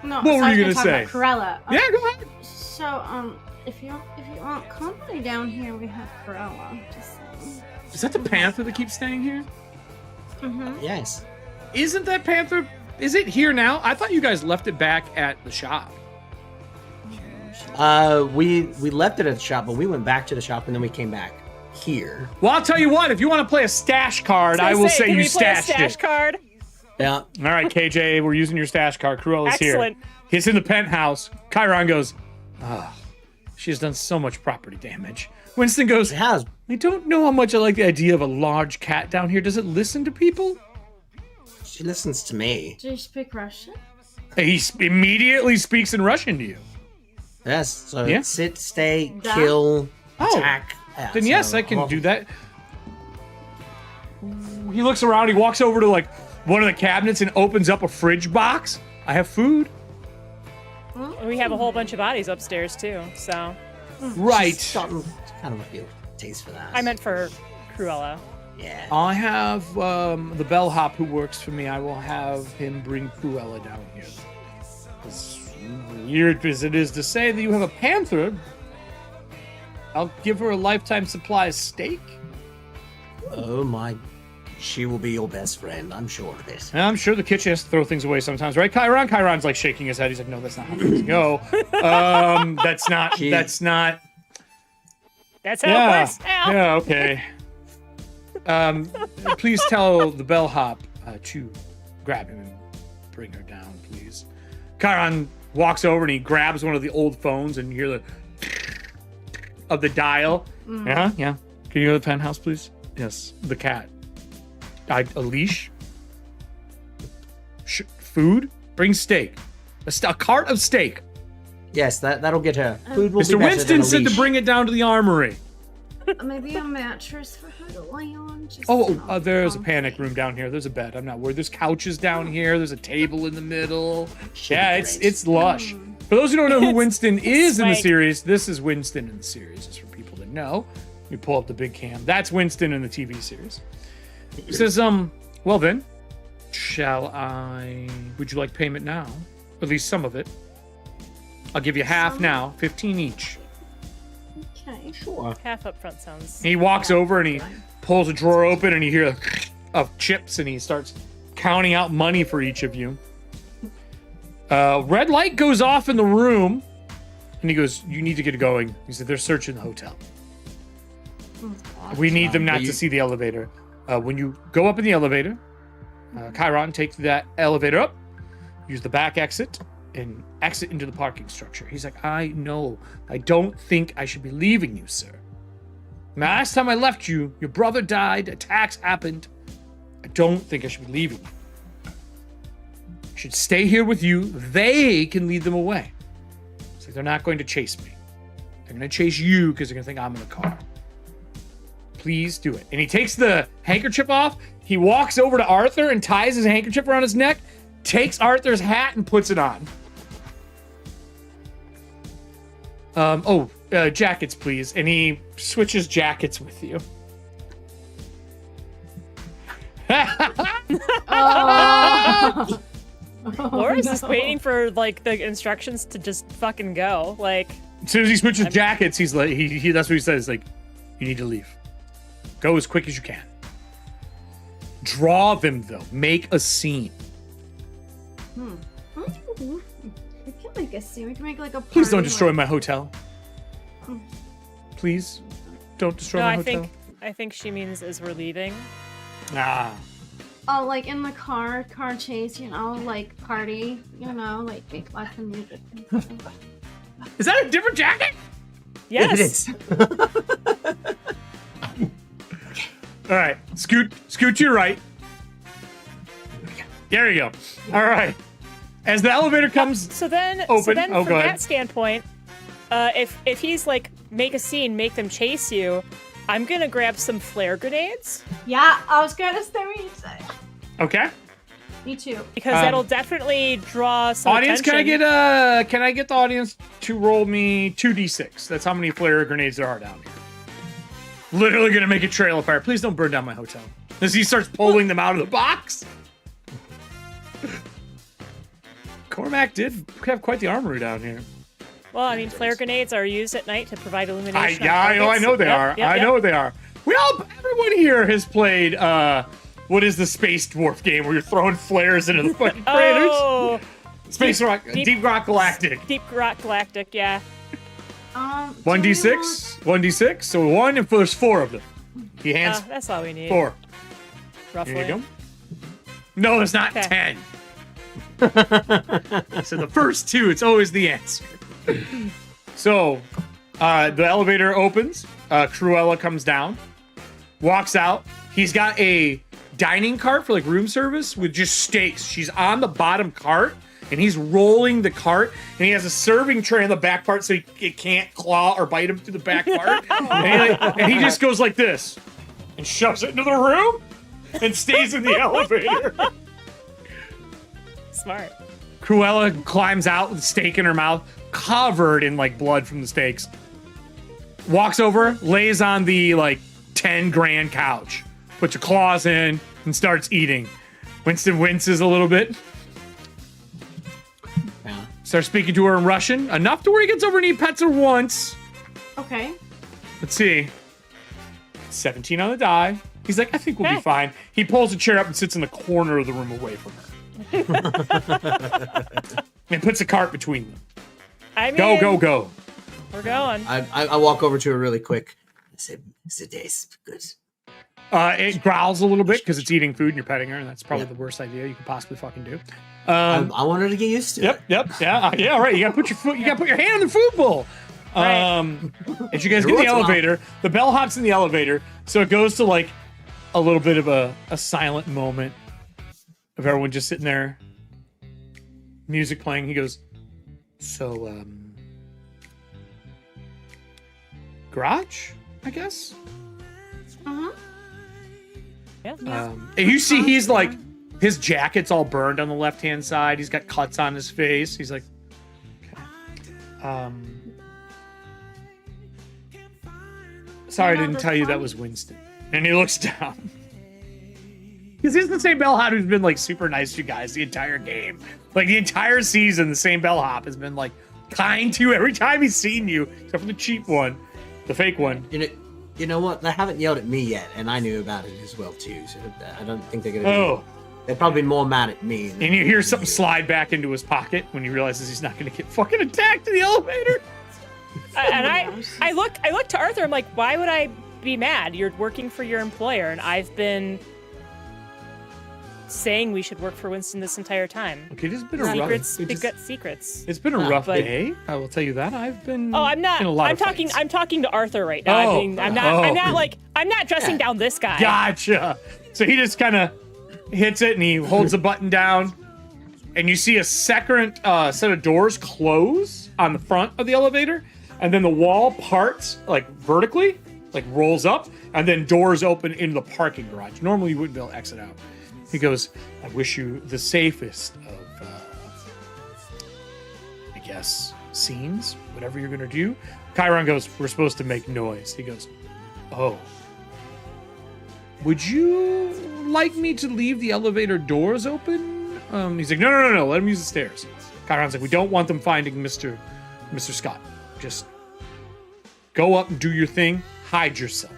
No, What so were I was you gonna gonna say? talk about Cruella. Yeah, go ahead. So, if you want company down here, we have Cruella. Just saying. Is that the panther that keeps staying here? Mm-hmm. Yes. Isn't that panther? Is it here now? I thought you guys left it back at the shop. We left it at the shop, but we went back to the shop and then we came back here. Well, I'll tell you what. If you want to play a stash card, I will say you stashed stash it. card? Yeah. All right, KJ, we're using your stash card. Cruella's Excellent. here. He's in the penthouse. Chiron goes, she has done so much property damage. Winston goes, I don't know how much I like the idea of a large cat down here. Does it listen to people? She listens to me. Do you speak Russian? He immediately speaks in Russian to you. Yes. So Yeah. sit, stay, kill, attack. Yeah, Then yes, so- I can do that. He looks around. He walks over to like one of the cabinets and opens up a fridge box. I have food. We have a whole bunch of bodies upstairs too, so. Right. She's gotten kind of a feel taste for that. I meant for Cruella. Yeah. I have the bellhop who works for me. I will have him bring Cruella down here. As weird as it is to say that you have a panther, I'll give her a lifetime supply of steak. Oh my. She will be your best friend, I'm sure of it. And I'm sure the kitchen has to throw things away sometimes, right, Chiron? Chiron's like shaking his head. He's like, no, that's not how things go. That's not. That's how it Yeah. works now. Yeah, okay. Please tell the bellhop to grab him and bring her down, please. Chiron walks over and he grabs one of the old phones and you hear the of the dial. Yeah, yeah. Can you go to the penthouse, please? Yes, the cat. A leash. Food. Bring steak. A cart of steak. Yes, that'll get her. Food will be Mr. better Winston than a said to leash. bring it down to the armory. Maybe a mattress for her to lay on. Just There's a panic room down here. There's a bed. I'm not worried. There's couches down here. There's a table in the middle. Yeah, it's lush. For those who don't know who Winston is in the swank. series, this is Winston in the series. Just for people to know. We pull up the big cam. That's Winston in the TV series. He says, well then, would you like payment now? At least some of it. I'll give you half now, 15 each. Okay. Sure. Half up front sounds. He walks over and he pulls a drawer open and you hear of chips and he starts counting out money for each of you. Red light goes off in the room and he goes, you need to get going. He said, they're searching the hotel. We need them not to see the elevator. When you go up in the elevator, Chiron, take that elevator up, use the back exit, and exit into the parking structure. He's like, I know. I don't think I should be leaving you, sir. Last time I left you, your brother died, attacks happened. I don't think I should be leaving. I should stay here with you. They can lead them away. It's like they're not going to chase me. They're going to chase you because they're going to think I'm in the car. Please do it. And he takes the handkerchief off. He walks over to Arthur and ties his handkerchief around his neck, takes Arthur's hat and puts it on. Jackets, please. And he switches jackets with you. Laura's just waiting for like the instructions to just fucking go. Like, as soon as he switches jackets, he's like, he that's what he says. Like, you need to leave. Go as quick as you can. Draw them though. Make a scene. We can make a scene. We can make like a. Please don't party, destroy like- my hotel. Please don't destroy my hotel. I think she means as we're leaving. Ah. Oh, like in the car chase, you know, like party, you know, like make lots of music. Is that a different jacket? Yes. It is. All right, scoot to your right. There you go. All right. As the elevator comes So then open. from Go ahead. that standpoint, if he's like make a scene, make them chase you, I'm gonna grab some flare grenades. Yeah, I was gonna say what you said. Okay. Me too. Because that'll definitely draw some Audience, attention. can I get the audience to roll me 2d6? That's how many flare grenades there are down here. Literally gonna make a trail of fire. Please don't burn down my hotel. As he starts pulling them out of the box. Cormac did have quite the armory down here. Well, I mean, flare grenades are used at night to provide illumination. I know they are. I know they are. Everyone here has played, what is the Space Dwarf game where you're throwing flares into the fucking craters? Oh, Deep Rock Galactic. Deep Rock Galactic, yeah. 1d6? So 1, and there's 4 of them. He hands that's all we need. 4. Roughly. Here you go. No, there's not Okay. 10. So the first 2, it's always the answer. So, the elevator opens. Cruella comes down, walks out. He's got a dining cart for like room service with just steaks. She's on the bottom cart, and he's rolling the cart, and he has a serving tray on the back part so it can't claw or bite him through the back part. and he just goes like this and shoves it into the room and stays in the elevator. Smart. Cruella climbs out with a steak in her mouth, covered in like blood from the steaks. Walks over, lays on the like 10 grand couch, puts her claws in, and starts eating. Winston winces a little bit. Yeah. Starts speaking to her in Russian, enough to where he gets over and he pets her once. Okay. Let's see. 17 on the die. He's like, I think we'll be fine. He pulls a chair up and sits in the corner of the room away from her. And puts a cart between them. I mean, Go. We're going. I walk over to her really quick. I said, "The day's good." It growls a little bit because it's eating food and you're petting her, and that's probably the worst idea you could possibly fucking do. I want her to get used to it. Yep. Yeah, right. You gotta put your hand in the food bowl. As you guys get in the elevator, the bellhop's in the elevator, so it goes to like a little bit of a silent moment of everyone just sitting there, music playing. He goes, so, garage, I guess? Yeah. And you see he's like, his jacket's all burned on the left-hand side. He's got cuts on his face. He's like, okay. Sorry, I didn't tell you that was Winston. And he looks down. Because he's the same bellhop who's been like super nice to you guys the entire game. Like the entire season, the same bellhop has been like kind to you every time he's seen you, except for the cheap one, the fake one. You know what? They haven't yelled at me yet, and I knew about it as well too. So I don't think they're gonna. They're probably more mad at me. And you hear something slide back into his pocket when he realizes he's not gonna get fucking attacked in the elevator. And I look to Arthur. I'm like, why would I be mad? You're working for your employer, and I've been saying we should work for Winston this entire time. Okay, it has been a rough. Secrets. It's been a rough day. I will tell you that. I've been. Oh, I'm not. In a lot I'm of talking. fights. I'm talking to Arthur right now. I'm not dressing down this guy. Gotcha. So he just kind of hits it, and he holds the button down, and you see a second set of doors close on the front of the elevator, and then the wall parts like vertically, like rolls up, and then doors open into the parking garage. Normally, you wouldn't be able to exit out. He goes, "I wish you the safest of, I guess, scenes, whatever you're gonna do." Chiron goes, "We're supposed to make noise." He goes, "Oh. Would you like me to leave the elevator doors open?" He's like, no, let him use the stairs. Chiron's like, "We don't want them finding Mr. Scott. Just go up and do your thing. Hide yourself.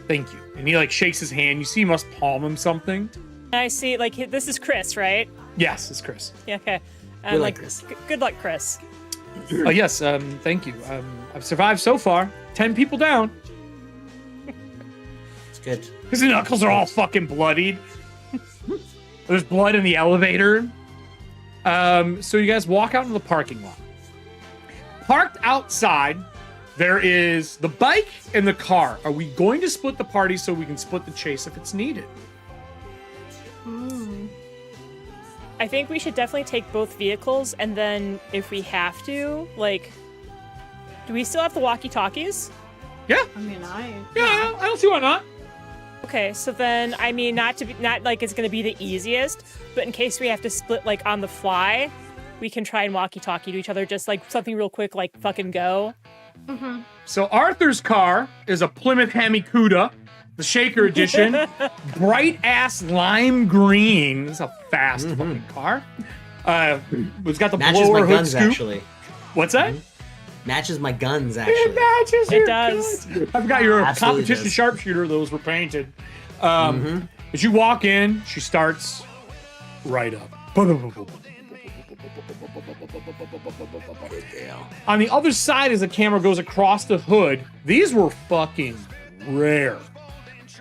Thank you." And he like shakes his hand. You see he must palm him something. I see, like, this is Chris, right? Yes, it's Chris. Yeah, okay. We like Like, Chris. good luck, Chris. Oh, yes, thank you. I've survived so far. 10 people down. It's good. His knuckles are all fucking bloodied. There's blood in the elevator. So you guys walk out into the parking lot. Parked outside, there is the bike and the car. Are we going to split the party so we can split the chase if it's needed? I think we should definitely take both vehicles, and then if we have to, like, do we still have the walkie-talkies? Yeah. I mean, I don't see why not. Okay, so then, I mean, not like it's gonna be the easiest, but in case we have to split, like, on the fly, we can try and walkie-talkie to each other, just like something real quick, like fucking go. So Arthur's car is a Plymouth Hemi Cuda, the Shaker Edition, bright ass lime green. It's a fast fucking car. It's got the Matches blower my hood guns, scoop. actually. What's that? Matches my guns, actually. It matches. It does. I forgot you're a Absolutely competition does. sharpshooter. Those were painted. As you walk in, she starts right up. On the other side, as the camera goes across the hood, these were fucking rare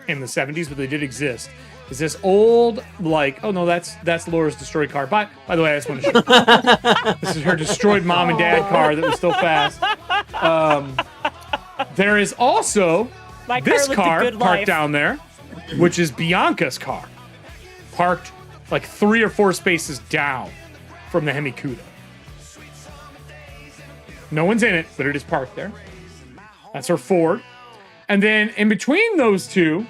in the 70s, but they did exist. Is this old, like, oh no, that's Laura's destroyed car. By the way, I just want to show this is her destroyed mom and dad car that was still fast. There is also this car parked down there, which is Bianca's car, parked like 3 or 4 spaces down from the Hemi Cuda. No one's in it, but it is parked there. That's her Ford. And then in between those two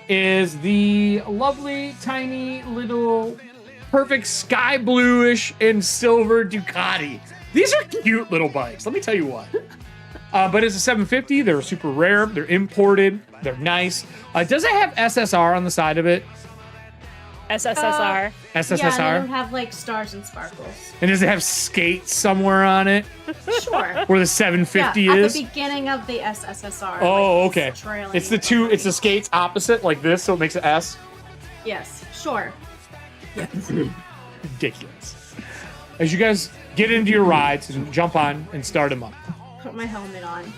is the lovely, tiny, little, perfect sky bluish and silver Ducati. These are cute little bikes, let me tell you what. But it's a 750. They're super rare. They're imported. They're nice. Does it have SSR on the side of it? SSSR. SSSR? Yeah, and it have like stars and sparkles. And does it have skates somewhere on it? Sure. Where the 750 yeah, is? At the beginning of the SSSR. Oh, like, okay. trailing It's the two. It's the skates opposite, like this, so it makes an S. Yes, sure. Yes. Ridiculous. As you guys get into your rides and jump on and start them up. Put my helmet on.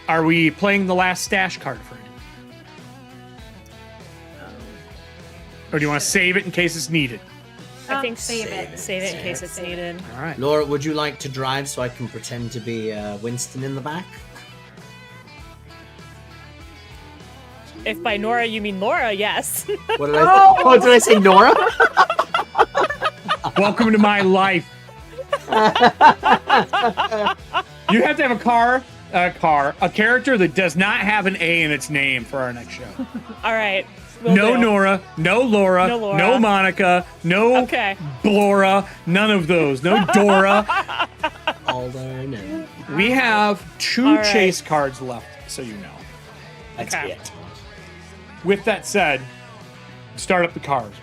Are we playing the last stash card for it? Or do you want to save it in case it's needed? I think save it. Save it in case it's needed. All right. Laura, would you like to drive so I can pretend to be Winston in the back? If by Nora you mean Laura, yes. What did I say? Oh, did I say Nora? Welcome to my life. You have to have a character that does not have an A in its name for our next show. All right. No Nora, no Laura, no Monica, no Blora, none of those. No Dora. Alden. We have 2 chase cards left, so you know. That's it. With that said, start up the cars.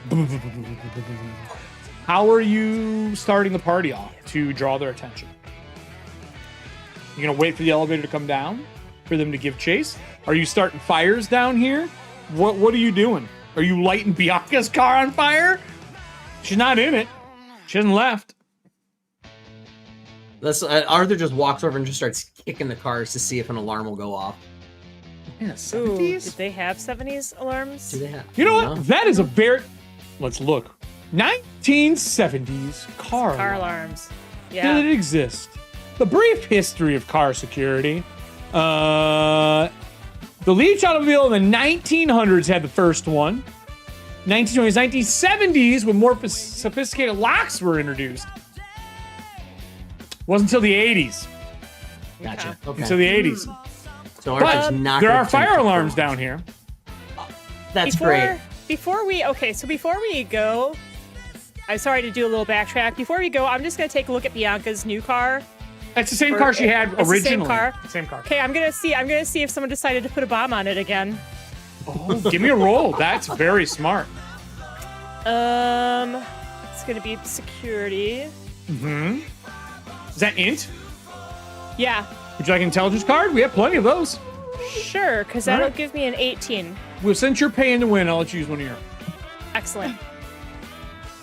How are you starting the party off to draw their attention? You're gonna wait for the elevator to come down for them to give chase? Are you starting fires down here? What are you doing? Are you lighting Bianca's car on fire? She's not in it. She hasn't left. Arthur just walks over and just starts kicking the cars to see if an alarm will go off. Yeah, 70s? Ooh, did they have 70s alarms? Do they have? You know what? That is a very... Let's look. 1970s car alarms. Yeah. Did it exist? The brief history of car security. The The Leach automobile in the 1900s had the first one. 1920s, 1970s, when more sophisticated locks were introduced. Wasn't until the 80s. Gotcha. Okay. Until the 80s. So Arthur's But not there gonna are fire take the alarms first. down here. That's great. Before we go, I'm sorry to do a little backtrack. Before we go, I'm just gonna take a look at Bianca's new car. It's the same car she had It's originally. the same car. Same car. Okay, I'm gonna see if someone decided to put a bomb on it again. Oh, give me a roll. That's very smart. It's gonna be security. Mm-hmm. Is that int? Yeah. Would you like an intelligence card? We have plenty of those. Sure, because All that'll right. give me an 18. Well, since you're paying to win, I'll let you use one of your. Excellent.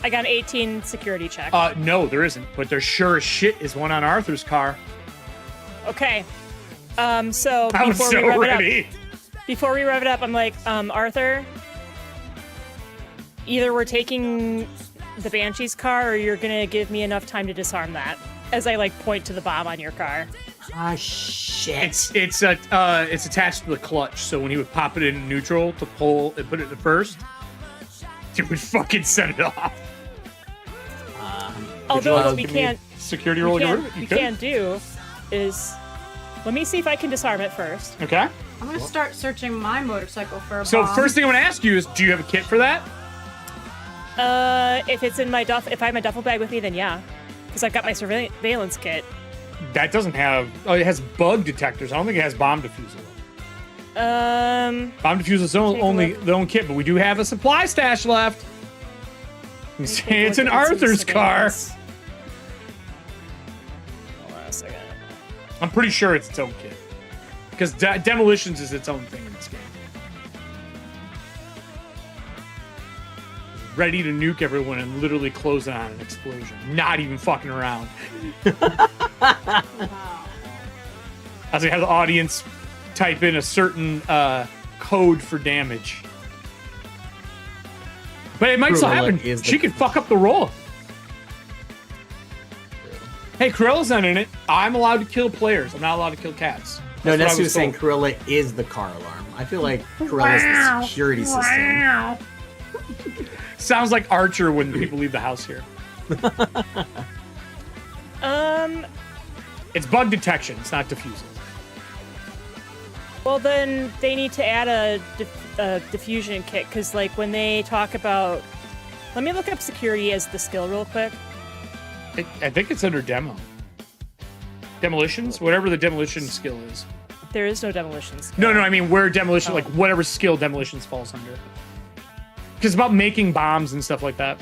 I got an 18 security check. No, there isn't. But there sure as shit is one on Arthur's car. Okay. So I'm before so we rev ready. it up, before we rev it up, I'm like, Arthur, either we're taking the Banshee's car, or you're gonna give me enough time to disarm that. As I like point to the bomb on your car. Ah, shit. It's attached to the clutch, so when he would pop it in neutral to pull and put it in first, it would fucking set it off. Although what we give me a can't security roll. we can't do is let me see if I can disarm it first. Okay. I'm gonna start searching my motorcycle for a So bomb. first thing I'm gonna ask you is, do you have a kit for that? If it's in my if I have my duffel bag with me, then yeah, because I've got my surveillance kit. That doesn't have. Oh, it has bug detectors. I don't think it has bomb diffuser. Bomb diffuser's only the own kit, but we do have a supply stash left. You say it's an Arthur's car. Hold on a second. I'm pretty sure it's its own kit. Because demolitions is its own thing in this game. Ready to nuke everyone and literally close it on an explosion. Not even fucking around. As I have the audience type in a certain code for damage. But it might still happen. She could fuck up the roll. Hey, Cruella's not in it. I'm allowed to kill players. I'm not allowed to kill cats. No, that's what I who was saying told. Cruella is the car alarm. I feel like Cruella's the security system. Sounds like Archer when people leave the house here. It's bug detection. It's not diffusal. Well, then they need to add a diffusion kit, because like when they talk about, let me look up security as the skill real quick. I think it's under demo. Demolitions, whatever the demolition skill is. There is no demolitions. No, I mean where demolition, like whatever skill demolitions falls under. Because it's about making bombs and stuff like that.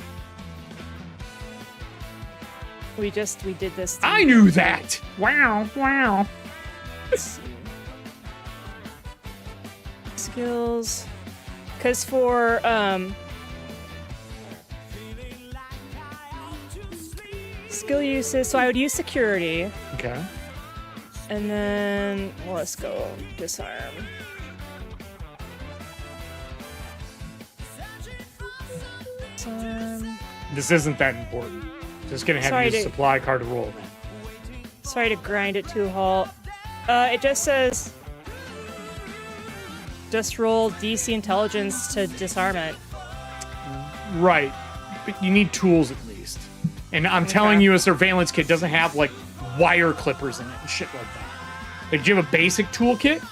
We did this. I knew that. Wow. Let's see. Skills. Because for skill uses, so I would use security. Okay. And then let's go disarm. This isn't that important. Just gonna have Sorry you use to- a supply card to roll. Sorry to grind it to a halt. It just says just roll DC intelligence to disarm it. Right. But you need tools at least. And I'm telling you, a surveillance kit doesn't have like wire clippers in it and shit like that. Like, do you have a basic toolkit?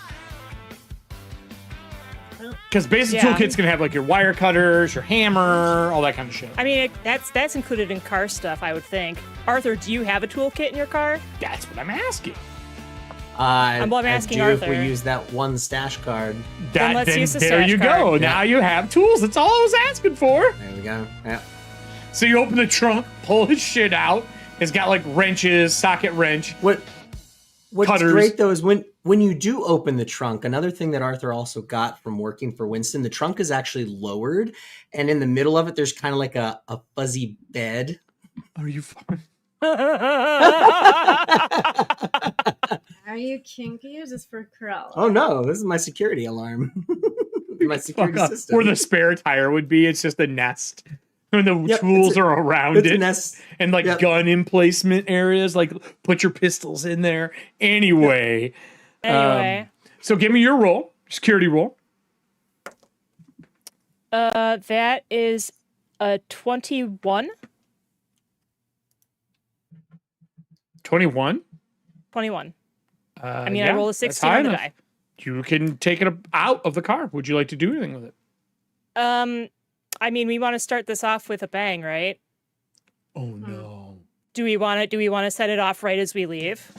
Because basic toolkit's gonna have like your wire cutters, your hammer, all that kind of shit. I mean, that's included in car stuff, I would think. Arthur, do you have a toolkit in your car? That's what I'm asking. I'm asking I do Arthur. if we use that one stash card. Then let's use the there stash you card. go. Yeah. Now you have tools. That's all I was asking for. There we go. Yeah. So you open the trunk, pull his shit out. It's got like wrenches, socket wrench. What's cutters. great though is when you do open the trunk, another thing that Arthur also got from working for Winston, the trunk is actually lowered, and in the middle of it, there's kind of like a fuzzy bed. Are you fine? Are you kinky or is this for Cruella? Oh no, this is my security alarm. My security system. Where the spare tire would be, it's just a nest. When the Yep, tools are around it's a it. nest. And like gun emplacement areas, like put your pistols in there. Anyway. Anyway. So give me your roll. Security roll. That is a 21. 21? 21. I Yeah, rolled a that's 16 high on the enough. die. You can take it out of the car. Would you like to do anything with it? We want to start this off with a bang, right? Oh no. Do we want to set it off right as we leave?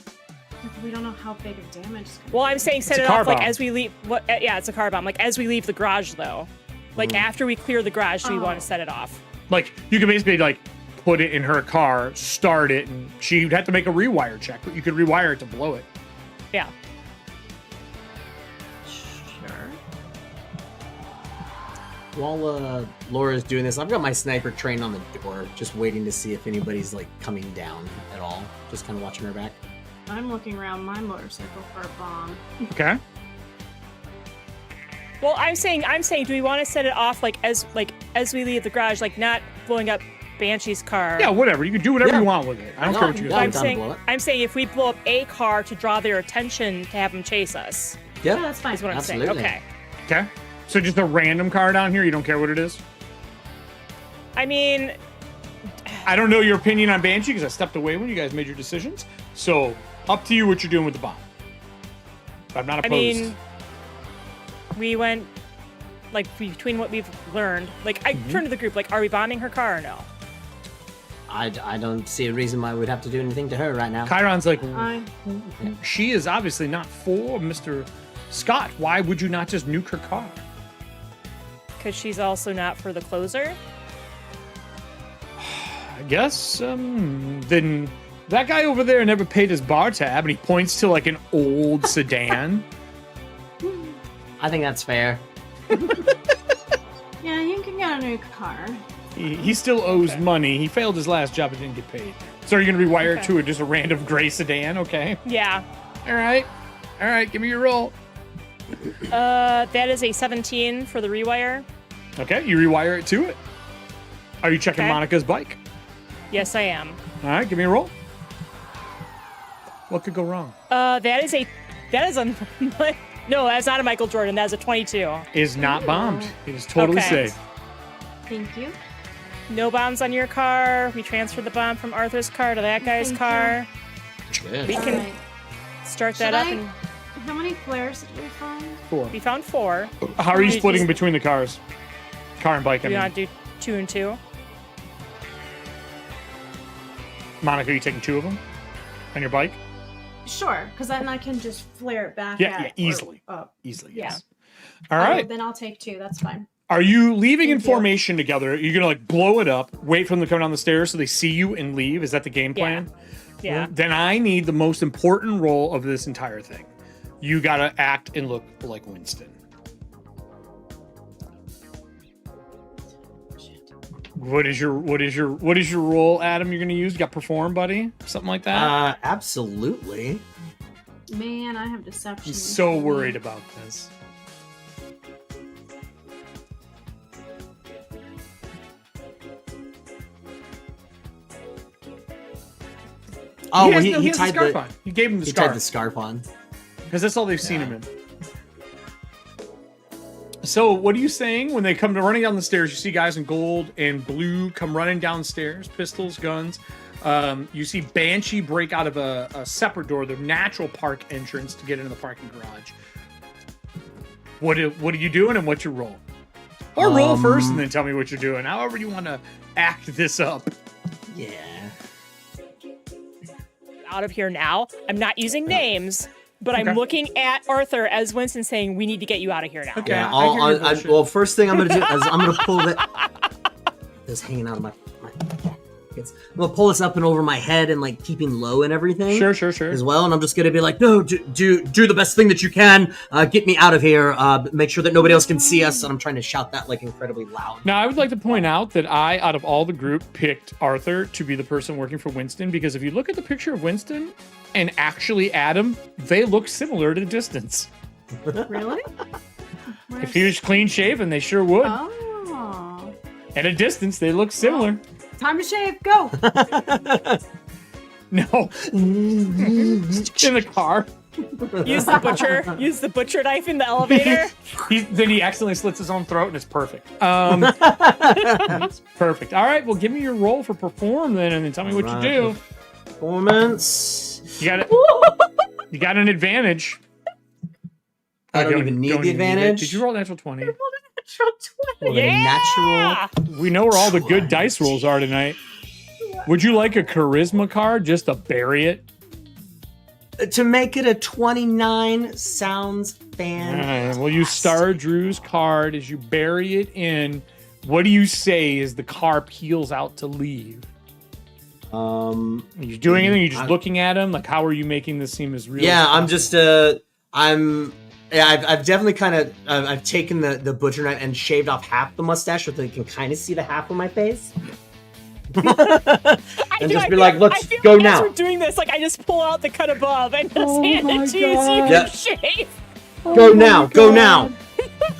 We don't know how big of damage it's gonna Well, I'm saying set It's a it car off like bomb. as we leave. Yeah, it's a car bomb. Like as we leave the garage, though. Like after we clear the garage, do we want to set it off? Like, you could basically, like, put it in her car, start it, and she'd have to make a rewire check, but you could rewire it to blow it. Yeah. Sure. While Laura's doing this, I've got my sniper trained on the door, just waiting to see if anybody's like coming down at all. Just kind of watching her back. I'm looking around my motorcycle for a bomb. Okay. Well, I'm saying, do we want to set it off as we leave the garage, like not blowing up Banshee's car? Yeah, whatever. You can do whatever you want with it. I don't care what you I'm guys saying if we blow up a car to draw their attention to have them chase us. Yeah, that's fine. Is what I'm saying. Absolutely. Okay. Okay. So just a random car down here, you don't care what it is? I mean, I don't know your opinion on Banshee because I stepped away when you guys made your decisions. So, up to you what you're doing with the bomb. I'm not opposed. We went, between what we've learned, I turned to the group, are we bombing her car or no? I don't see a reason why we'd have to do anything to her right now. Chiron's like, she is obviously not for Mr. Scott. Why would you not just nuke her car? Because she's also not for the closer? I guess, then that guy over there never paid his bar tab, and he points to, an old sedan. I think that's fair. Yeah, you can get a new car. He still owes money. He failed his last job and didn't get paid. So are you going to rewire it to just a random gray sedan? Okay. Yeah. All right. Give me your roll. That is a 17 for the rewire. Okay, you rewire it to it. Are you checking Okay. Monica's bike? Yes, I am. All right, give me a roll. What could go wrong? That is a no, that's not a Michael Jordan. That's a 22. Is not bombed. It is totally Okay. safe. Thank you. No bombs on your car. We transferred the bomb from Arthur's car to that guy's Thank car. Good. We can Alright. start Should that up. I- And How many flares did we find? 4. we found 4. How are you Did splitting between the cars? Car and bike, Do I you mean. want to do 2 and 2? Monica, are you taking 2 of them on your bike? Sure, because then I can just flare it back. Yeah, easily. Up. Easily, Yeah. yes. All right. Then I'll take 2. That's fine. Are you leaving in Thank you. formation together? You're going to blow it up, wait for them to come down the stairs so they see you and leave? Is that the game plan? Yeah. Well, then I need the most important role of this entire thing. You got to act and look like Winston. What is your role, Adam? You're going to use? You got perform, buddy? Something like that? Absolutely. Man, I have deception. I'm so worried about this. Oh, has he the tied scarf the on. He gave him the he scarf. tied the scarf on. Because that's all they've seen him in. So, what are you saying when they come running down the stairs? You see guys in gold and blue come running downstairs, pistols, guns. You see Banshee break out of a separate door, the natural park entrance to get into the parking garage. What are you doing and what's your role? Or roll first and then tell me what you're doing. However you want to act this up. Yeah. Out of here now. I'm not using names, but I'm looking at Arthur as Winston saying, we need to get you out of here now. Okay. Yeah. I hear your bullshit. Well, first thing I'm gonna do is I'm gonna pull this hanging out of my pockets. I'm gonna pull this up and over my head and keeping low and everything. Sure. As well, and I'm just gonna be like, no, do the best thing that you can. Get me out of here. Make sure that nobody else can see us. And I'm trying to shout that incredibly loud. Now, I would like to point out that I, out of all the group, picked Arthur to be the person working for Winston because if you look at the picture of Winston and actually Adam, they look similar at a distance. Really? If he was clean shaven, they sure would. Oh. At a distance, they look similar. Time to shave. Go. No. In the car. Use the butcher knife in the elevator. Then he accidentally slits his own throat, and it's perfect. It's perfect. All right, well, give me your roll for perform then, and then tell me what you do. Performance. You got it. You got an advantage. I don't even need the advantage. Did you roll a natural 20? Yeah! We know where all the good dice rolls are tonight. Would you like a charisma card just to bury it? To make it a 29 sounds fantastic. Well, you star Drew's card as you bury it in. What do you say as the car peels out to leave? Are you doing anything? Are you just looking at him? Like, how are you making this seem as real? Yeah, I'm just I've definitely kind of I've taken the butcher knife and shaved off half the mustache so they can kind of see the half of my face. And just be like, let's go now. As we're doing this, like I just pull out the cut above and just hand it to you so you can shave. Go now.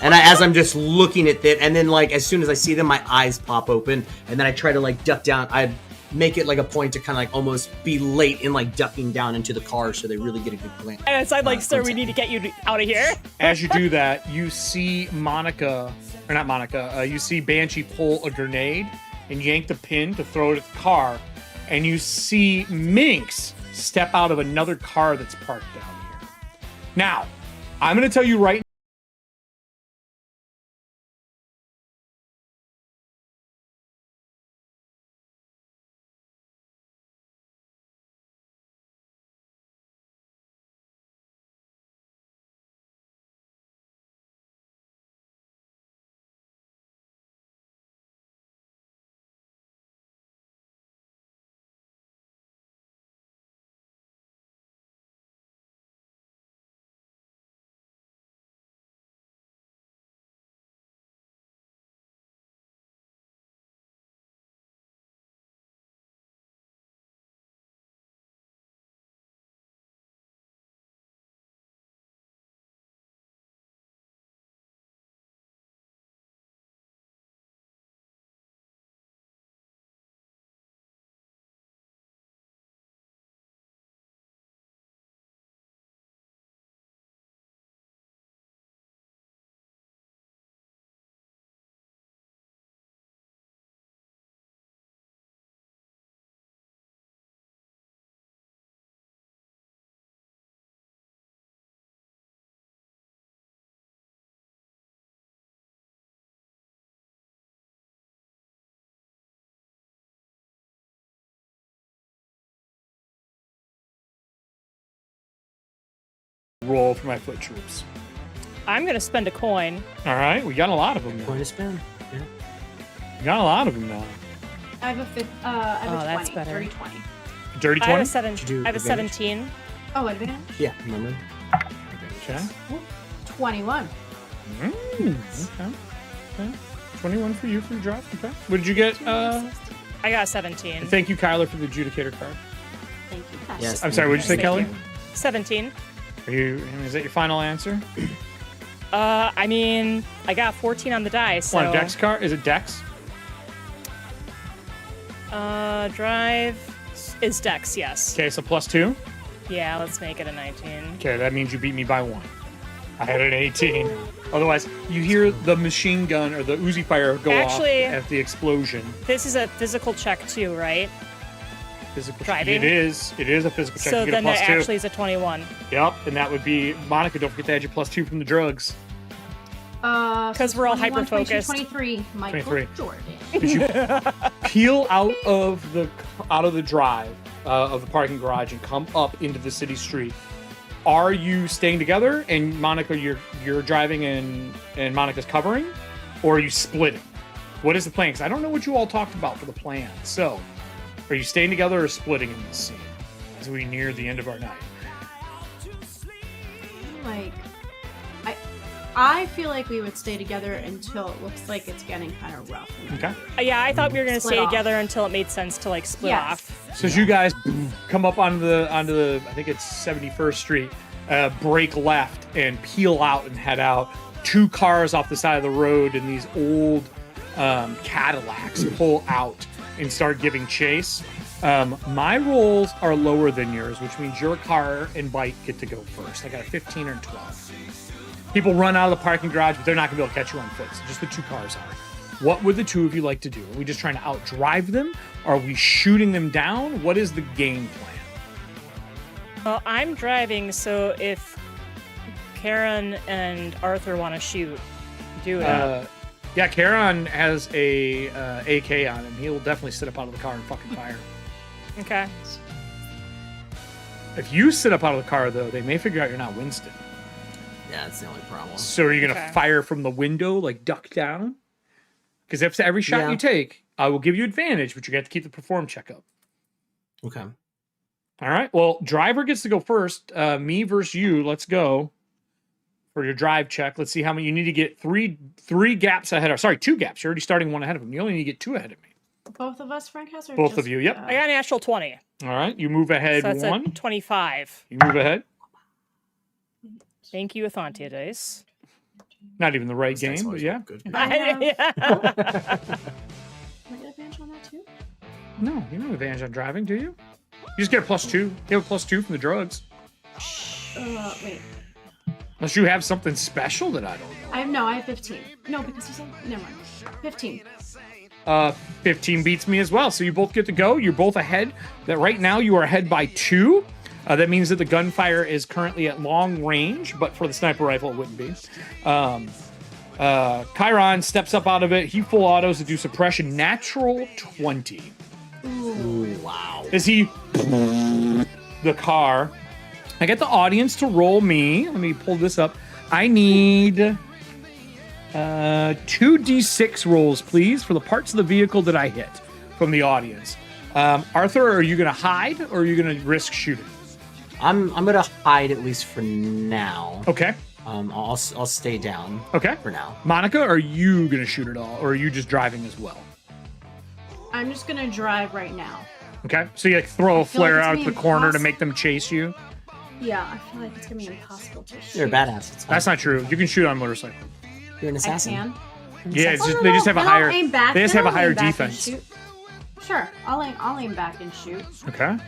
And as I'm just looking at it, and then like as soon as I see them, my eyes pop open, and then I try to like duck down. I make it like a point to kind of like almost be late in like ducking down into the car so they really get a good glance. And it's like, sir, we need to get you out of here. As you do that, you see you see Banshee pull a grenade and yank the pin to throw it at the car, and you see Minx step out of another car that's parked down here. Now, I'm going to tell you right roll for my foot troops. I'm going to spend a coin. All right, we got a lot of them now. Coin to spend. Yeah. We got a lot of them now. I have a 20. That's better. Dirty 20. Dirty 20? I have a 17. Oh, advantage? Yeah, remember? Okay. 21. Okay. 21 for you for your drop. Okay. What did you get? I got a 17. And thank you, Kyler, for the adjudicator card. Thank you. Yes. I'm sorry, what did you say, Kelly? 17. Is that your final answer? I mean, I got 14 on the die, so... Want a dex card? Is it dex? Drive is dex, yes. Okay, so +2? Yeah, let's make it a 19. Okay, that means you beat me by 1. I had an 18. Otherwise, you hear the machine gun or the Uzi fire go off at the explosion. This is a physical check too, right? Physical driving? It is a physical check. So you get then a that +2. actually is a 21. Yep, and that would be Monica. Don't forget to add your +2 from the drugs. Because we're all hyper focused. 23. Michael 23. Jordan. As you peel out of the drive of the parking garage and come up into the city street. Are you staying together and Monica, you're driving and Monica's covering, or are you splitting? What is the plan? Because I don't know what you all talked about for the plan. So, are you staying together or splitting in this scene as we near the end of our night? Like, I feel like we would stay together until it looks like it's getting kind of rough. Okay. Yeah, I thought we were gonna Split stay off. together until it made sense to like split off. So as you guys come up onto the I think it's 71st Street, break left and peel out and head out. 2 cars off the side of the road and these old Cadillacs pull out and start giving chase. My rolls are lower than yours, which means your car and bike get to go first. I got a 15 or 12. People run out of the parking garage, but they're not going to be able to catch you on foot. So just the 2 cars are. What would the 2 of you like to do? Are we just trying to outdrive them? Are we shooting them down? What is the game plan? Well, I'm driving, so if Karen and Arthur want to shoot, do it. Yeah, Capwn has a AK on him. He will definitely sit up out of the car and fucking fire. Okay. If you sit up out of the car, though, they may figure out you're not Winston. Yeah, that's the only problem. So are you going to fire from the window, like duck down? Because if every shot you take, I will give you advantage, but you have to keep the perform check up. Okay. All right. Well, driver gets to go first. Me versus you. Let's go for your drive check. Let's see how many you need to get. Three gaps ahead. Or sorry, 2 gaps. You're already starting 1 ahead of him. You only need to get 2 ahead of me. Both of us, Frankhouse? Or Both just, of you. Yep. I got an actual 20. All right. You move ahead So that's 1. a 25. You move ahead. Thank you, ETHAUNTIA dice. Not even the right game, but yeah. Do I get advantage on that too? No, you don't have advantage on driving, do you? You just get a +2. You have a +2 from the drugs. Wait. Unless you have something special that I don't know. I have 15. No, because you said, never mind. 15. 15 beats me as well. So you both get to go. You're both ahead. That right now you are ahead by 2. That means that the gunfire is currently at long range, but for the sniper rifle, it wouldn't be. Chiron steps up out of it. He full autos to do suppression. Natural 20. Ooh, wow. Is he the car? I get the audience to roll me. Let me pull this up. I need 2d6 rolls, please, for the parts of the vehicle that I hit from the audience. Arthur, are you going to hide or are you going to risk shooting? I'm going to hide at least for now. Okay. I'll stay down. Okay. For now. Monica, are you going to shoot at all or are you just driving as well? I'm just going to drive right now. Okay. So you like throw a flare like out it's at the gonna be corner to impossible. make them chase you? Yeah, I feel like it's going to be impossible to shoot. You're a badass. It's fine. That's not true. You can shoot on a motorcycle. You're an assassin. I can. Yeah, it's just, they just have a higher. Aim back. They just Then have a I'll higher aim back and defense. shoot. Sure, I'll aim back and shoot. Okay. All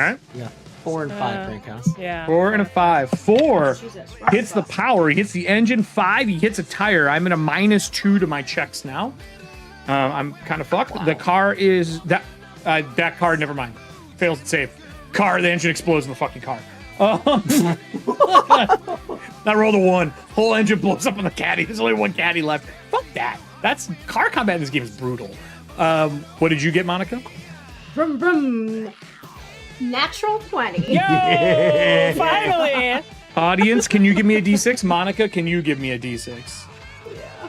right. Yeah. 4 and 5, Frankhouse. Yeah. 4 and a 5. 4 Jesus, hits the power. He hits the engine. 5. He hits a tire. I'm at a -2 to my checks now. I'm kind of fucked. Wow. The car is that car. Never mind. Fails to save. Car. The engine explodes in the fucking car. I rolled a 1. Whole engine blows up in the caddy. There's only 1 caddy left. Fuck that. That's car combat in this game is brutal. What did you get, Monica? Vroom vroom. Natural 20. Yo! Finally! Audience, can you give me a D6? Monica, can you give me a D6? Yeah.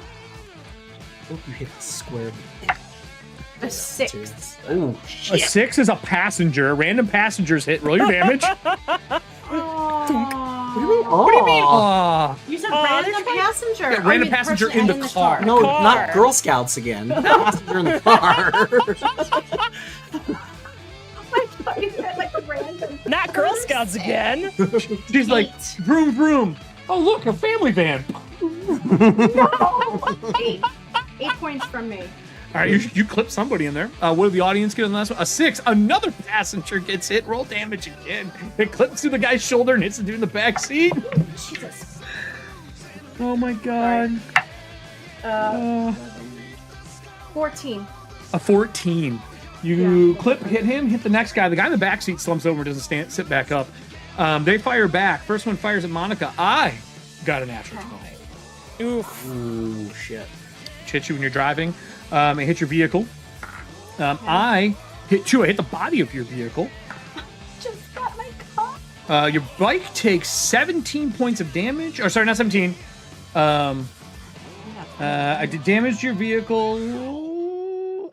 Oh, you hit the square. A 6. Oh, A shit. 6 is a passenger. Random passengers hit. Roll your damage. What do you mean? Aw. You said random passenger. Yeah, random passenger in the car. No, not Girl Scouts again. Passenger in the car. I thought you said like a random. Not Girl Scouts again. She's like, vroom, vroom. Oh, look, a family van. No! 8 points from me. All right, you clip somebody in there. What did the audience get on the last one? A 6. Another passenger gets hit. Roll damage again. It clips through the guy's shoulder and hits the dude in the back seat. Jesus. Oh my god. 14. A 14. You hit him, hit the next guy. The guy in the back seat slumps over and doesn't sit back up. They fire back. First one fires at Monica. I got a natural 20. Oof. Ooh, shit. Hit you when you're driving. It hit your vehicle. I hit you. I hit the body of your vehicle. Just got my car. Your bike takes 17 points of damage. Or sorry, not 17. I did damage to your vehicle.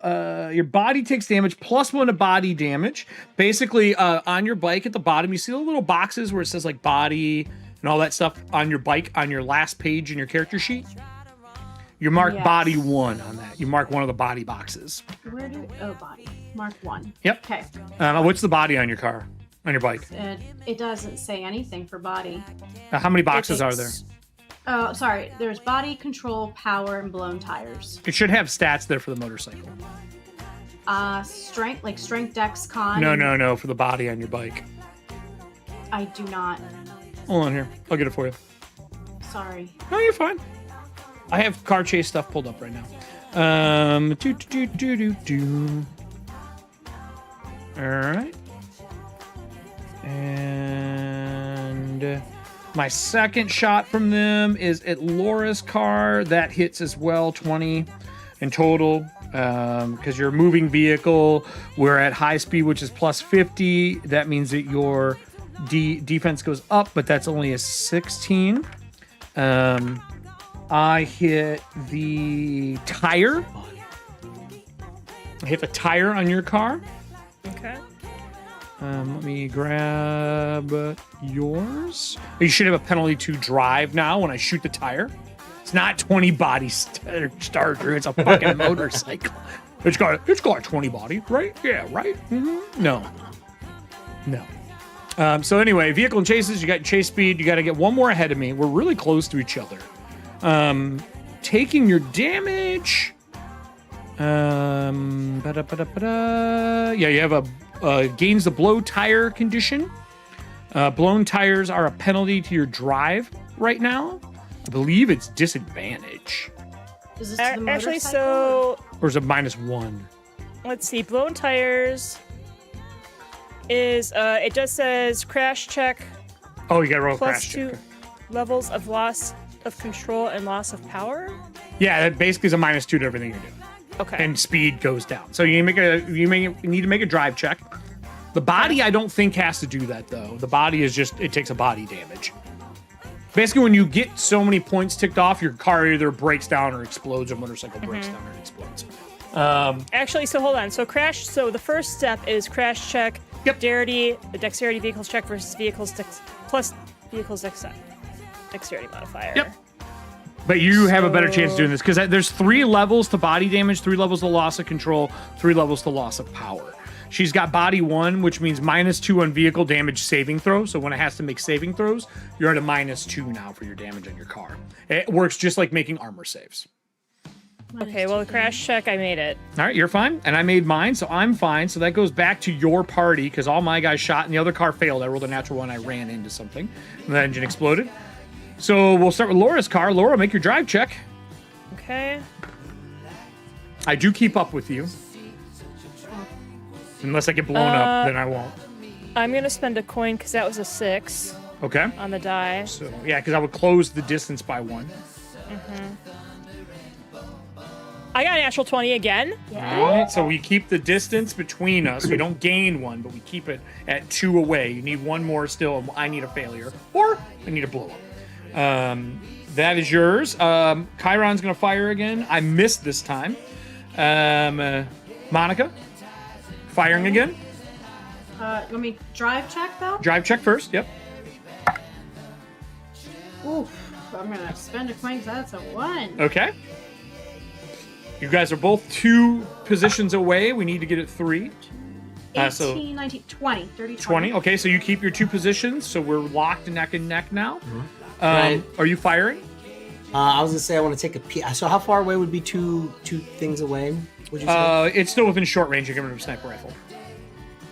Your body takes damage +1 to body damage. Basically, on your bike at the bottom, you see the little boxes where it says like body and all that stuff on your bike on your last page in your character sheet. You mark body 1 on that. You mark one of the body boxes. Where do... Oh, body. Mark 1. Yep. Okay. What's the body on your car? On your bike? It doesn't say anything for body. How many boxes are there? Oh, sorry. There's body, control, power, and blown tires. It should have stats there for the motorcycle. Strength, like strength, dex, con. No, for the body on your bike. I do not. Hold on here. I'll get it for you. Sorry. No, you're fine. I have car chase stuff pulled up right now. All right. And my second shot from them is at Laura's car. That hits as well, 20 in total. Because you're a moving vehicle. We're at high speed, which is plus 50. That means that your defense goes up, but that's only a 16. I hit the tire. I hit the tire on your car. Okay. Let me grab yours. You should have a penalty to drive now when I shoot the tire. It's not 20 body starter. It's a fucking motorcycle. It's got 20 body, right? Yeah, right? Mm-hmm. No. So anyway, vehicle and chases, you got chase speed. You got to get one more ahead of me. We're really close to each other. Taking your damage. Yeah, you have a gains the blow tire condition. Blown tires are a penalty to your drive right now. I believe it's disadvantage. Is this to the Actually, motorcycle, so Or is it -1? let's see. Blown tires is it just says crash check. Oh, you got to roll a plus crash check. 2 levels of loss of control and loss of power. Yeah, that basically is a -2 to everything you're doing. Okay. And speed goes down. So you need to make a drive check. The body, I don't think, has to do that though. The body is just, it takes a body damage. Basically, when you get so many points ticked off, your car either breaks down or explodes, or motorcycle breaks down or explodes. Actually, so hold on. So crash. So the first step is crash check. Dexterity, the dexterity vehicles check versus vehicles plus vehicles dexterity modifier. Yep. But you have a better chance of doing this because there's 3 levels to body damage, 3 levels to loss of control, 3 levels to loss of power. She's got body 1, which means -2 on vehicle damage saving throw. So when it has to make saving throws, you're at a -2 now for your damage on your car. It works just like making armor saves. Okay, well, the crash check, I made it. All right, you're fine. And I made mine, so I'm fine. So that goes back to your party because all my guys shot and the other car failed. I rolled a natural 1. I ran into something. And the engine exploded. So we'll start with Laura's car. Laura, make your drive check. Okay. I do keep up with you. Unless I get blown up, then I won't. I'm going to spend a coin because that was a 6. Okay. On the die. So, yeah, because I would close the distance by 1. I got a natural 20 again. All right, so we keep the distance between us. We don't gain 1, but we keep it at 2 away. You need 1 more still. I need a failure. Or I need a blow up. That is yours. Chiron's going to fire again. I missed this time. Monica, firing again. Let me drive check though. Drive check first. Yep. Oof. I'm gonna spend a coin because that's a 1. Okay. You guys are both 2 positions away. We need to get it 3. 18, 19, 20, 30, 20. Okay, so you keep your 2 positions. So we're locked neck and neck now. Right. Are you firing? I was gonna say I want to take a peek. So how far away would be two things away? Would you say? It's still within short range. You can run a sniper rifle.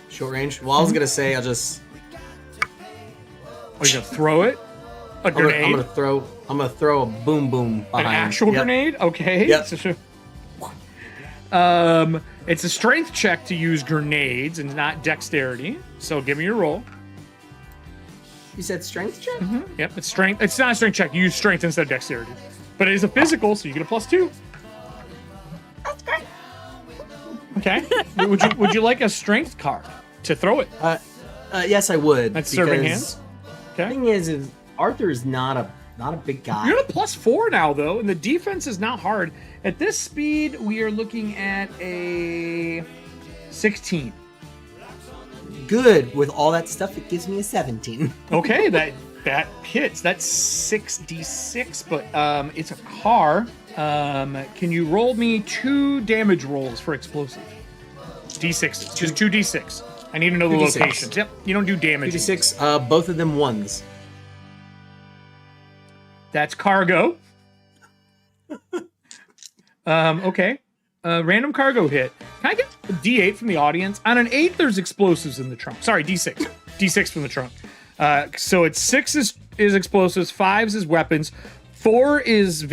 Short range. Well, I was gonna say I'll just. Are you gonna throw it? A grenade? I'm gonna throw a boom boom behind. An actual grenade? Okay. Yep. It's a strength check to use grenades and not dexterity. So give me your roll. You said strength check? Yep, it's strength. It's not a strength check. You use strength instead of dexterity. But it is a physical, so you get a +2. That's great. Okay. Would you like a strength card to throw it? Yes, I would. That's serving hands. Okay. The thing is Arthur is not a big guy. You're at a +4 now, though, and the defense is not hard. At this speed, we are looking at a 16. Good. With all that stuff, it gives me a 17. Okay, that hits. That's 6d6, but it's a car. Can you roll me 2 damage rolls for explosive? D6s. Just 2d6. I need to know the 2d6. locations. Yep, you don't do damage. 2d6, both of them 1s. That's cargo. Okay. Random cargo hit. Can I get a D8 from the audience? On an 8, there's explosives in the trunk. Sorry, D6. D6 from the trunk. So it's 6 is explosives, 5 is weapons, 4 is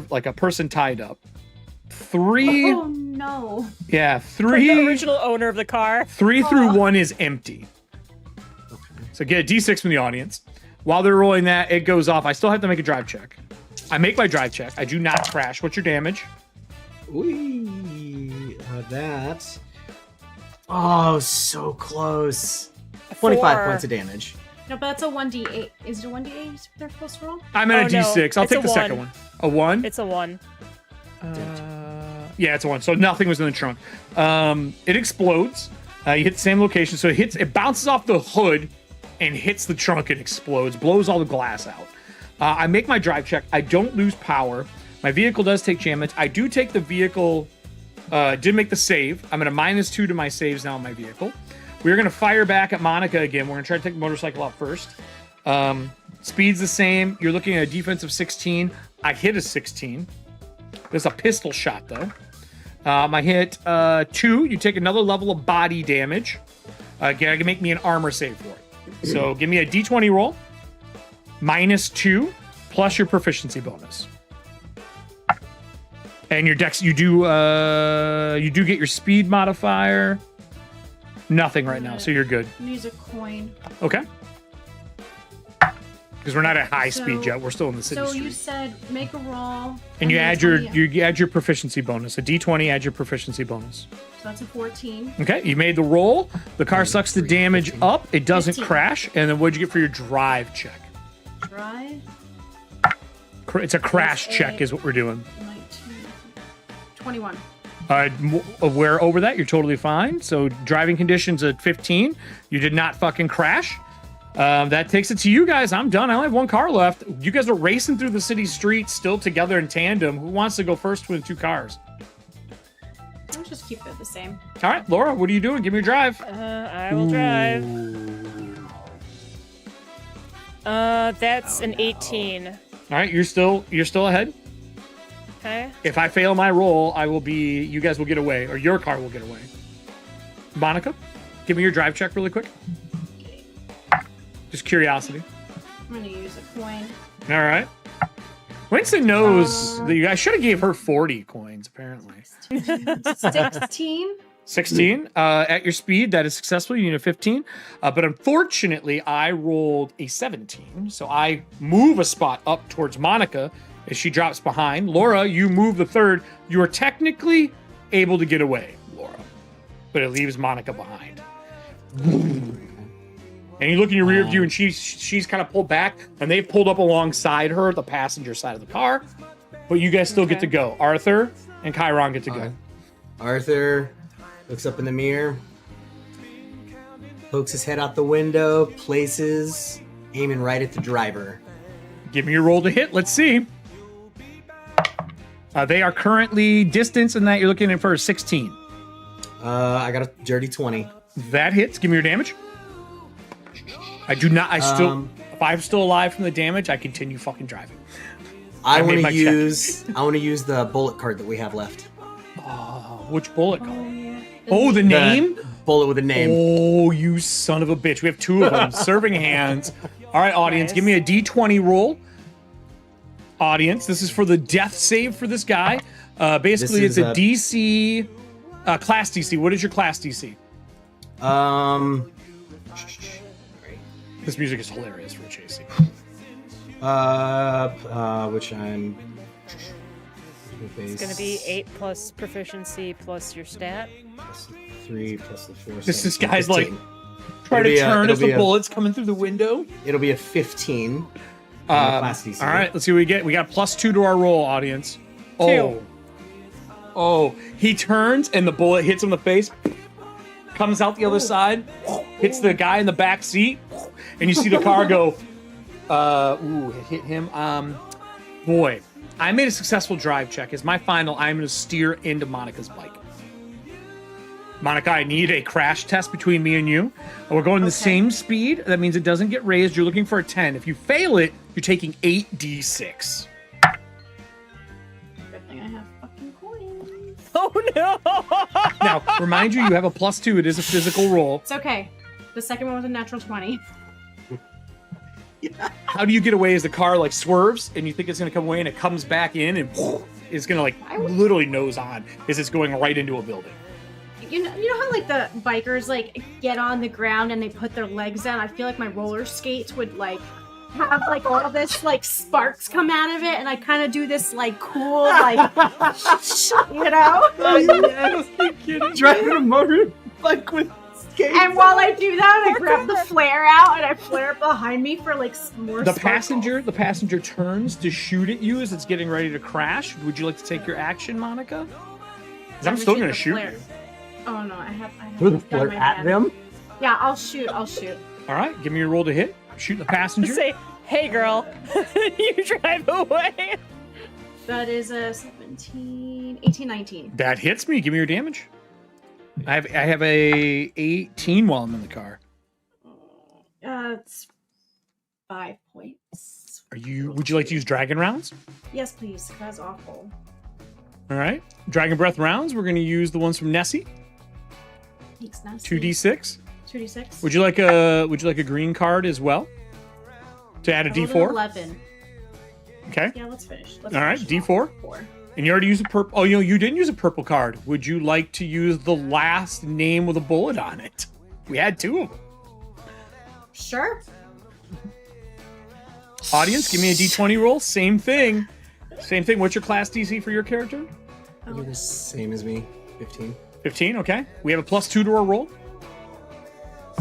like a person tied up. 3. Oh no. Yeah, For 3. the original owner of the car. 3 through 1 is empty. So get a D6 from the audience. While they're rolling that, it goes off. I still have to make a drive check. I make my drive check. I do not crash. What's your damage? That. Oh, so close. 25 points of damage. No, but that's a 1d8. Is it a 1d8 they're supposed to roll? I'm at a D6. I'll take the second one. A 1? It's a 1. Yeah, it's a 1. So nothing was in the trunk. It explodes. You hit the same location. So it bounces off the hood and hits the trunk and explodes, blows all the glass out. I make my drive check. I don't lose power. My vehicle does take damage. I do take the vehicle, did make the save. I'm at a -2 to my saves now on my vehicle. We're going to fire back at Monica again. We're going to try to take the motorcycle out first. Speed's the same. You're looking at a defensive 16. I hit a 16. There's a pistol shot, though. I hit 2. You take another level of body damage. Again, I can make me an armor save for it. So give me a D20 roll. -2 plus your proficiency bonus. And your dex, you do get your speed modifier. Nothing right now, so you're good. Use a coin. Okay. Because we're not at high speed yet. We're still in the city So street. you said make a roll. And you then add you add your proficiency bonus. A D20, add your proficiency bonus. So that's a 14. Okay, you made the roll. The car sucks the damage up. It doesn't 15. crash. And then what'd you get for your drive check? Drive. It's a crash check is what we're doing. 21. We're over that. You're totally fine. So driving conditions at 15. You did not fucking crash. That takes it to you guys. I'm done. I only have one car left. You guys are racing through the city streets still together in tandem. Who wants to go first with 2 cars? Let's just keep it the same. All right, Laura, what are you doing? Give me your drive. I will drive. That's an 18. All right, you're still ahead. Okay. If I fail my roll, you guys will get away, or your car will get away. Monica, give me your drive check really quick. Just curiosity. I'm going to use a coin. All right. Winston knows that I should have gave her 40 coins, apparently. 16. 16. At your speed, that is successful. You need a 15. But unfortunately, I rolled a 17. So I move a spot up towards Monica as she drops behind. Laura, you move the 3rd. You are technically able to get away, Laura. But it leaves Monica behind. And you look in your rear view, and she's kind of pulled back, and they've pulled up alongside her, the passenger side of the car. But you guys still get to go. Arthur and Chiron get to go. Arthur looks up in the mirror, pokes his head out the window, places, aiming right at the driver. Give me your roll to hit. Let's see. They are currently distance in that you're looking at for a 16. I got a dirty 20. That hits. Give me your damage. I do not. If I'm still alive from the damage, I continue fucking driving. I want to use the bullet card that we have left. Oh, which bullet card? Oh, the name? Bullet with a name. Oh, you son of a bitch. We have 2 of them. Serving hands. All right, audience, give me a D20 roll. Audience, this is for the death save for this guy. Basically, it's a DC, class DC. What is your class DC? This music is hilarious for a chase scene. Which I'm... It's going to be 8 plus proficiency plus your stat. Plus 3 plus the 4. This guy's 15. Like, try to turn as the bullets coming through the window. It'll be a 15. Class DC. All right, let's see what we get. We got +2 to our roll, audience. 2. Oh, he turns and the bullet hits him in the face. Comes out the other side, hits the guy in the back seat, and you see the car go, it hit him. Boy, I made a successful drive check. As my final, I'm going to steer into Monica's bike. Monica, I need a crash test between me and you. We're going the same speed. That means it doesn't get raised. You're looking for a 10. If you fail it, you're taking 8d6. Good thing I have fucking coins. Oh no! Now, remind you have a +2. It is a physical roll. It's okay. The second one was a natural 20. How do you get away as the car like swerves and you think it's gonna come away and it comes back in and it's gonna like literally nose on as it's going right into a building? You know how like the bikers like get on the ground and they put their legs down? I feel like my roller skates would like have like all this like sparks come out of it, and I kind of do this like cool like you know. Oh, yes. Driving a motorbike with skates. And while I do that, I grab the flare out and I flare it behind me for like more. The passenger turns to shoot at you as it's getting ready to crash. Would you like to take your action, Monica? 'Cause I'm still gonna shoot you. Oh no, I have Throw the flare at them? Yeah, I'll shoot. All right, give me your roll to hit. Shoot the passenger. Say, hey girl, you drive away. That is a 17, 18, 19. That hits me. Give me your damage. I have a 18 while I'm in the car. It's 5 points. Would you like to use dragon rounds? Yes, please. That's awful. All right. Dragon breath rounds. We're going to use the ones from Nessie. Thanks, Nessie. 2d6. 2d6. Would you like a green card as well? To add a d4? 11. Okay. Yeah, let's finish. All right, d4. 4. And you already used a purple. Oh, you didn't use a purple card. Would you like to use the last name with a bullet on it? We had 2 of them. Sure. Audience, give me a d20 roll. Same thing. What's your class DC for your character? You're the same as me. 15. 15, okay. We have a +2 to our roll.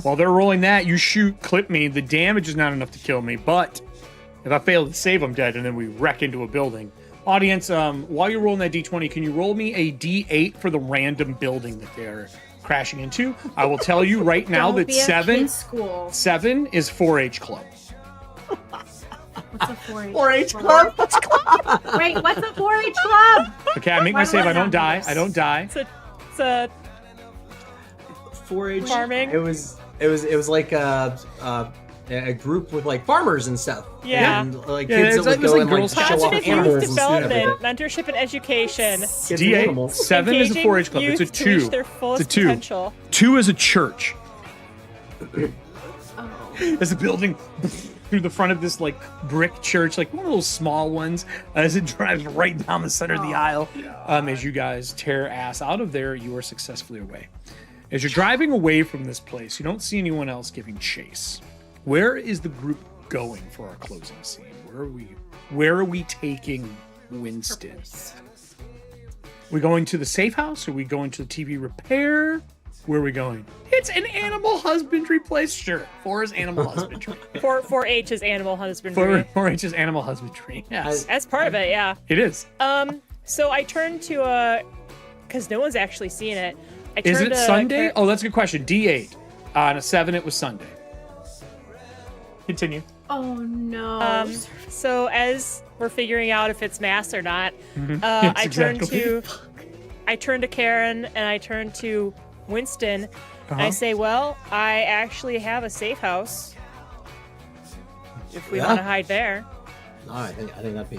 While they're rolling that, you shoot, clip me. The damage is not enough to kill me, but if I fail to save, I'm dead, and then we wreck into a building. Audience, while you're rolling that d20, can you roll me a d8 for the random building that they're crashing into? I will tell you right now that 7 is 4-H club. What's a 4-H 4-H club? Wait, what's a 4-H club? Okay, I make my save. I don't die. It's a 4-H farming. It was like a group with like farmers and stuff. Yeah. And like kids that would go and like show off animals and stuff. Development, mentorship, and education. D8. 7 is a 4-H club. It's a 2. Reach their fullest It's a 2. potential. 2 is a church. There's a building through the front of this like brick church, like one of those small ones, as it drives right down the center of the aisle. As you guys tear ass out of there, you are successfully away. As you're driving away from this place, you don't see anyone else giving chase. Where is the group going for our closing scene? Where are we taking Winston? We going to the safe house? Are we going to the TV repair? Where are we going? It's an animal husbandry place. Sure. 4 is animal husbandry. 4-H is animal husbandry. 4-H is animal husbandry. Yes. That's part of it, yeah. It is. So I turned to because no one's actually seen it. Is it Sunday? Oh, that's a good question. D8. On a 7, it was Sunday. Continue. Oh no. So as we're figuring out if it's mass or not, Yes, I exactly. turn to Karen and I turn to Winston. And I say, well, I actually have a safe house. If we want to hide there. No, I think that'd be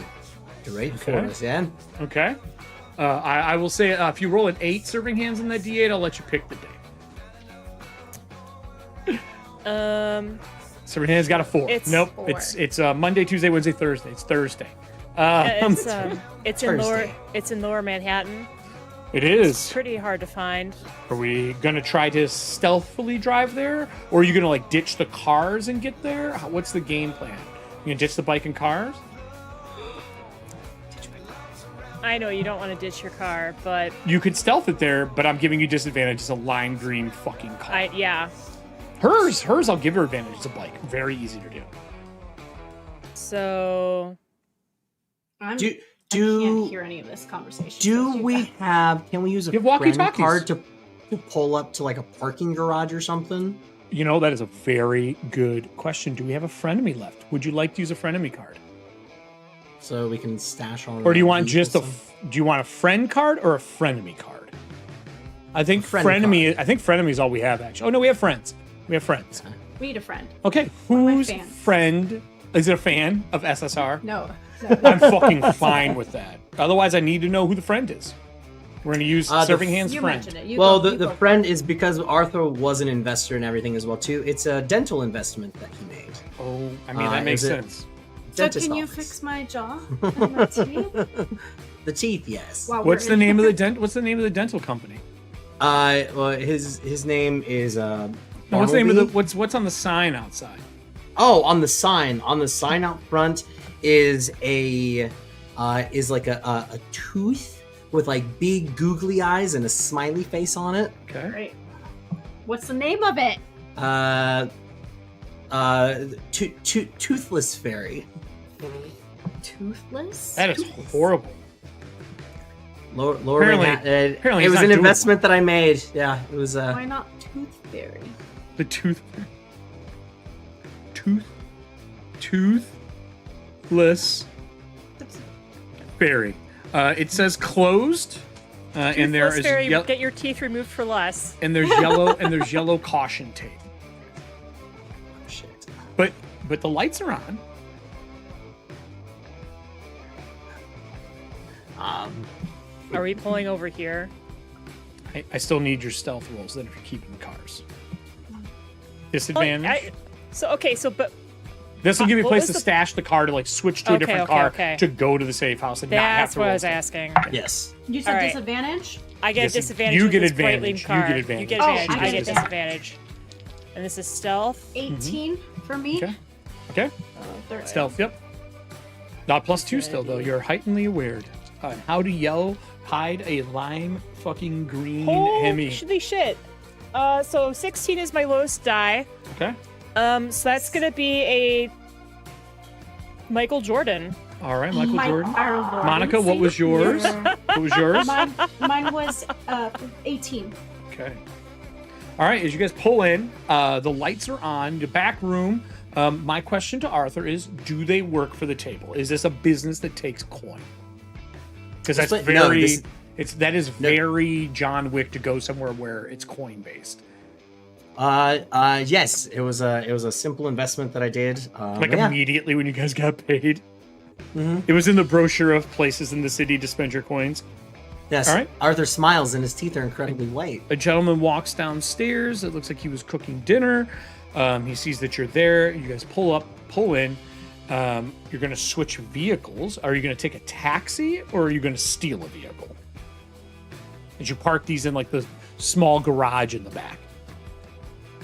great for us, yeah. Okay. I will say if you roll an 8 serving hands in that D8, I'll let you pick the day. Serving hands got a 4. Nope. 4. It's Monday, Tuesday, Wednesday, Thursday. It's Thursday. It's in Lower Manhattan. It is. It's pretty hard to find. Are we gonna try to stealthily drive there, or are you gonna like ditch the cars and get there? What's the game plan? You gonna ditch the bike and cars? I know you don't want to ditch your car, but You could stealth it there, but I'm giving you disadvantage. It's a lime green fucking car. yeah. Hers, I'll give her advantage. It's a bike. Very easy to do. So I can't hear any of this conversation. Can we use a You have friend walkie-talkies. card to pull up to like a parking garage or something? You know, that is a very good question. Do we have a frenemy left? Would you like to use a frenemy card? So we can stash on. Or do you want just do you want a friend card or a frenemy card? I think frenemy. I think frenemy is all we have actually. Oh no, we have friends. We have friends. We need a friend. Okay, whose friend is it? A fan of SSR? No. I'm fucking fine with that. Otherwise, I need to know who the friend is. We're gonna use Serving Hands You friend. mentioned it. You Well, go, the you go. friend is because Arthur was an investor and everything as well too. It's a dental investment that he made. Oh, I mean that makes is it- sense. So Dentist can you office. fix my jaw and my teeth? The teeth, yes. While What's we're the in name of here? the What's the name of the dental company? Well, his name is No, what's the name of the Bartleby. what's on the sign outside? Oh, on the sign out front is like a tooth with like big googly eyes and a smiley face on it. Okay. Great. What's the name of it? Toothless fairy. Toothless? That is horrible. Laura Apparently- apparently it he's was not an doing investment that I made. Yeah, it was. Why not Tooth Fairy? The toothless fairy. It says closed, and there Toothless is fairy, yel- get your teeth removed for less. and there's yellow caution tape. Shit. But the lights are on. Are we pulling over here? I still need your stealth rolls then if you're keeping the cars. Disadvantage. But This will give you a what place was to the- stash the car to like switch to a Okay, different okay, car okay. to go to the safe house and not have that's to what I roll was stuff. asking. Yes. You said All right. disadvantage? I get Yes, disadvantage. you with get this advantage. Breitling You car. get advantage. You get Oh, advantage. I I get get disadvantage. And this is stealth. 18 for me. Okay. Okay. Third. Stealth. Yep. Not +2 still though. You're heightenedly aware. How to yellow hide a lime fucking green Hemi. Holy shit. So 16 is my lowest die. Okay. So that's gonna be a Michael Jordan. All right, Michael Jordan. Jordan. Monica, what was yours? Yeah. What was yours? Mine was 18. Okay. All right, as you guys pull in, the lights are on. The back room. My question to Arthur is: do they work for the table? Is this a business that takes coin? Because that's No, very. this- That is very John Wick to go somewhere where it's coin based. Yes, it was a simple investment that I did. Immediately when you guys got paid. It was in the brochure of places in the city to spend your coins. Yes. All right. Arthur smiles and his teeth are incredibly white. A gentleman walks downstairs. It looks like he was cooking dinner. He sees that you're there. You guys pull in. You're going to switch vehicles. Are you going to take a taxi or are you going to steal a vehicle? Did you park these in like the small garage in the back?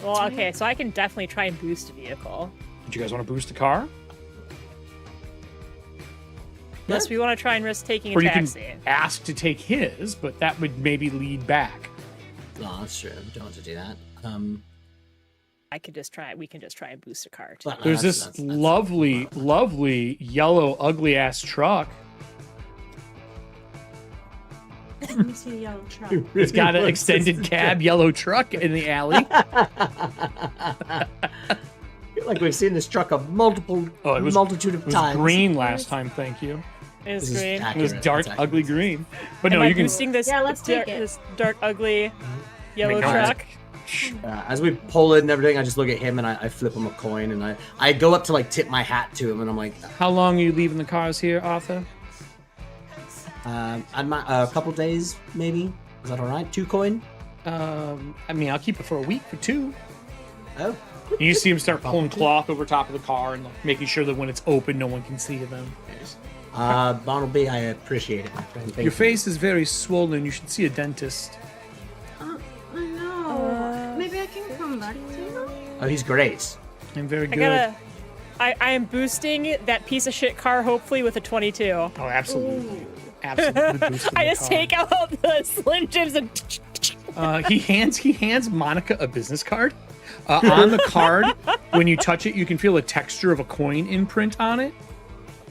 Well, okay, so I can definitely try and boost a vehicle. Did you guys want to boost a car? Unless we want to try and risk taking Or a you taxi. can ask to take his, but that would maybe lead back. No, that's true. We don't have to do that. We can just try and boost a car too. There's this lovely yellow ugly ass truck. Let me see the yellow truck. It's got an extended cab yellow truck in the alley. I feel like we've seen this truck a multitude of It was times. green last time, thank you. It's This is green. It was accurate. dark, It's accurate. ugly green. But Am no, I you can. boosting this? Yeah, let's take it. This dark, ugly yellow no, truck. As we pull it and everything, I just look at him and I flip him a coin and I go up to like tip my hat to him and I'm like, How long are you leaving the cars here, Arthur? a couple days maybe. Is that all right? 2 coin? I mean, I'll keep it for a week for 2. Oh. And you see him start pulling cloth over top of the car and like, making sure that when it's open, no one can see them. Bartleby, I appreciate it, my friend. Thank Your you. face is very swollen. You should see a dentist. I know. Maybe I can come back to you. Oh, he's great. I'm very I good. I am boosting that piece of shit car, hopefully with a 22. Oh, absolutely. Absolutely. boosting I the just car. take out the Slim Jims and He hands Monica a business card. On the card, when you touch it, you can feel a texture of a coin imprint on it,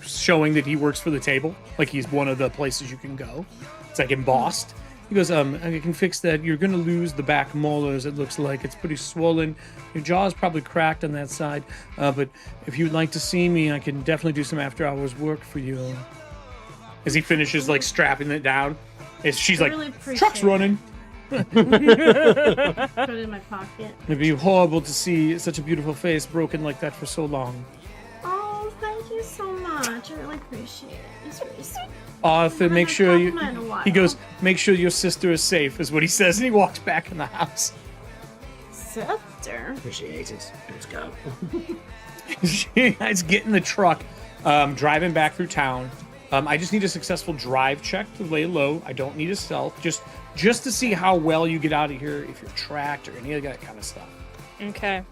showing that he works for the table. Like he's one of the places you can go. It's like embossed. He goes, I can fix that. You're gonna lose the back molars. It looks like it's pretty swollen. Your jaw's probably cracked on that side. But if you'd like to see me, I can definitely do some after-hours work for you. As he finishes like strapping it down, she's like, really appreciate truck's it. running. Put it in my pocket. It'd be horrible to see such a beautiful face broken like that for so long. Oh, thank you so much. much. I really appreciate it. It's really sweet. Arthur, make sure you. compliment in a while. He goes, make sure your sister is safe, is what he says, and he walks back in the house. Sister. Appreciate it. Let's go. You guys get in the truck, driving back through town. I just need a successful drive check to lay low. I don't need a stealth, just to see how well you get out of here, if you're tracked or any of that kind of stuff. Okay.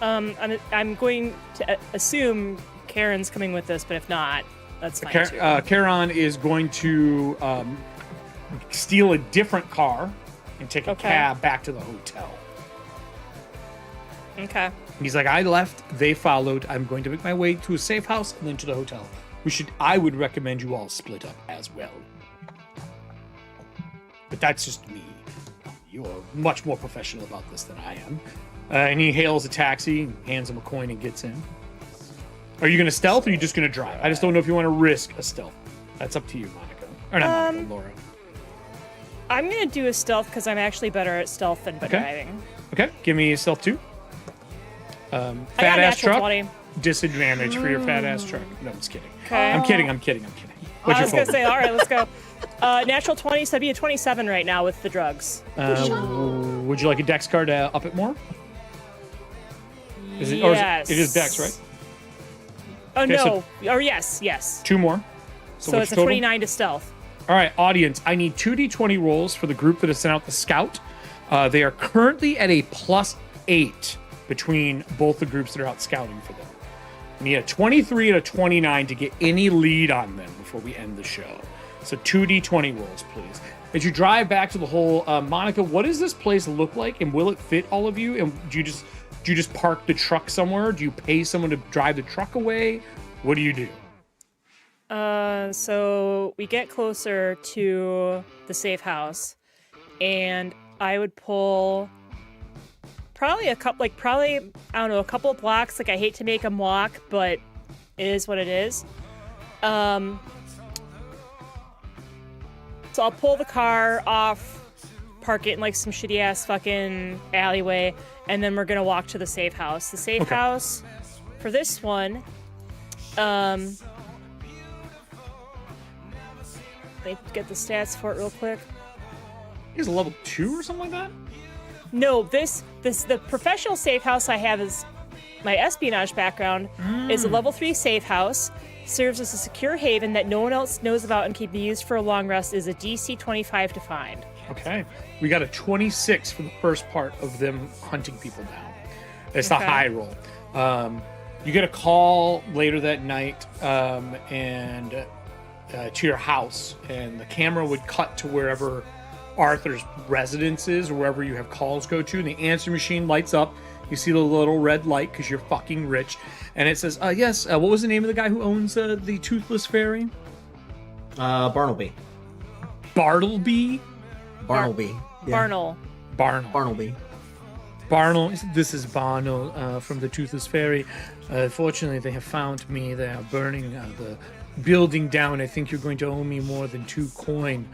I'm going to assume Karen's coming with us, but if not, that's fine too. Karen is going to steal a different car and take a cab back to the hotel. Okay. He's like, I left, they followed. I'm going to make my way to a safe house and then to the hotel. I would recommend you all split up as well. But that's just me. You're much more professional about this than I am. And he hails a taxi, hands him a coin, and gets in. Are you going to stealth, or are you just going to drive? I just don't know if you want to risk a stealth. That's up to you, Monica. Or not Monica, Laura. I'm going to do a stealth because I'm actually better at stealth than driving. Okay, give me a stealth 2. Fat I got ass truck. 20. Disadvantage for your fat ass truck. No, I'm just kidding. Okay. I'm kidding. What's I your was going to phone? say, all right, let's go. Natural 20, so I'd be a 27 right now with the drugs. Would you like a dex card to up it more? Is it, yes. Or is it is dex, right? Oh, Okay, no. Or yes. 2 more. So what's it's a total? 29 to stealth. All right, audience, I need 2d20 rolls for the group that has sent out the scout. They are currently at a +8 between both the groups that are out scouting for them. We need a 23 and a 29 to get any lead on them before we end the show. So 2d20 rolls, please. As you drive back to the hole, Monica, what does this place look like, and will it fit all of you? And do you just park the truck somewhere? Do you pay someone to drive the truck away? What do you do? So we get closer to the safe house, and I would pull probably a couple of blocks. Like, I hate to make them walk, but it is what it is. So I'll pull the car off, park it in like some shitty ass fucking alleyway, and then we're gonna walk to the safe house. The safe house for this one, let me get the stats for it real quick. Is it level 2 or something like that? No, the professional safe house I have is my espionage background is a level 3 safe house. Serves as a secure haven that no one else knows about and can be used for a long rest. Is a DC 25 to find. Okay. We got a 26 for the first part of them hunting people down. It's the high roll. You get a call later that night and to your house, and the camera would cut to wherever Arthur's residence is, or wherever you have calls go to, and the answer machine lights up. You see the little red light because you're fucking rich, and it says, yes, what was the name of the guy who owns the Toothless Fairy? Bartleby. Bartleby? Bartleby. Barnell. Bartleby. Barnell, this is Barnell from the Toothless Fairy. Fortunately, they have found me. They are burning the building down. I think you're going to owe me more than 2 coin.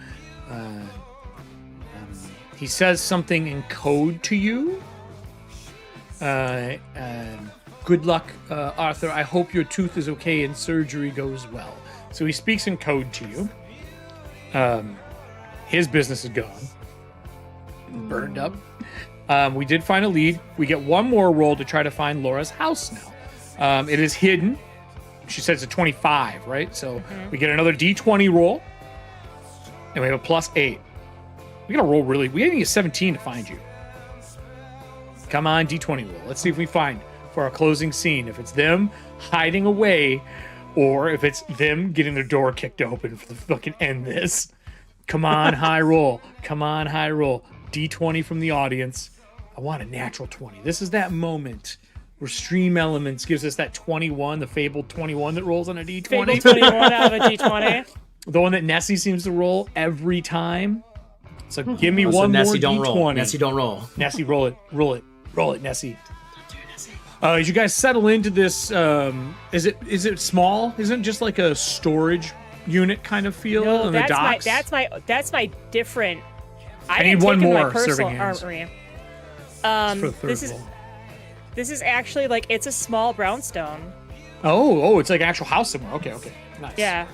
He says something in code to you. Good luck, Arthur. I hope your tooth is okay and surgery goes well. So he speaks in code to you. His business is gone. Burned up. We did find a lead. We get one more roll to try to find Laura's house now. It is hidden. She says it's a 25, right? So we get another D20 roll. And we have a +8. We gotta roll really. We need a 17 to find you. Come on, D20 roll. Let's see if we find for our closing scene if it's them hiding away, or if it's them getting their door kicked open for the fucking end this. Come on, high roll. Come on, high roll. D20 from the audience. I want a natural 20. This is that moment where Stream Elements gives us that 21, the fabled 21 that rolls on a D20. Fabled 21 out of a D20. The one that Nessie seems to roll every time. So give me one Nessie more don't D20. roll. Nessie don't roll. Nessie, roll it, Nessie. As you guys settle into this, is it small? Isn't it just like a storage unit kind of feel No, in the docks? that's my different. I need one more serving hands. armory. This is actually like it's a small brownstone. Oh, it's like actual house somewhere. Okay, nice. Yeah.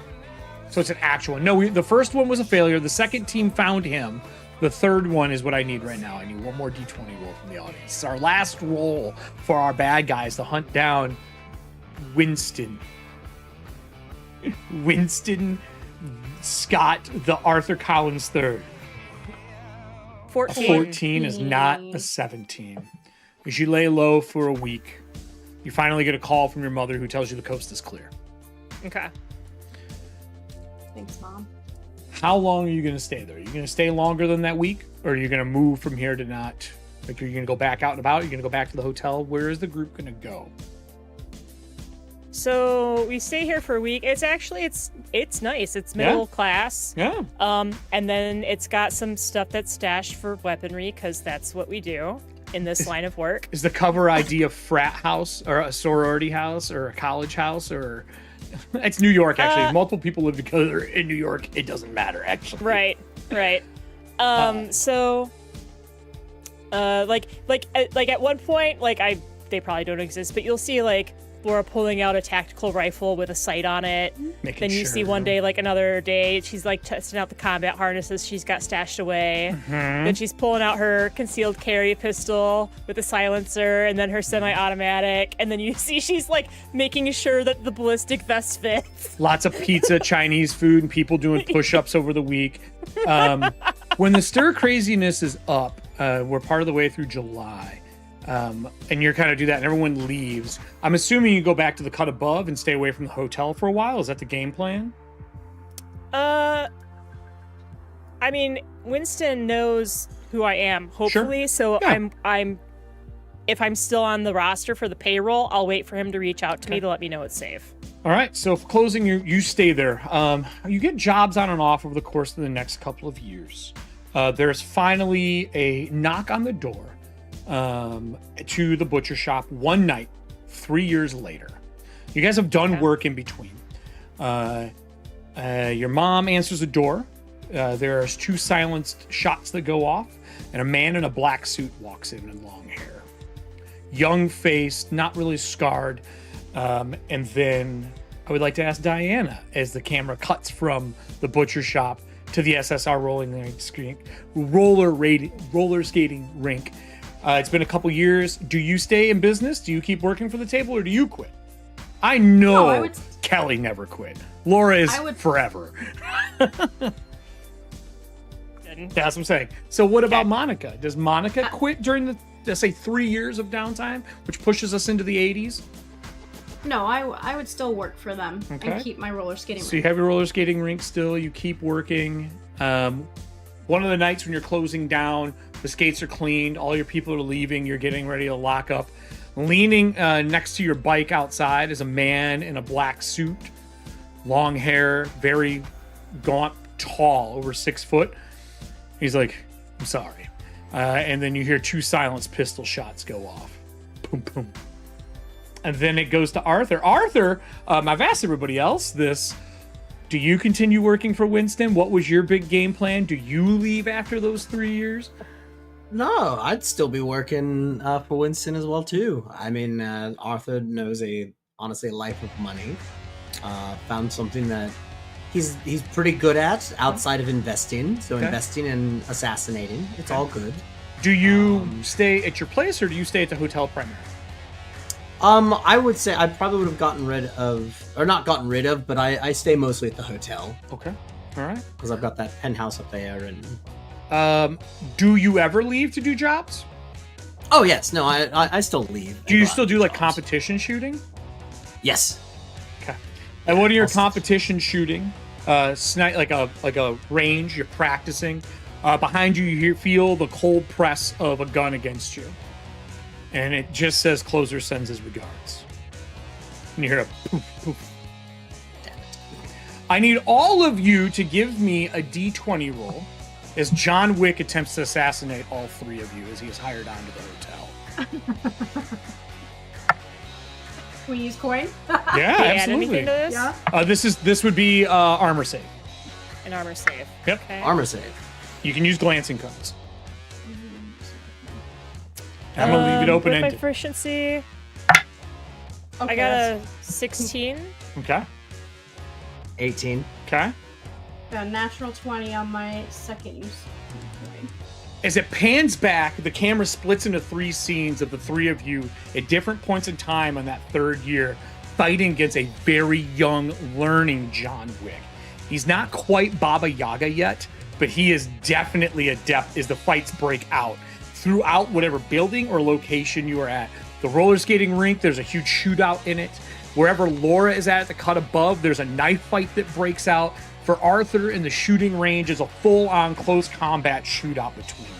So it's an actual one. No, the first one was a failure. The second team found him. The third one is what I need right now. I need one more D20 roll from the audience. It's our last roll for our bad guys to hunt down Winston Scott, the Arthur Collins third. 14. 14 is not a 17. As you lay low for a week, you finally get a call from your mother who tells you the coast is clear. Okay. Thanks, Mom. How long are you going to stay there? Are you going to stay longer than that week? Or are you going to move from here to not? Like, are you going to go back out and about? Are you going to go back to the hotel? Where is the group going to go? So we stay here for a week. It's actually it's nice. It's middle class. Yeah. And then it's got some stuff that's stashed for weaponry because that's what we do in this line of work. Is the cover ID a frat house or a sorority house or a college house or? It's New York actually. Multiple people live together in New York. It doesn't matter actually. Right. So, like at one point, they probably don't exist, but you'll see like Laura pulling out a tactical rifle with a sight on it. Then you see one day, like another day, she's like testing out the combat harnesses she's got stashed away. Then she's pulling out her concealed carry pistol with a silencer, and then her semi-automatic. And then you see she's like making sure that the ballistic vest fits. Lots of pizza, Chinese food, and people doing push-ups over the week. When the stir craziness is up, we're part of the way through July. And you're kind of do that and everyone leaves. I'm assuming you go back to the cut above and stay away from the hotel for a while. Is that the game plan? I mean, Winston knows who I am, hopefully. Sure. So yeah. I'm if I'm still on the roster for the payroll, I'll wait for him to reach out to me to let me know it's safe. All right. So for closing, you stay there. You get jobs on and off over the course of the next couple of years. There's finally a knock on the door to the butcher shop one night 3 years later. You guys have done work in between. Your mom answers the door. There's two silenced shots that go off, and a man in a black suit walks in long hair, young faced, not really scarred. And then I would like to ask Diana, as the camera cuts from the butcher shop to the SSR roller skating rink. It's been a couple years. Do you stay in business? Do you keep working for the table, or do you quit? I know Kelly never quit. Laura is forever. That's what I'm saying. So what about Monica? Does Monica quit during the, let's say, 3 years of downtime, which pushes us into the 80s? No, I would still work for them and keep my roller skating rink. So you have your roller skating rink still. You keep working. One of the nights when you're closing down, the skates are cleaned, all your people are leaving, you're getting ready to lock up. Leaning next to your bike outside is a man in a black suit, long hair, very gaunt, tall, over 6 foot. He's like, I'm sorry. And then you hear two silenced pistol shots go off. Boom, boom. And then it goes to Arthur. Arthur, I've asked everybody else this. Do you continue working for Winston? What was your big game plan? Do you leave after those 3 years? No, I'd still be working for Winston as well too. I mean, Arthur knows honestly a life of money. Found something that he's pretty good at outside of investing. So investing and assassinating, it's all good. Do you stay at your place, or do you stay at the hotel primarily? I would say I probably would have gotten rid of, or not gotten rid of, but I stay mostly at the hotel. Okay. All right. Because I've got that penthouse up there. And do you ever leave to do jobs? Oh, yes. No, I still leave. Do you still do like competition shooting? Yes. Okay. And what are your competition shooting? Snipe like a range, you're practicing. Behind you, you feel the cold press of a gun against you. And it just says closer sends his regards. And you hear a poof, poof. Damn it. I need all of you to give me a D20 roll as John Wick attempts to assassinate all three of you as he is hired onto the hotel. We use coin? Yeah, absolutely. Anything to this? Yeah. This would be armor save. An armor save. Yep. Okay. Armor save. You can use glancing codes. I'm gonna leave it open-ended. My proficiency. I got a 16. Okay. 18. Okay. Got a natural 20 on my second use. As it pans back, the camera splits into 3 scenes of the 3 of you at different points in time on that 3rd year, fighting against a very young, learning John Wick. He's not quite Baba Yaga yet, but he is definitely adept as the fights break out throughout whatever building or location you are at. The roller skating rink, there's a huge shootout in it. Wherever Laura is at the cut above, there's a knife fight that breaks out. For Arthur, in the shooting range is a full-on close combat shootout between you.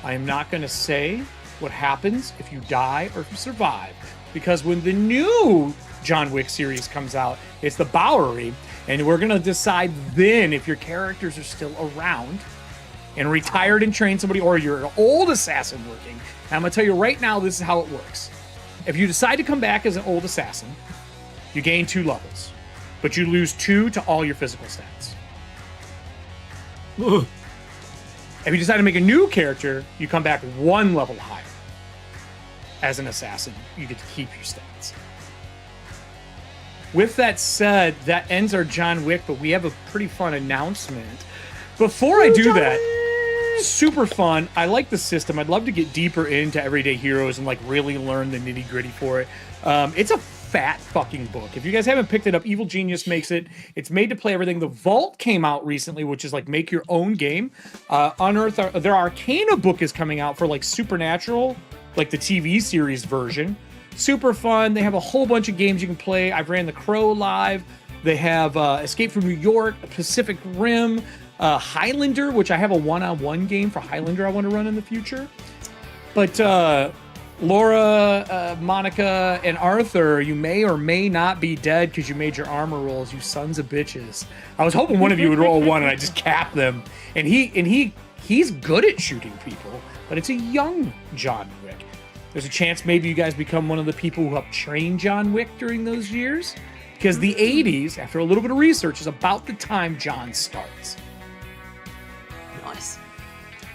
I am not going to say what happens if you die or if you survive, because when the new John Wick series comes out, it's the Bowery, and we're going to decide then if your characters are still around and retired and trained somebody, or you're an old assassin working. And I'm going to tell you right now, this is how it works. If you decide to come back as an old assassin, you gain 2 levels, but you lose 2 to all your physical stats. Ugh. If you decide to make a new character, you come back 1 level higher. As an assassin, you get to keep your stats. With that said, that ends our John Wick, but we have a pretty fun announcement. Before I do that, super fun. I like the system. I'd love to get deeper into Everyday Heroes and like really learn the nitty gritty for it. It's a fat fucking book. If you guys haven't picked it up, Evil Genius makes it. It's made to play everything. The Vault came out recently, which is like make your own game. Unearth, their Arcana book is coming out for like Supernatural, like the TV series version. Super fun. They have a whole bunch of games you can play. I've ran The Crow live. They have Escape from New York, Pacific Rim, Highlander, which I have a one-on-one game for Highlander I want to run in the future. But Laura, Monica, and Arthur, you may or may not be dead because you made your armor rolls, you sons of bitches. I was hoping one of you would roll 1 and I just cap them. And he's good at shooting people, but it's a young John Wick. There's a chance maybe you guys become one of the people who helped train John Wick during those years, because the 80s, after a little bit of research, is about the time John starts. Nice.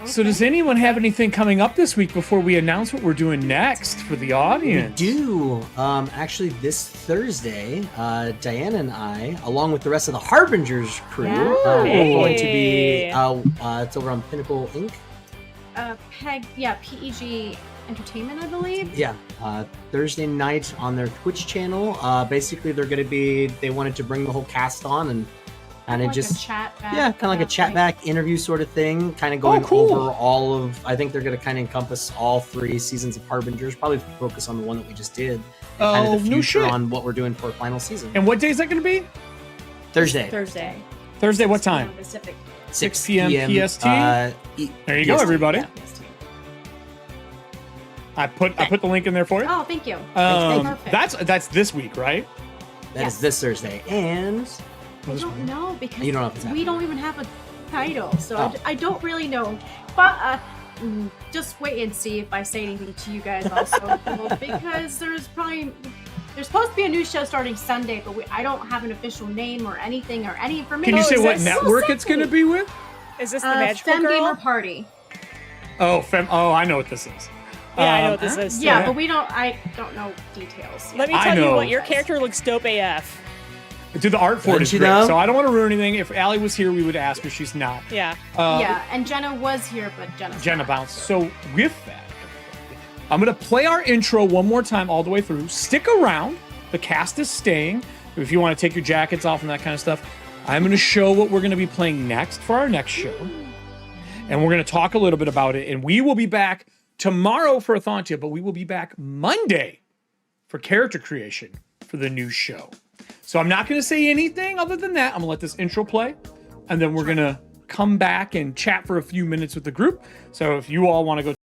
So does anyone have anything coming up this week before we announce what we're doing next for the audience? We do. Actually, this Thursday, Diana and I, along with the rest of the Harbingers crew, are going to be, it's over on Pinnacle Inc. PEG Entertainment, I believe. Yeah, Thursday night on their Twitch channel. Basically, they wanted to bring the whole cast on and Like just a chat back, kind of like a chat back interview sort of thing, kind of going over all of. I think they're going to kind of encompass all 3 seasons of Harbingers. Probably focus on the one that we just did. Kind of the future on what we're doing for final season. And what day is that going to be? Thursday. Thursday. What time? Pacific. 6 p.m. PST. There you go, everybody. Yeah. I put the link in there for you. Oh, thank you. That's this week, right? That is this Thursday, and I don't know because you don't know if it's we don't even have a title, so I don't really know. But just wait and see if I say anything to you guys also, because there's supposed to be a new show starting Sunday, but I don't have an official name or anything or any information. Can you say what network it's going to be with? Is this the Magical Fem Girl? Gamer Party. Oh, I know what this is. Yeah, I know what this is. Yeah, but I don't know details. Let me tell you what, your character looks dope AF. Dude, the art for it is Doesn't she great, though? so I don't want to ruin anything. If Allie was here, we would ask her. She's not. Yeah. And Jenna was here, but Jenna bounced. So with that, I'm going to play our intro one more time all the way through. Stick around. The cast is staying. If you want to take your jackets off and that kind of stuff, I'm going to show what we're going to be playing next for our next show. And we're going to talk a little bit about it. And we will be back tomorrow for ETHAUNTIA, but we will be back Monday for character creation for the new show. So I'm not going to say anything other than that. I'm going to let this intro play, and then we're going to come back and chat for a few minutes with the group. So if you all want to go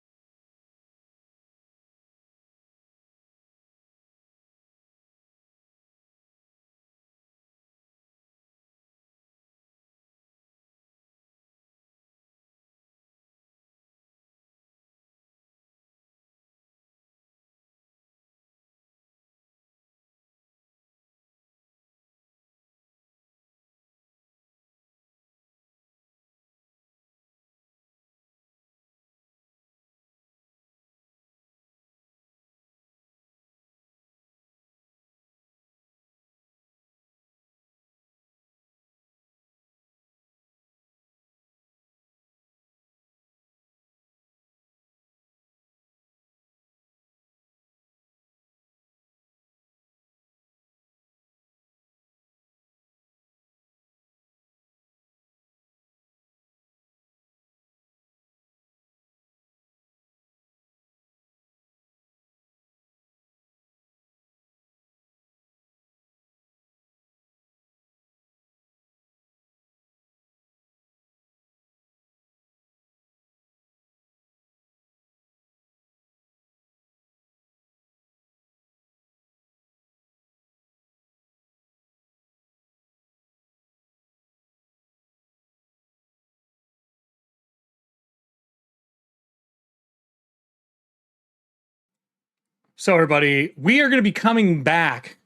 So everybody, we are going to be coming back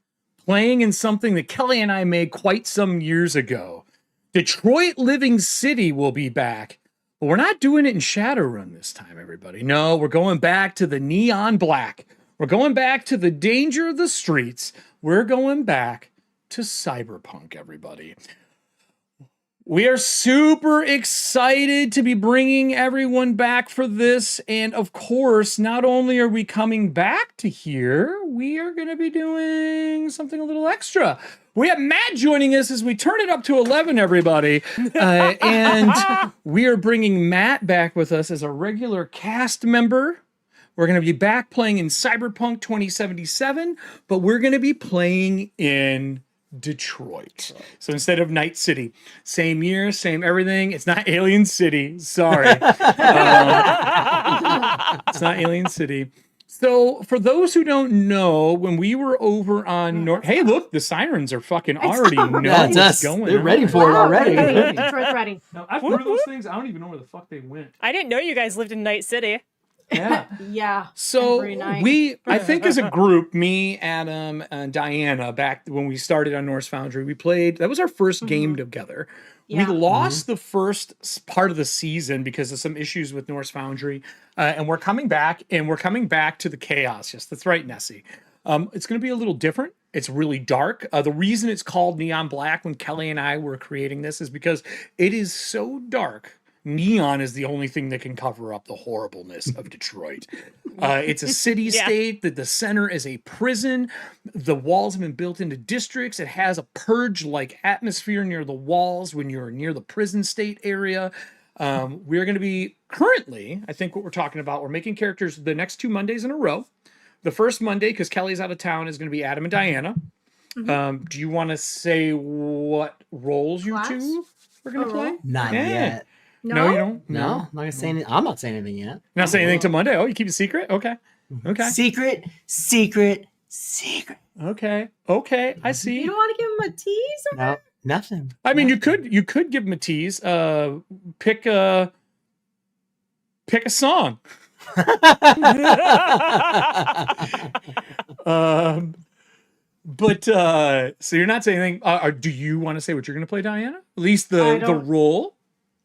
playing in something that Kelly and I made quite some years ago. Detroit Living City will be back, but we're not doing it in Shadowrun this time, everybody. No, we're going back to the neon black. We're going back to the danger of the streets. We're going back to Cyberpunk, everybody. We are super excited to be bringing everyone back for this. And of course, not only are we coming back to here, we are going to be doing something a little extra. We have Matt joining us as we turn it up to 11, everybody. And we are bringing Matt back with us as a regular cast member. We're going to be back playing in Cyberpunk 2077, but we're going to be playing in Detroit. So instead of Night City, same year, same everything. It's not Alien City. Sorry. It's not Alien City. So for those who don't know, when we were over on North, hey, look, the sirens are fucking already know what's going on. They're ready for it already. Detroit's ready. Now, I've heard those things. I don't even know where the fuck they went. I didn't know you guys lived in Night City. Yeah. Yeah. So I think as a group, me, Adam, and Diana, back when we started on Norse Foundry, we played, that was our first game together. Yeah. We lost the first part of the season because of some issues with Norse Foundry. And we're coming back to the chaos. Yes, that's right, Nessie. It's going to be a little different. It's really dark. The reason it's called Neon Black when Kelly and I were creating this is because it is so dark. Neon is the only thing that can cover up the horribleness of Detroit. It's a city-state, that the center is a prison. The walls have been built into districts. It has a purge-like atmosphere near the walls when you're near the prison state area. We're going to be currently, I think what we're talking about, we're making characters the next 2 Mondays in a row. The first Monday, because Kelly's out of town, is going to be Adam and Diana. Do you want to say what roles you two are going to play? Not yet. No, you don't? No, I'm not gonna say anything. I'm not saying anything yet. Not saying anything till Monday. Oh, you keep it secret? Okay. Secret. Okay. I see. You don't want to give him a tease? Or No, nothing. I mean, you could give him a tease. Pick a song. But so you're not saying anything. Do you want to say what you're going to play, Diana? At least the role.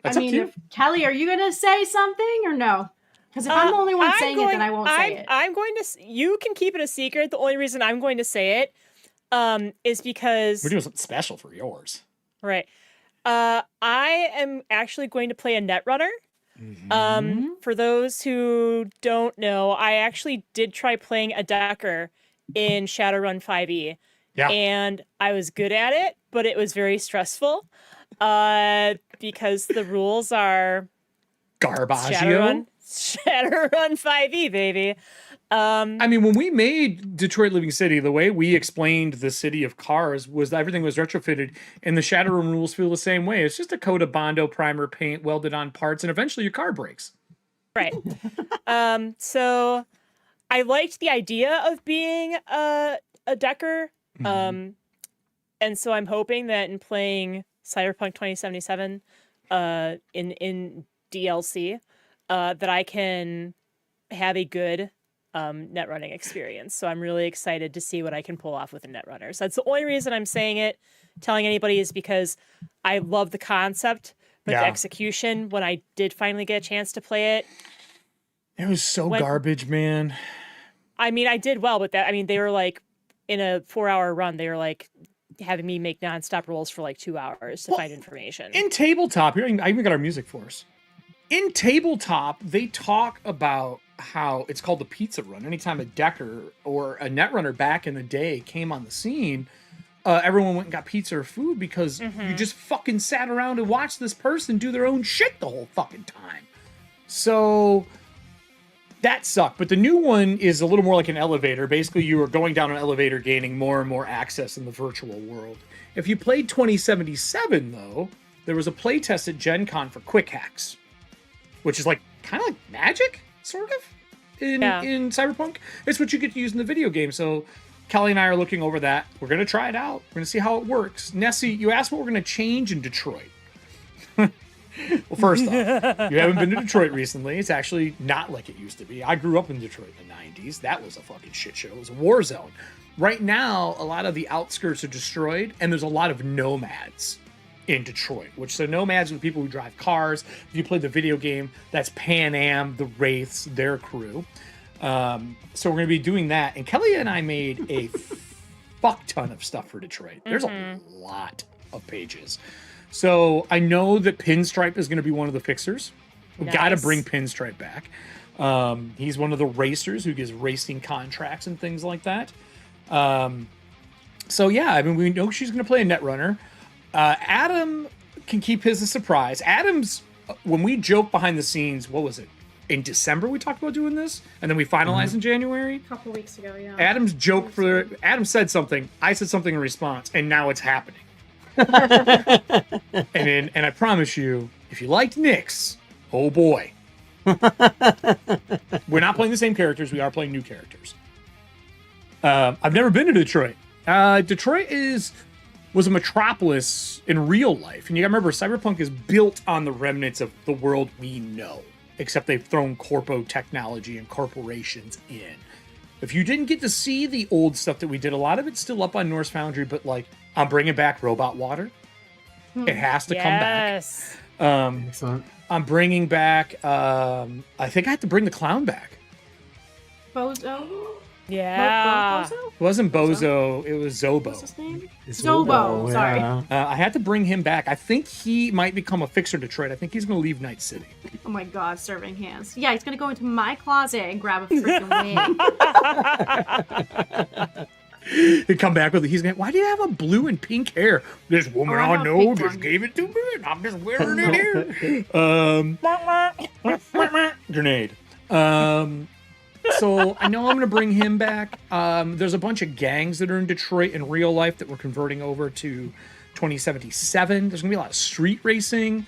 That's up to you. Kelly, are you going to say something or no? Because if I'm the only one saying it, then I won't say it. I'm going to. You can keep it a secret. The only reason I'm going to say it is because we're doing something special for yours. Right. I am actually going to play a Netrunner. For those who don't know, I actually did try playing a Decker in Shadowrun 5e. Yeah. And I was good at it, but it was very stressful. Because the rules are Garbaggio. Shadowrun 5e, baby. I mean, when we made Detroit Living City, the way we explained the city of cars was that everything was retrofitted, and the Shadowrun rules feel the same way. It's just a coat of Bondo primer paint welded on parts, and eventually your car breaks. Right. So I liked the idea of being a Decker. And so I'm hoping that in playing Cyberpunk 2077 in DLC, that I can have a good net running experience. So I'm really excited to see what I can pull off with a Netrunner. So that's the only reason I'm saying it, telling anybody, is because I love the concept, but the execution, when I did finally get a chance to play it, it was so garbage, man. I mean, I did well with that. I mean, they were like, in a 4-hour run, they were like having me make nonstop rolls for like 2 hours to find information. In Tabletop, I even got our music for us. In Tabletop, they talk about how it's called the pizza run. Anytime a Decker or a Netrunner back in the day came on the scene, everyone went and got pizza or food because you just fucking sat around and watched this person do their own shit the whole fucking time. So that sucked. But the new one is a little more like an elevator. Basically, you are going down an elevator, gaining more and more access in the virtual world. If you played 2077, though, there was a playtest at Gen Con for quick hacks, which is like kind of like magic, sort of, in Cyberpunk. It's what you get to use in the video game. So Kelly and I are looking over that. We're going to try it out. We're going to see how it works. Nessie, you asked what we're going to change in Detroit. Well, first off, you haven't been to Detroit recently. It's actually not like it used to be. I grew up in Detroit in the 90s. That was a fucking shit show. It was a war zone. Right now, a lot of the outskirts are destroyed, and there's a lot of nomads in Detroit, which so nomads are the people who drive cars. If you play the video game, that's Pan Am, the Wraiths, their crew. So we're going to be doing that. And Kelly and I made a fuck ton of stuff for Detroit. There's a lot of pages. So I know that Pinstripe is going to be one of the fixers. We've got to bring Pinstripe back. He's one of the racers who gives racing contracts and things like that. So yeah, I mean, we know she's going to play a Netrunner. Adam can keep his a surprise. Adam's, when we joke behind the scenes, what was it? In December we talked about doing this, and then we finalized in January. A couple weeks ago, yeah. Adam's joke for Adam said something. I said something in response, and now it's happening. and I promise you, if you liked Nyx, oh boy. We're not playing the same characters. We are playing new characters. I've never been to Detroit. Detroit was a metropolis in real life. And you gotta remember, Cyberpunk is built on the remnants of the world we know. Except they've thrown corpo technology and corporations in. If you didn't get to see the old stuff that we did, a lot of it's still up on Norse Foundry, but like, I'm bringing back Robot Water. It has to come back. Excellent. I'm bringing back, I think I have to bring the clown back. Bozo? Yeah. Bozo? It wasn't Bozo, it was Zobo. What's his name? Zobo, sorry. yeah. I had to bring him back. I think he might become a fixer in Detroit. I think he's going to leave Night City. Oh my god, serving hands. Yeah, he's gonna go into my closet and grab a freaking wig. He'd come back with he's going, why do you have a blue and pink hair? This woman I I have know pink just one. gave it to me and I'm just wearing it here. Grenade. So I know I'm going to bring him back. There's a bunch of gangs that are in Detroit in real life that we're converting over to 2077. There's going to be a lot of street racing,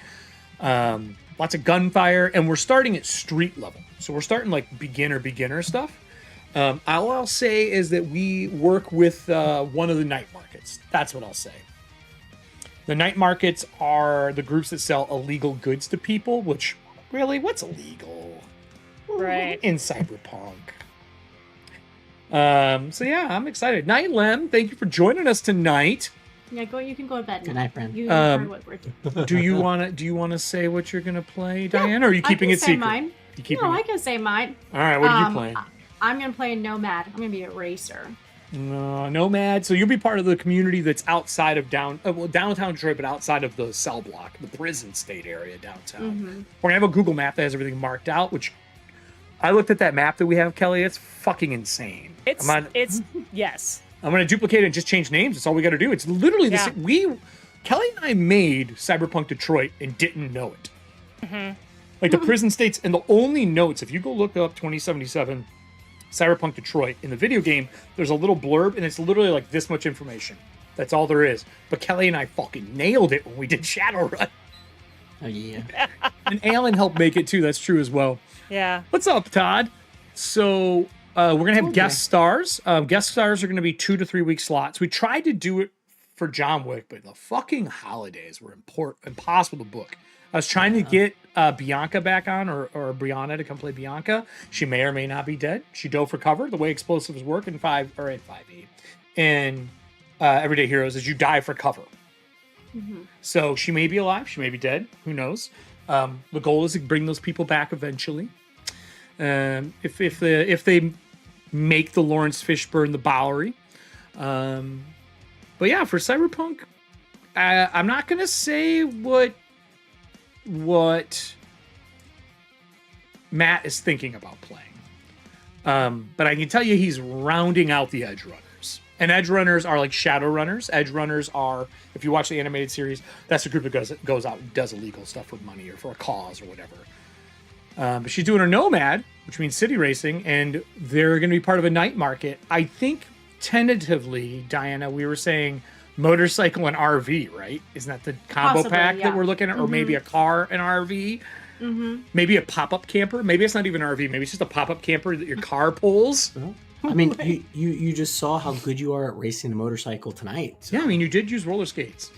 lots of gunfire, and we're starting at street level. So we're starting like beginner stuff. All I'll say is that we work with one of the night markets. That's what I'll say. The night markets are the groups that sell illegal goods to people, which really, what's illegal? Right. In Cyberpunk. So yeah, I'm excited. Night Lem, thank you for joining us tonight. Yeah, you can go to bed. Good night, friend. You heard what we're doing. Do you wanna say what you're gonna play, Diane, or are you keeping it secret? Mine. I can say mine. All right, what are you playing? I'm gonna play Nomad. I'm gonna be a racer. Nomad. So you'll be part of the community that's outside of downtown Detroit, but outside of the cell block, the prison state area downtown. We're gonna have a Google map that has everything marked out, which I looked at that map that we have, Kelly. It's fucking insane. It's yes. I'm gonna duplicate it and just change names. That's all we got to do. It's literally the same. Kelly and I made Cyberpunk Detroit and didn't know it. Like the prison states, and the only notes, if you go look up 2077 Cyberpunk Detroit in the video game, there's a little blurb and it's literally like this much information. That's all there is. But Kelly and I fucking nailed it when we did Shadowrun. Oh yeah. And Alan helped make it too. That's true as well. Yeah. What's up, Todd? So we're gonna have guest stars. Guest stars are gonna be 2 to 3 week slots. We tried to do it for John Wick, but the fucking holidays were impossible to book. I was trying to get Bianca back on, or Brianna to come play Bianca. She may or may not be dead. She dove for cover. The way explosives work in 5.8 and Everyday Heroes is you die for cover. So she may be alive. She may be dead. Who knows? The goal is to bring those people back eventually. If they make the Lawrence Fishburne the Bowery. But yeah, for Cyberpunk, I'm not gonna say what Matt is thinking about playing. But I can tell you he's rounding out the Edge Runners. And Edge Runners are like Shadow Runners. Edge Runners are, if you watch the animated series, that's the group that goes out and does illegal stuff with money or for a cause or whatever. But she's doing her Nomad, which means city racing, and they're going to be part of a night market. I think tentatively, Diana, we were saying motorcycle and RV, right? Isn't that the combo Possibly, pack yeah. that we're looking at? Or maybe a car and RV? Maybe a pop-up camper? Maybe it's not even an RV. Maybe it's just a pop-up camper that your car pulls. I mean, you just saw how good you are at racing a motorcycle tonight. So. Yeah, I mean, you did use roller skates.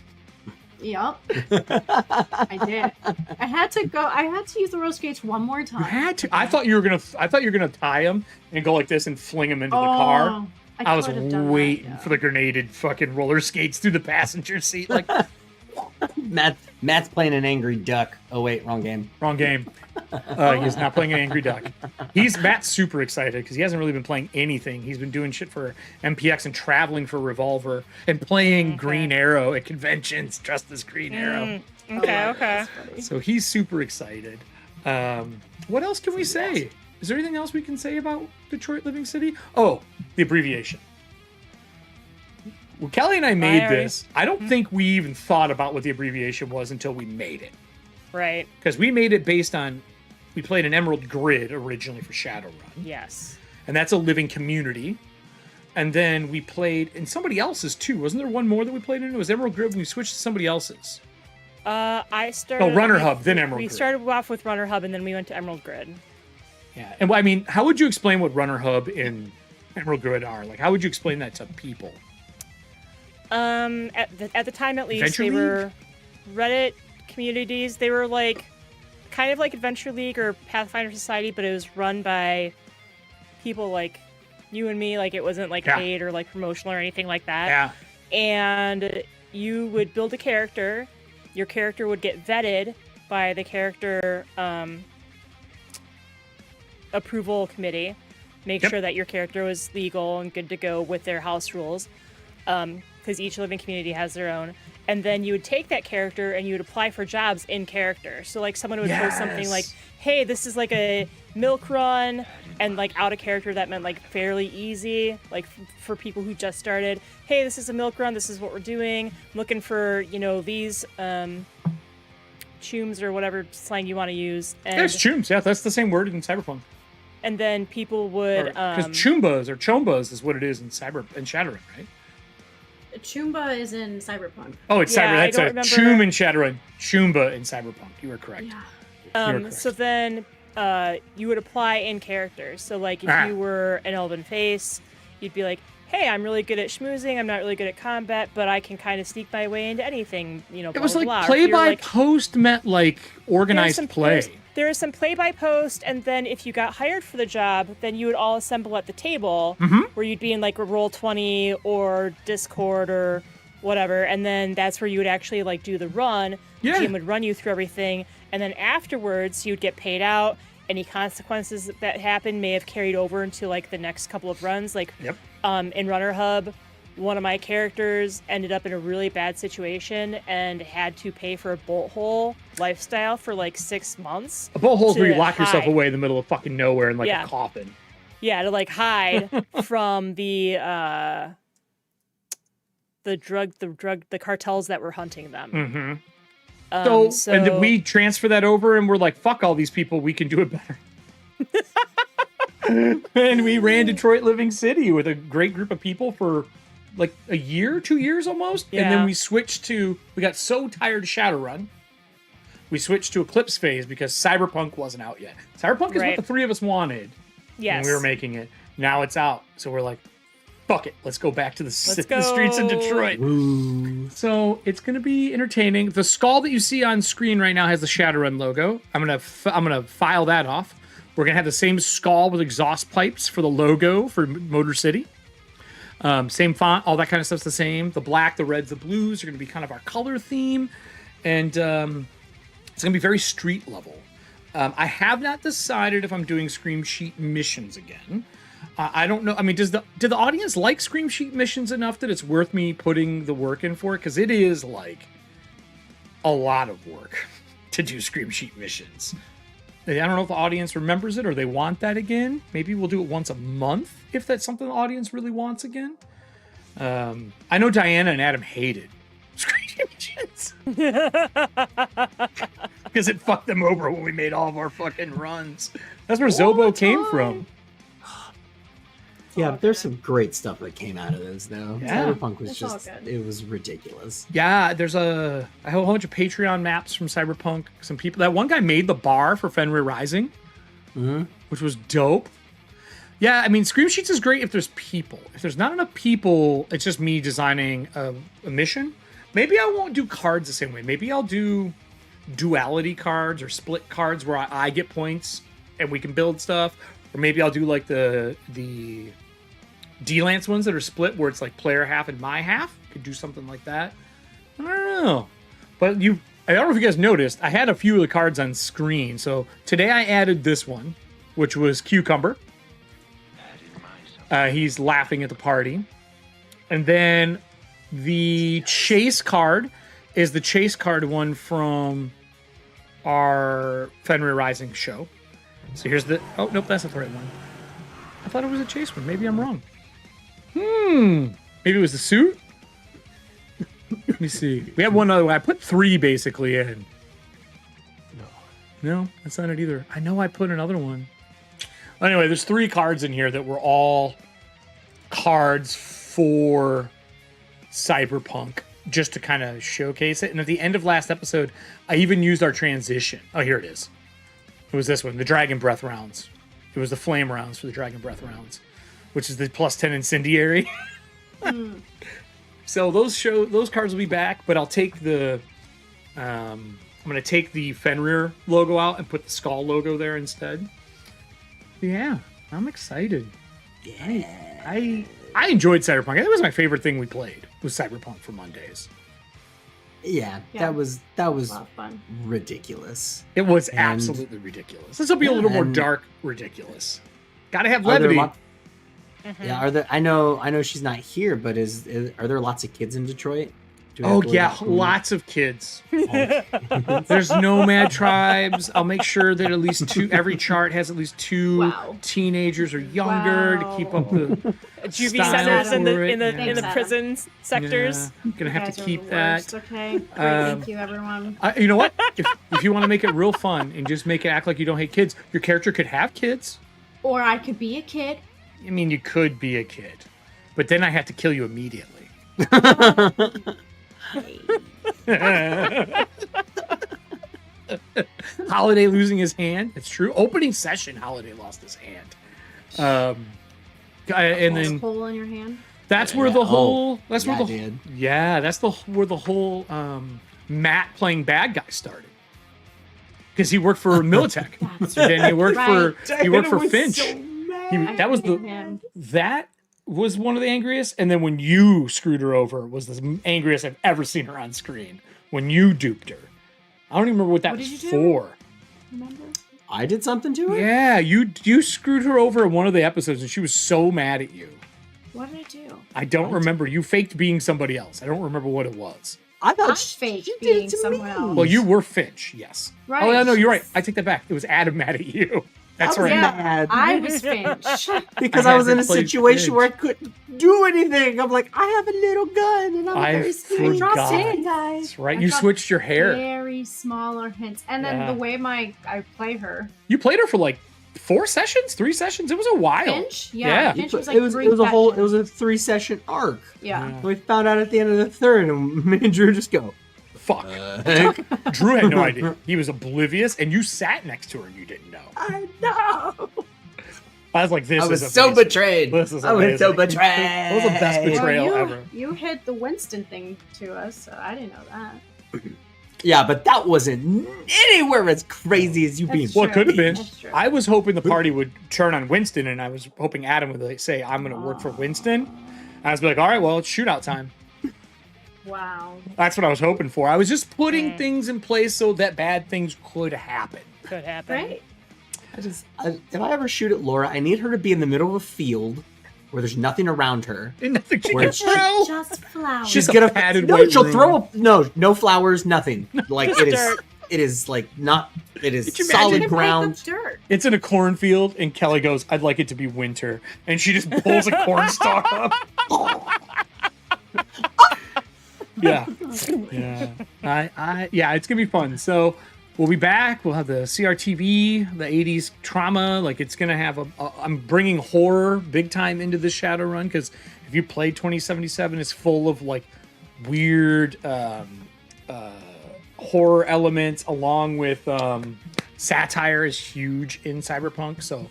Yep. I did. I had to use the roller skates one more time. You had to. I thought you were gonna tie him and go like this and fling him into the car. I was waiting for the grenaded fucking roller skates through the passenger seat. Like Matt's playing an angry duck. Oh wait, wrong game. Wrong game. He's not playing an angry duck. Matt's super excited because he hasn't really been playing anything. He's been doing shit for MPX and traveling for Revolver and playing Green Arrow at conventions dressed as Green Arrow. Okay. So he's super excited. What else can we say? Is there anything else we can say about Detroit Living City? Oh, the abbreviation. Well, Kelly and I made this. I don't think we even thought about what the abbreviation was until we made it. Right. Because we made it based on, we played an Emerald Grid originally for Shadowrun. Yes. And that's a living community. And then we played in somebody else's too. Wasn't there one more that we played in? It was Emerald Grid and we switched to somebody else's. I started... Runner Hub, then Emerald Grid. We started off with Runner Hub and then we went to Emerald Grid. Yeah. And I mean, how would you explain what Runner Hub and Emerald Grid are? Like, how would you explain that to people? At the time at least, Adventure they League? were Reddit communities. They were like kind of like Adventure League or Pathfinder Society, but it was run by people like you and me. Like it wasn't like paid or like promotional or anything like that. Yeah. And you would build a character. Your character would get vetted by the character approval committee. Make sure that your character was legal and good to go with their house rules. Because each living community has their own. And then you would take that character and you would apply for jobs in character. So like someone would post something like, hey, this is like a milk run, and like out of character that meant like fairly easy, like for people who just started. Hey, this is a milk run, this is what we're doing. I'm looking for, these chooms or whatever slang you want to use. And There's chooms, yeah, that's the same word in Cyberpunk. And then people would because chumbas or chombas is what it is in Shadowrun, right? Chumba is in Cyberpunk. Oh, it's Cyberpunk. That's a choom in Shadowrun, chumba in Cyberpunk. You were correct. Yeah. So then you would apply in character. So like if you were an elven face, you'd be like, hey, I'm really good at schmoozing. I'm not really good at combat, but I can kind of sneak my way into anything. Blah, it was blah, like blah. play by post meant like organized play. There is some play by post, and then if you got hired for the job, then you would all assemble at the table where you'd be in like a Roll20 or Discord or whatever, and then that's where you would actually like do the run. The GM would run you through everything, and then afterwards you'd get paid out. Any consequences that happened may have carried over into like the next couple of runs. Like in Runner Hub, one of my characters ended up in a really bad situation and had to pay for a bolt hole lifestyle for like 6 months. A bolt hole is where you lock yourself away in the middle of fucking nowhere in like a coffin. Yeah, to like hide from the cartels that were hunting them. So and then we transfer that over and we're like, fuck all these people, we can do it better. And we ran Detroit Living City with a great group of people for like a year, 2 years almost. And then we got so tired of Shadowrun, we switched to Eclipse Phase because Cyberpunk wasn't out yet. Cyberpunk is what the three of us wanted when we were making it. Now it's out. So we're like, fuck it. Let's go back to the streets of Detroit. Woo. So it's going to be entertaining. The skull that you see on screen right now has the Shadowrun logo. I'm gonna file that off. We're going to have the same skull with exhaust pipes for the logo for Motor City. Same font, all that kind of stuff's the same. The black, the reds, the blues are going to be kind of our color theme. And it's going to be very street level. I have not decided if I'm doing Scream Sheet missions again. I don't know. I mean, did the audience like Scream Sheet missions enough that it's worth me putting the work in for it? Because it is like a lot of work to do Scream Sheet missions. I don't know if the audience remembers it or they want that again. Maybe we'll do it once a month if that's something the audience really wants again. I know Diana and Adam hated Scream Sheet missions because it fucked them over when we made all of our fucking runs. That's where Zobo came from. Yeah, but there's some great stuff that came out of those, though. Yeah. Cyberpunk was it was ridiculous. Yeah, I have a whole bunch of Patreon maps from Cyberpunk. Some people, that one guy made the bar for Fenrir Rising, which was dope. Yeah, I mean, Scream Sheets is great if there's people. If there's not enough people, it's just me designing a mission. Maybe I won't do cards the same way. Maybe I'll do duality cards or split cards where I get points and we can build stuff. Or maybe I'll do like the D-Lance ones that are split where it's like player half and my half. Could do something like that. I don't know. But I don't know if you guys noticed, I had a few of the cards on screen. So today I added this one, which was Cucumber. He's laughing at the party. And then the chase card is the chase card one from our Fenrir Rising show. So here's the... Oh, nope, that's not the right one. I thought it was a chase one. Maybe I'm wrong. Maybe it was the suit? Let me see. We have one other one. I put 3 basically in. No, that's not it either. I know I put another one. Anyway, there's 3 cards in here that were all cards for Cyberpunk, just to kind of showcase it. And at the end of last episode, I even used our transition. Oh, here it is. It was this one, the Dragon Breath rounds. It was the flame rounds for the Dragon Breath rounds, which is the +10 incendiary. So those cards will be back, but I'll take the I'm gonna take the Fenrir logo out and put the Skull logo there instead. Yeah, I'm excited. Yeah, I enjoyed Cyberpunk. I think it was my favorite thing we played was Cyberpunk for Mondays. Yeah, that was a lot of fun. ridiculous. It was absolutely ridiculous. This will be a little more dark ridiculous. Gotta have levity. Yeah, are there? I know she's not here, but are there lots of kids in Detroit? Oh yeah, lots of kids. There's nomad tribes. I'll make sure that at least 2. Every chart has at least 2 teenagers or younger to keep up the juvie centers in the prison sectors. Yeah, gonna have to keep that. Okay, great, thank you, everyone. You know what? If you want to make it real fun and just make it act like you don't hate kids, your character could have kids. Or I could be a kid. I mean, you could be a kid, but then I have to kill you immediately. Holiday losing his hand. It's true. Opening session, Holiday lost his hand. And then hole in your hand. That's where the whole. That's where where the whole Matt playing bad guy started. Because he worked for Militech. Then he worked for Finch. That was one of the angriest, and then when you screwed her over was the angriest I've ever seen her on screen. When you duped her, I don't even remember what that was for. Remember? I did something to her. Yeah, you screwed her over in one of the episodes, and she was so mad at you. What did I do? I don't remember. You faked being somebody else. I don't remember what it was. I thought faked being someone else. Well, you were Finch, yes. Right. Oh, no, you're right. I take that back. It was Adam mad at you. That's right. Mad. I was Finch. Because I was in a situation where I couldn't do anything. I'm like, I have a little gun, and I'm very sweet. Dropped in, guys. That's right. You switched your hair. Very smaller hints, and then the way I play her. You played her for like 3 sessions. It was a while. Finch? Yeah. Finch was like it was a 3-session arc. Yeah. We found out at the end of the 3rd, and me and Drew just go, fuck. Drew had no idea. He was oblivious, and you sat next to her and you didn't know. I know. I was like, I was so betrayed. This is I was so betrayed. That was the best betrayal ever. You hit the Winston thing to us, so I didn't know that. Yeah, but that wasn't anywhere as crazy as you being. Well, it could have been. I was hoping the party would turn on Winston, and I was hoping Adam would like, say, I'm going to work for Winston. And I was like, all right, well, it's shootout time. Wow. That's what I was hoping for. I was just putting things in place so that bad things could happen. Could happen. Right. If I ever shoot at Laura, I need her to be in the middle of a field where there's nothing around her. And nothing she can throw. Just flowers. She's gonna padded white she'll room. No flowers, nothing. Like it is like not. It is solid ground. It's in a cornfield, and Kelly goes, "I'd like it to be winter," and she just pulls a corn stalk up. Yeah. Yeah, it's gonna be fun. So we'll be back. We'll have the CRTV, the 80s trauma. Like it's gonna have I'm bringing horror big time into the Shadowrun, because if you play 2077, it's full of like weird horror elements, along with satire is huge in Cyberpunk. So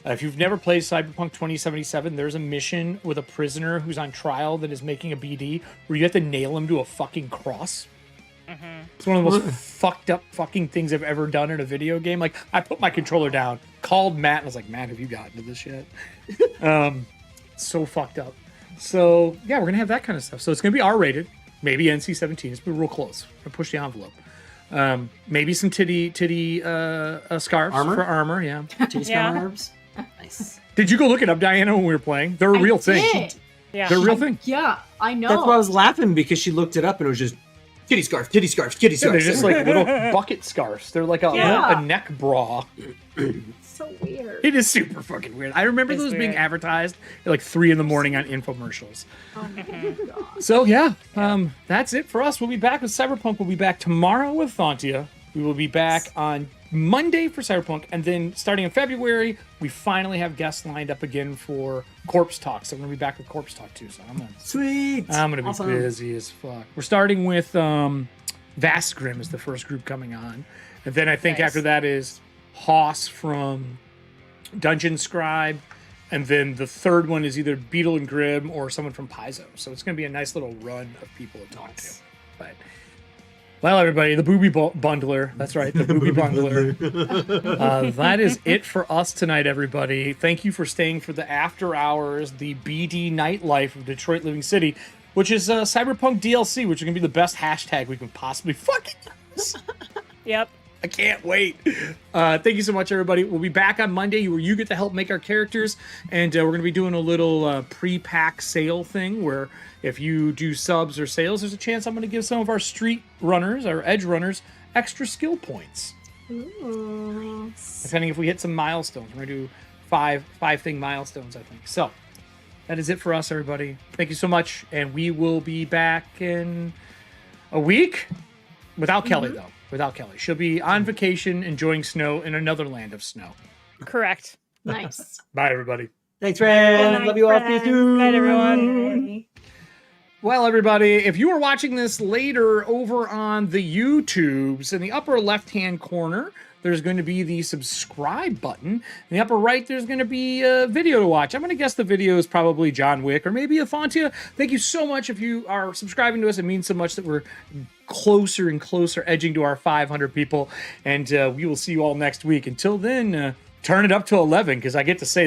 If you've never played Cyberpunk 2077, there's a mission with a prisoner who's on trial that is making a BD where you have to nail him to a fucking cross. It's one of the most fucked up fucking things I've ever done in a video game. Like, I put my controller down, called Matt, and I was like, Matt, have you gotten to this yet? So fucked up. So, yeah, we're going to have that kind of stuff. So it's going to be R-rated, maybe NC-17. It's been real close. We're going to push the envelope. Maybe some titty scarves for armor, yeah. Titty scarves? Nice. Did you go look it up, Diana, when we were playing? They're a real thing. Did. Yeah. They're a real thing. Yeah, I know. That's why I was laughing, because she looked it up and it was just titty scarf, titty scarf, titty Yeah, scarf. they're just like little bucket scarves. They're like a neck bra. So weird. It is super fucking weird. I remember those being advertised at like 3 a.m. on infomercials. Oh my God. So yeah, that's it for us. We'll be back with Cyberpunk. We'll be back tomorrow with ETHAUNTIA. We will be back on Monday for Cyberpunk, and then starting in February, we finally have guests lined up again for Corpse Talk. So I'm gonna be back with Corpse Talk too. So I'm gonna be busy as fuck. We're starting with Vastgrim is the first group coming on, and then I think after that is Hoss from Dungeon Scribe, and then the third one is either Beetle and Grim or someone from Paizo. So it's gonna be a nice little run of people to talk to. But well, everybody, the booby bundler. That's right, the booby bundler. That is it for us tonight, everybody. Thank you for staying for the after hours, the BD nightlife of Detroit Living City, which is Cyberpunk DLC, which is going to be the best hashtag we can possibly fucking use. Yep. I can't wait. Thank you so much, everybody. We'll be back on Monday where you get to help make our characters, and we're going to be doing a little pre-pack sale thing where if you do subs or sales, there's a chance I'm going to give some of our street runners, our edge runners, extra skill points. Ooh. Depending if we hit some milestones. We're going to do five thing milestones, I think. So that is it for us, everybody. Thank you so much, and we will be back in a week without Kelly, though. Without Kelly. She'll be on vacation enjoying snow in another land of snow. Correct. Nice. Bye, everybody. Thanks, friend. Love you all. See you soon. Good night, everyone. Well, everybody, if you are watching this later over on the YouTubes, in the upper left-hand corner, there's going to be the subscribe button. In the upper right, there's going to be a video to watch. I'm going to guess the video is probably John Wick or maybe ETHAUNTIA. Thank you so much if you are subscribing to us. It means so much that we're closer and closer edging to our 500 people. And we will see you all next week. Until then, turn it up to 11 because I get to say